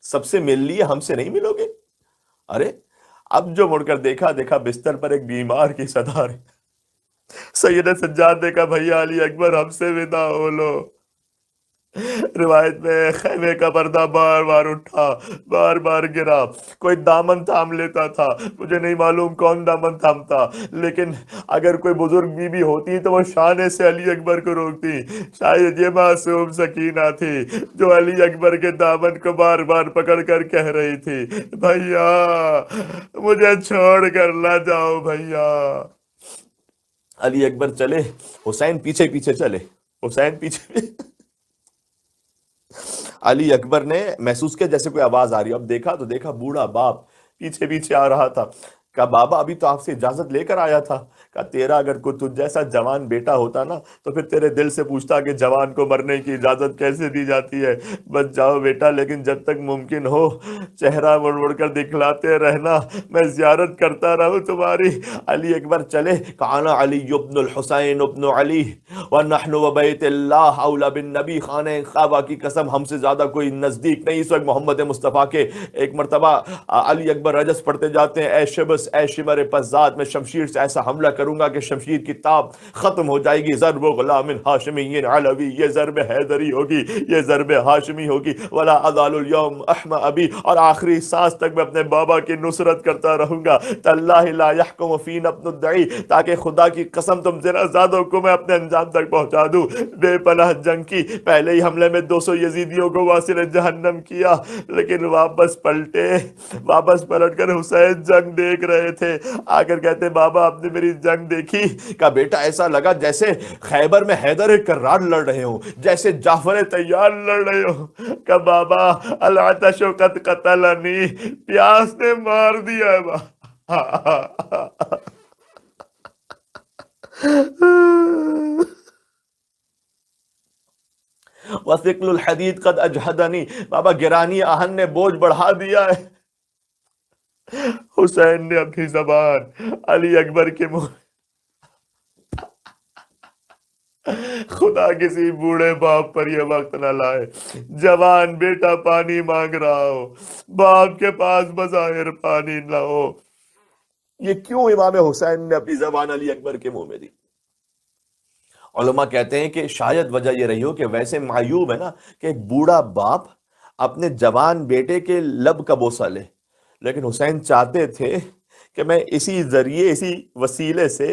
سب سے مل لیے، ہم سے نہیں ملو گے؟ ارے اب جو مڑ کر دیکھا بستر پر ایک بیمار کی صدا رہی۔ سید سجاد نے کہا بھیا علی اکبر ہم سے ودا ہو لو۔ روایت میں خیمے کا پردہ بار بار اٹھا، بار بار گرا، کوئی دامن تھام لیتا تھا، مجھے نہیں معلوم کون دامن تھامتا، لیکن اگر کوئی بزرگ بی بی ہوتی تو وہ شانے سے علی اکبر کو روکتی۔ شاید یہ معصوم سکینہ تھی جو علی اکبر کے دامن کو بار بار پکڑ کر کہہ رہی تھی بھیا مجھے چھوڑ کر نہ جاؤ بھیا۔ علی اکبر چلے، حسین پیچھے پیچھے چلے، حسین پیچھے۔ علی اکبر نے محسوس کیا جیسے کوئی آواز آ رہی ہے، اب دیکھا تو دیکھا بوڑھا باپ پیچھے پیچھے آ رہا تھا۔ کہا بابا ابھی تو آپ سے اجازت لے کر آیا تھا۔ کہا تیرا اگر کوئی تجھ جیسا جوان بیٹا ہوتا نا تو پھر تیرے دل سے پوچھتا کہ جوان کو مرنے کی اجازت کیسے دی جاتی ہے، بس جاؤ بیٹا، لیکن جب تک ممکن ہو چہرہ مڑ مڑ کر دکھلاتے رہنا، میں زیارت کرتا رہوں تمہاری۔ علی اکبر چلے، کان علی ابن الحسین ابن علی ونحن وبیت اللہ اولا بالنبی، خانہ کعبہ کی قسم ہم سے زیادہ کوئی نزدیک نہیں اس وقت محمد مصطفیٰ کے۔ ایک مرتبہ علی اکبر رجس پڑھتے جاتے ہیں اے شبس اے شمر پزاد، میں شمشیر سے ایسا حملہ کروں گا کہ شمشیر کی تاب ختم ہو جائے گی، ضرب غلام ہاشمی علوی، یہ ضرب حیدری ہوگی، یہ ضرب ہاشمی ہوگی، ولا ازال اليوم احمى ابی، اور آخری سانس تک میں اپنے بابا کی نصرت کرتا رہوں گا۔ تاللہ لا يحكم فينا ابن الدعی، تاکہ خدا کی قسم تم زنا زادوں کو میں اپنے انجام تک پہنچا دوں۔ بے پناہ جنگ کی، پہلے ہی حملے میں 200 یزیدیوں کو واصل جہنم کیا، لیکن واپس پلٹے، واپس پلٹ کر حسین جنگ دیکھ رہے تھے، آ کر کہتے بابا آپ نے میری جنگ دیکھی؟ کہا بیٹا ایسا لگا جیسے خیبر میں حیدر کرار لڑ رہے ہوں، جیسے جعفر تیار لڑ رہے ہوں۔ کہا بابا العطش قد قتلنی، پیاس نے مار دیا ہے وثقل الحدید قد اجہدنی، بابا گرانی آہن نے بوجھ بڑھا دیا ہے۔ حسین نے اپنی زبان علی اکبر کے منہ، خدا کسی بوڑھے باپ پر یہ وقت نہ لائے، جوان بیٹا پانی مانگ رہا ہو، باپ کے پاس بظاہر پانی نہ ہو، یہ کیوں امام حسین نے اپنی زبان علی اکبر کے منہ میں دی؟ علماء کہتے ہیں کہ شاید وجہ یہ رہی ہو کہ ویسے معیوب ہے نا کہ ایک بوڑھا باپ اپنے جوان بیٹے کے لب کا بوسہ لے، لیکن حسین چاہتے تھے کہ میں اسی ذریعے، اسی وسیلے سے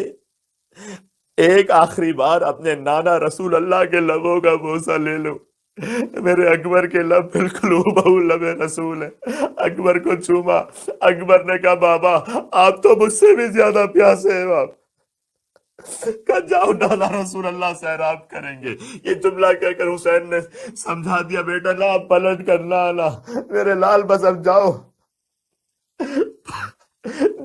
ایک آخری بار اپنے نانا رسول اللہ کے لبوں کا بوسہ لے لوں۔ میرے اکبر کے لب بالکل ہو لب رسول ہے۔ اکبر کو چوما، اکبر نے کہا بابا آپ تو مجھ سے بھی زیادہ پیاسے ہیں باپ۔ کہا جاؤ نانا رسول اللہ سیراب کریں گے۔ یہ جملہ کہہ کر حسین نے سمجھا دیا بیٹا نا پلٹ کر نا میرے لال بس اب جاؤ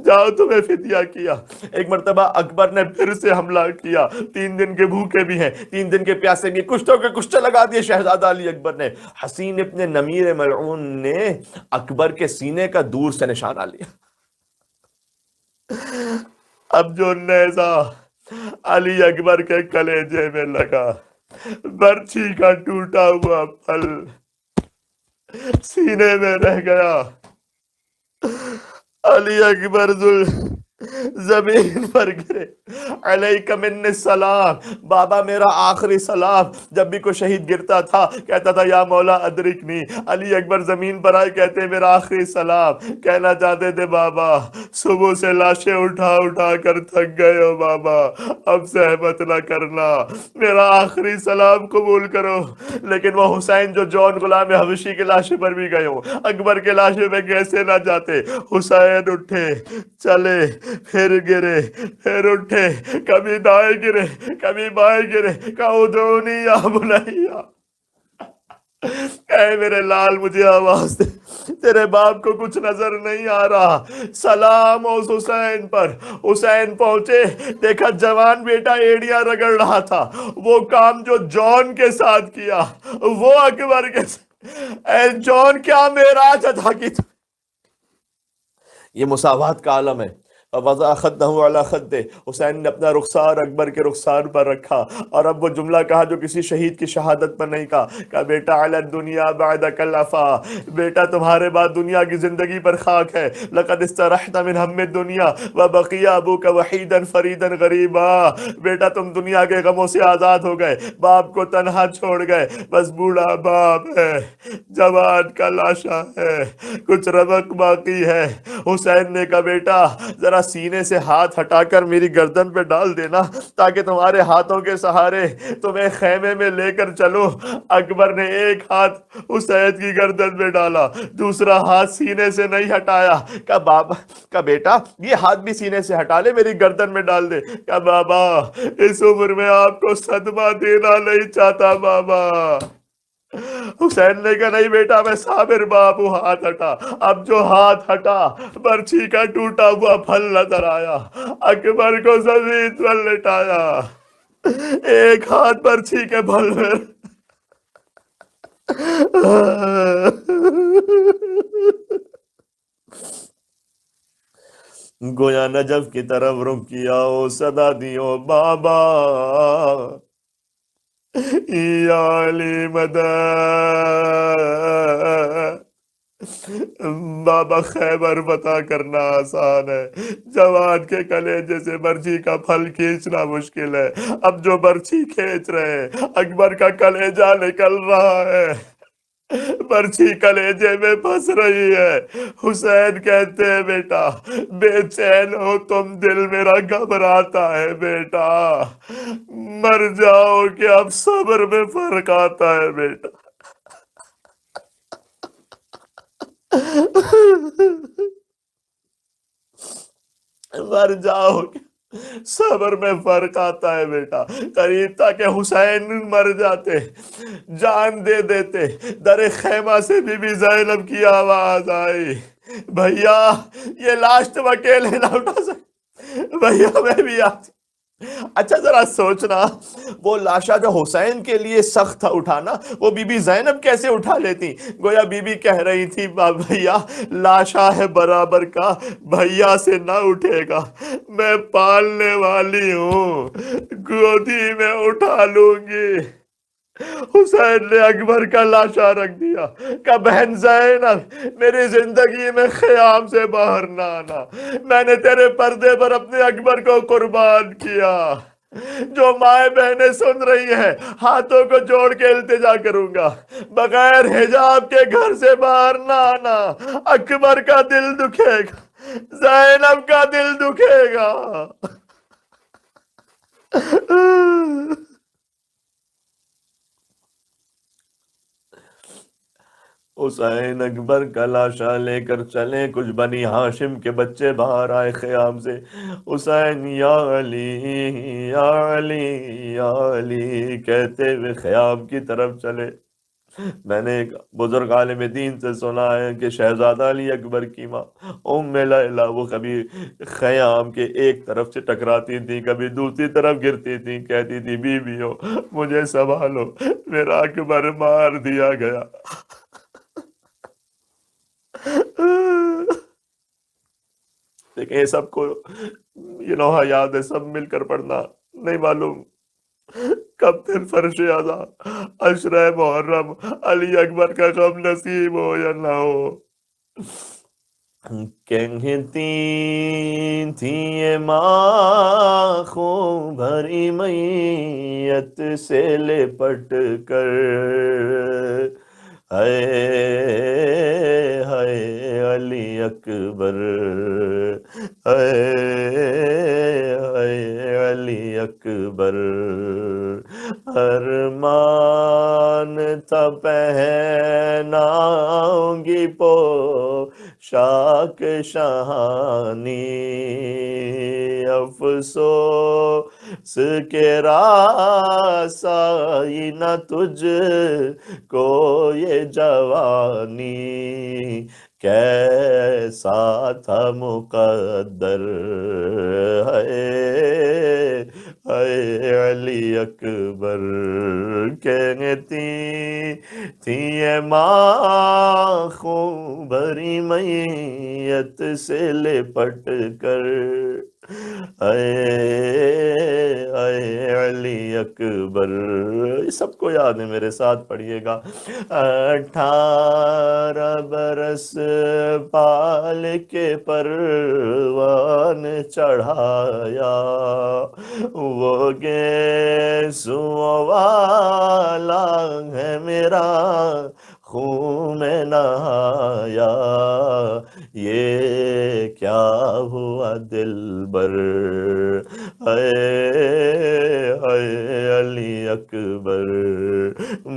جاؤ تمہیں فدیہ کیا۔ ایک مرتبہ اکبر نے پھر سے حملہ کیا، 3 دن کے بھوکے بھی ہیں، 3 دن کے پیاسے بھی، کشتوں کے کشتے لگا دیے شہزادہ علی اکبر نے۔ حسین ابن نمیر ملعون نے اکبر کے سینے کا دور سے نشانہ لیا۔ اب جو نیزہ علی اکبر کے کلیجے میں لگا، برچھی کا ٹوٹا ہوا پھل سینے میں رہ گیا۔ علی اکبر زمین پر گرے، علیک منی السلام، بابا میرا آخری سلام۔ جب بھی کوئی شہید گرتا تھا کہتا تھا یا مولا ادرکنی، علی اکبر زمین پر آئے کہتے میرا آخری سلام۔ کہنا چاہتے تھے بابا صبح سے لاشیں اٹھا اٹھا کر تھک گئے ہو بابا، اب زحمت نہ کرنا، میرا آخری سلام قبول کرو۔ لیکن وہ حسین جو جون غلام حبشی کی لاشیں پر بھی گئے ہوں، اکبر کے لاشیں پہ کیسے نہ جاتے؟ حسین اٹھے، چلے، پھر گرے، پھر اٹھے، کبھی دائیں گرے، کبھی بائیں گرے، کہا ادعونی یا بنیا، اے میرے لال مجھے آواز دے، تیرے باپ کو کچھ نظر نہیں آ رہا۔ سلام اس حسین پر۔ حسین پہنچے، دیکھا جوان بیٹا ایڑیاں رگڑ رہا تھا، وہ کام جو جون کے ساتھ کیا وہ اکبر کے ساتھ، اے جون کیا معراج ادا کی تھی۔ یہ مساوات کا عالم ہے۔ وضع خدہ علی خدہ، حسین نے اپنا رخسار اکبر کے رخسار پر رکھا، اور اب وہ جملہ کہا جو کسی شہید کی شہادت پر نہیں کہا بیٹا علی الدنیا بعدک العفا، بیٹا تمہارے بعد دنیا کی زندگی پر خاک ہے۔ لقد استرحت من ہم الدنیا وبقی ابوک وحیدا فریدا غریبا، بیٹا تم دنیا کے غموں سے آزاد ہو گئے، باپ کو تنہا چھوڑ گئے، بس بوڑھا باپ ہے، جوان کا لاشا ہے، کچھ رمق باقی ہے۔ حسین نے کہا بیٹا ذرا سینے سے ہاتھ ہٹا کر میری گردن پہ ڈال دینا تاکہ تمہارے ہاتھوں کے سہارے تمہیں خیمے میں لے کر چلو۔ اکبر نے ایک ہاتھ حسین کی گردن پہ ڈالا، دوسرا ہاتھ سینے سے نہیں ہٹایا۔ کہا بابا، کہا بیٹا یہ ہاتھ بھی سینے سے ہٹا لے، میری گردن میں ڈال دے۔ کہا بابا اس عمر میں آپ کو صدمہ دینا نہیں چاہتا بابا۔ حسین نے کہا نہیں بیٹا میں صابر باپ ہوں، ہاتھ ہٹا۔ اب جو ہاتھ ہٹا برچھی کا ٹوٹا ہوا پھل نظر آیا، اکبر کو زمین پر لٹایا، ایک ہاتھ برچھی کے پھل میں گویا نجف کی طرف رخ کیا، او صدا دیو بابا یا علی مدد۔ بابا خیبر فتح کرنا آسان ہے، جوان کے کلیجے سے برچھی کا پھل کھینچنا مشکل ہے۔ اب جو برچھی کھینچ رہے ہیں اکبر کا کلیجہ نکل رہا ہے، برچھی کلیجے میں پھنس رہی ہے۔ حسین کہتے ہیں بیٹا بے چین ہو تم، دل میرا گھبراتا ہے بیٹا، مر جاؤ کہ اب صبر میں فرق آتا ہے بیٹا۔ مر جاؤ کہ صبر میں فرق آتا ہے بیٹا۔ قریب تھا کہ حسین مر جاتے، جان دے دیتے۔ در خیمہ سے بی بی زینب کی آواز آئی، بھیا یہ لاش تم اکیلے نہ اٹھا سکتے، بھیا میں بھی آتی۔ اچھا ذرا سوچنا، وہ لاشا جو حسین کے لیے سخت تھا اٹھانا، وہ بی بی زینب کیسے اٹھا لیتی؟ گویا بی بی کہہ رہی تھی بھیا لاشا ہے برابر کا، بھیا سے نہ اٹھے گا، میں پالنے والی ہوں، گودی میں اٹھا لوں گی۔ حسین نے اکبر کا لاشا رکھ دیا، کہ بہن زینب میری زندگی میں خیام سے باہر نہ آنا، میں نے تیرے پردے پر اپنے اکبر کو قربان کیا۔ جو مائیں بہنیں سن رہی ہیں ہاتھوں کو جوڑ کے التجا کروں گا، بغیر حجاب کے گھر سے باہر نہ آنا، اکبر کا دل دکھے گا، زینب کا دل دکھے گا۔ حسین اکبر کا لاشا لے کر چلے، کچھ بنی ہاشم کے بچے باہر آئے خیام سے، حسین یا علی یا علی یا علی کہتے ہوئے خیام کی طرف چلے۔ میں نے ایک بزرگ عالم دین سے سنا ہے کہ شہزادہ علی اکبر کی ماں ام لیلہ وہ کبھی خیام کے ایک طرف سے ٹکراتی تھی، کبھی دوسری طرف گرتی تھی، کہتی تھی بیویو مجھے سنبھالو، میرا اکبر مار دیا گیا۔ لیکن یہ سب کو یاد ہے، سب مل کر پڑھنا، نہیں معلوم کب پھر فرش اعضا عشرہ محرم علی اکبر کا غم نصیب ہو یا نہ ہو۔ کہتی تھی یہ ماں خوں بھری میت سے لپٹ کر، ہائے ہائے علی اکبر، ہائے ہائے علی اکبر، ارمان تھا پہناؤں گی پوشاک شاہانی، افسوس کہ راس آئی نہ تجھ کو یہ جوانی، کیسا تھا مقدر، ہے علی اکبر، کہتی تھی یہ ماں خوں بھری میت سے لپٹ کر، اے علی اکبر۔ یہ سب کو یاد ہے، میرے ساتھ پڑھیے گا۔ 18 برس پال کے پروان چڑھایا، وہ گیسوں والا ہے میرا خون میں نہایا، یہ کیا ہوا دلبر، اے علی اکبر،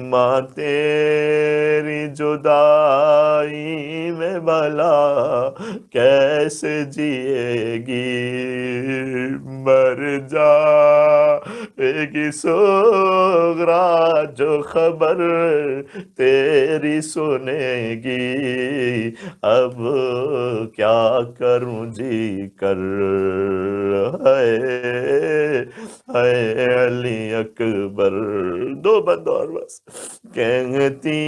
ماں تیری جدائی میں بھلا کیسے جیے گی، مر جائے گی سغرا جو خبر تیری سنے گی، اب کیا کروں جی کر، اے علی اکبر۔ دو بند اور بس۔ کہتی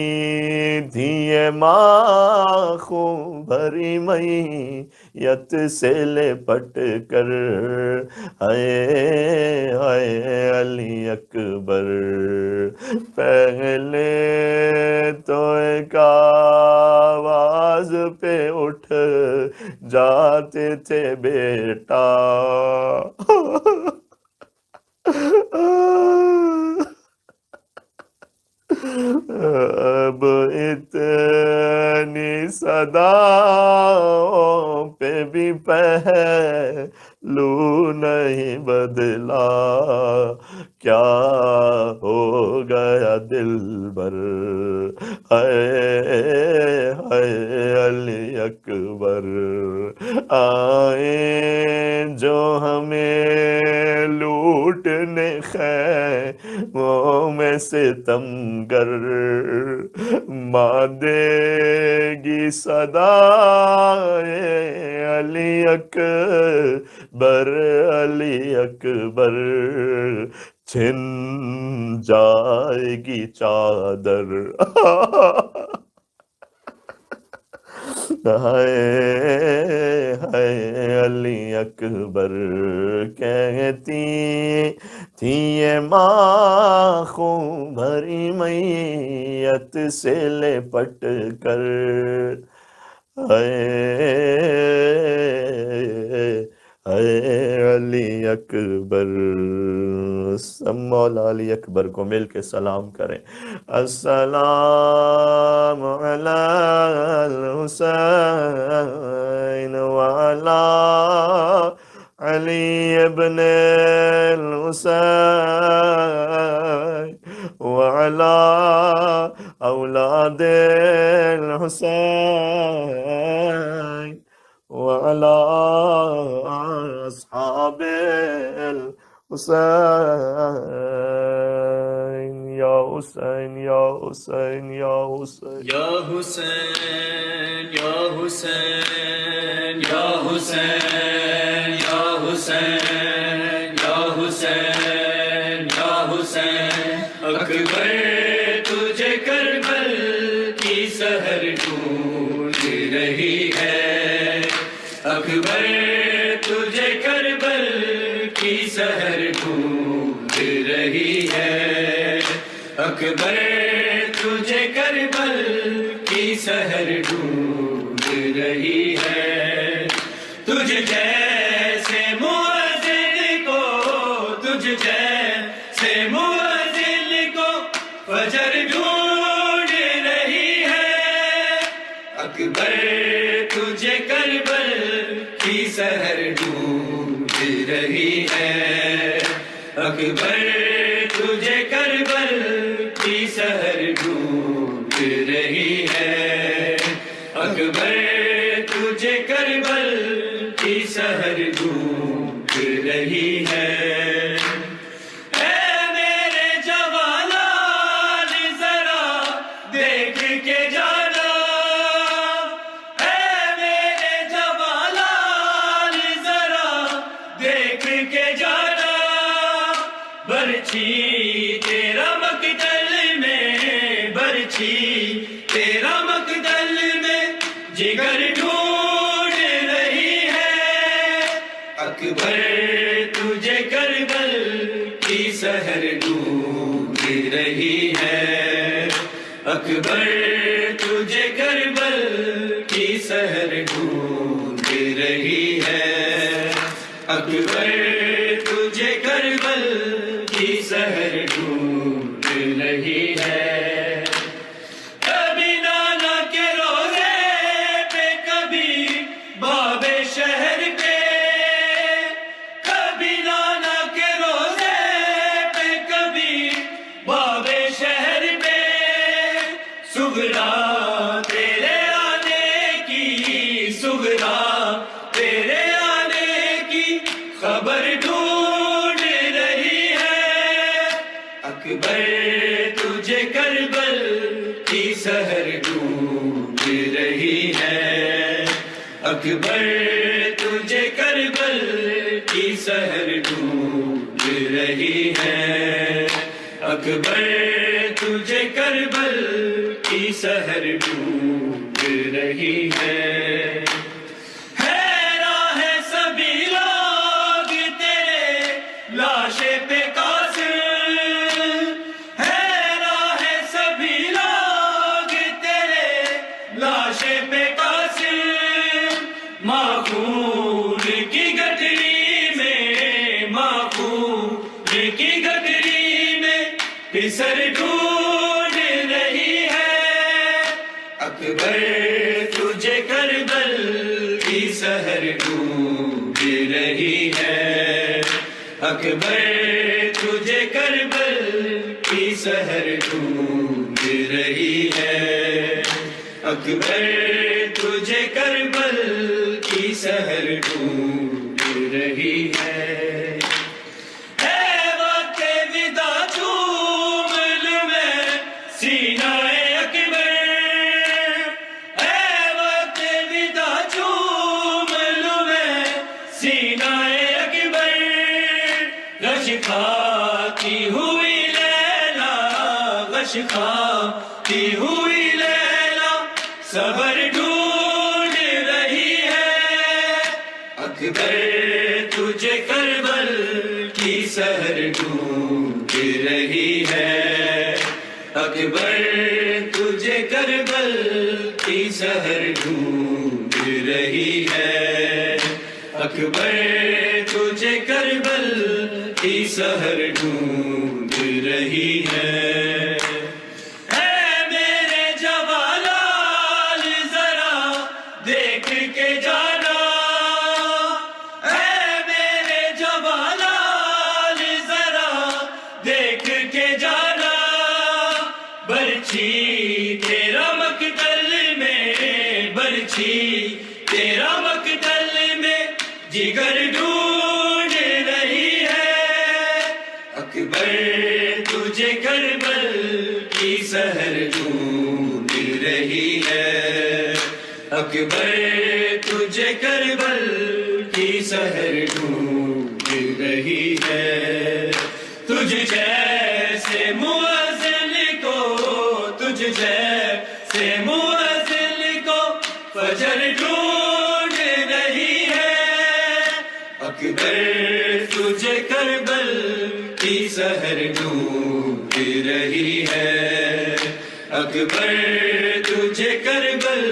تھی یہ ماں خوں بھری میت سے لپٹ کر، ہائے ہائے علی اکبر، پہلے تو ایک آواز پہ اٹھ جاتے تھے بیٹا، اب اتنی صداؤں پہ بھی پہلو نہیں بدلا، کیا ہو گیا دلبر، ہائے علی اکبر، آئے جو ہمیں لوٹنے خیموں میں ستمگر، ماں دے گی صدا علی اکبر، علی اکبر، چھن جائے گی چادر، ہائے علی اکبر، کہتی تھی یہ ماں خون بھری میت سے لپٹ کر، اے علی اکبر. سب مولا علی اکبر کو مل کے سلام کریں. السلام علی الحسین وعلی علی ابن الحسین وعلی اولاد الحسین وعلی اصحاب الحسین. یا حسین یا حسین یا حسین یا حسین یا حسین یا حسین یا حسین یا حسین یا حسین. اکبر تجھے کربل کی سحر ڈھونڈ رہی ہے، اکبر تجھے کربل کی سحر ڈھونڈ رہی ہے، اکبر تجھے کربل کی سحر ڈھونڈ رہی ہے. تجھ جیسے مؤذن کو، تجھ جیسے مؤذن کو فجر ڈھونڈ رہی ہے، اکبر تجھے کربل کی سحر ڈھونڈ رہی ہے، اکبر تجھے کربل کی سحر ڈھونڈ رہی ہے، اکبر تجھے کربل کی سحر ڈھونڈ رہی ہے. اے میرے جوانان ذرا دیکھ کے جانا، اے میرے جوانان ذرا دیکھ کے جانا، برچھی تیرا مقتل میں، برچھی تیرا مقتل میں جگر ڈھونڈ رہی ہے، اکبر تجھے کربل کی سحر ڈھونڈ رہی ہے، اکبر تجھے کربل کی سحر ڈھونڈ رہی ہے، اکبر تجھے کربل کی سحر ڈھونڈ رہی ہے. کبھی نانا کے روزے پہ، کبھی باب شہر پہ، کبھی نانا کے روزے پہ، کبھی باب شہر پہ، سغرا تیرے آنے کی، سغرا تیرے آنے کی خبر ڈھونڈ رہی ہے، اکبر تجھے کربل کی سحر ڈھونڈ رہی ہے، اکبر تجھے کربل کی سحر ڈھونڈ رہی ہے، اکبر تجھے کربل کی سحر ڈھونڈ رہی ہے. حیران ہے سبھی لوگ تیرے لاشے پہ قاصر، حیران ہے سبھی لوگ تیرے لاشے پہ قاصر، معقول کی گٹری میں، معقول کی گٹری میں پسر ڈھونڈ رہی ہے، اکبر تجھے کربل کی سحر ڈھونڈ رہی ہے، اکبر تجھے کربل کی سحر ڈھونڈ رہی ہے، اکبر تجھے کربل کی سحر ڈھونڈ رہی ہے. اے وقت ودا چوم لوں میں سینہ اکبر، اے وقت ودا چوم لوں میں سینہ اکبر، غش کھاتی ہوئی لیلا، غش کھاتی ہوئی لیلا صبر ڈھونڈ رہی ہے، اکبر تجھے کربل کی سحر ڈھونڈ اکبر تجھے کربل کی سحر ڈھونڈ رہی ہے، اکبر تجھے کربل کی سحر ڈھونڈ رہی ہے۔ اے میرے جوالال ذرا دیکھ کے جانا، اے میرے جوالال ذرا دیکھ کے جانا، برچھی تیرا مقتل میں، برچھی تیرا مقتل میں جگر ڈھونڈ رہی ہے، اکبر تجھے کربل کی سحر ڈھونڈ رہی ہے، اکبر تجھے کربل کی سحر ڈھونڈ رہی ہے۔ تجھ جیسے مؤذن کو، تجھ جیسے مؤذن کو فجر ڈھونڈ رہی ہے، اکبر تجھے کربل کی سحر ڈھونڈ رہی ہے، اکبر تجھے کربل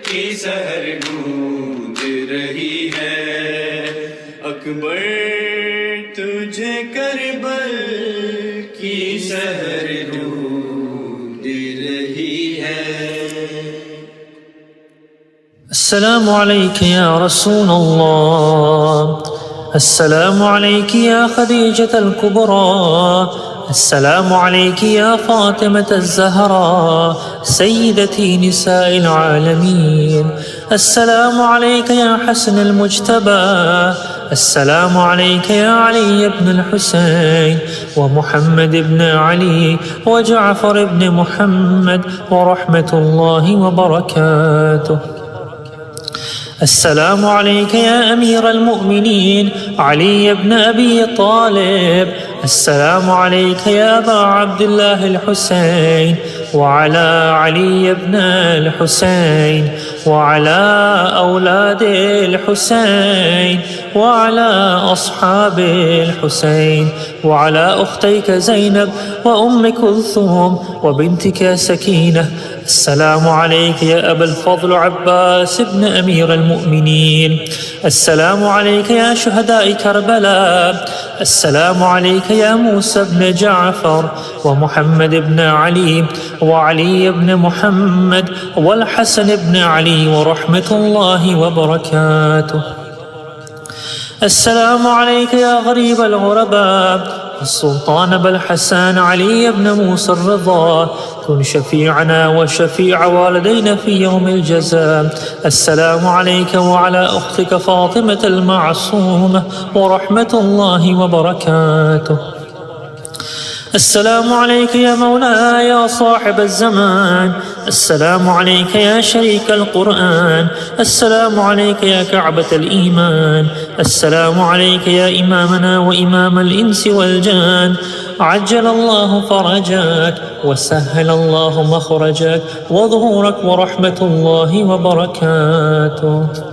کی سحر ڈھونڈ رہی ہے، اکبر تجھے کربل کی سحر ڈھونڈ رہی ہے۔ السلام عليك يا رسول الله، السلام عليك يا خديجة الكبرى، السلام عليك يا فاطمة الزهراء سيدتي نساء العالمين، السلام عليك يا حسن المجتبى، السلام عليك يا علي بن الحسين ومحمد بن علي وجعفر بن محمد ورحمة الله وبركاته. السلام عليك يا أمير المؤمنين علي بن أبي طالب، السلام عليك يا أبا عبد الله الحسين وعلى علي بن الحسين وعلى أولاد الحسين وعلى أصحاب الحسين وعلى أختيك زينب وأم كلثوم وبنتك سكينة. السلام عليك يا أبا الفضل عباس بن أمير المؤمنين، السلام عليك يا شهداء كربلاء، السلام عليك يا موسى بن جعفر ومحمد بن علي وعلي بن محمد والحسن بن علي ورحمة الله وبركاته. السلام عليك يا غريب الغرباء، السلطان أبا الحسن علي بن موسى الرضا، كن شفيعنا وشفيع والدينا في يوم الجزاء. السلام عليك وعلى أختك فاطمة المعصومة ورحمة الله وبركاته. السلام عليك يا مولاي يا صاحب الزمان، السلام عليك يا شريك القرآن، السلام عليك يا كعبة الإيمان، السلام عليك يا إمامنا وإمام الإنس والجان، عجل الله فرجك وسهل الله مخرجك وظهورك ورحمة الله وبركاته.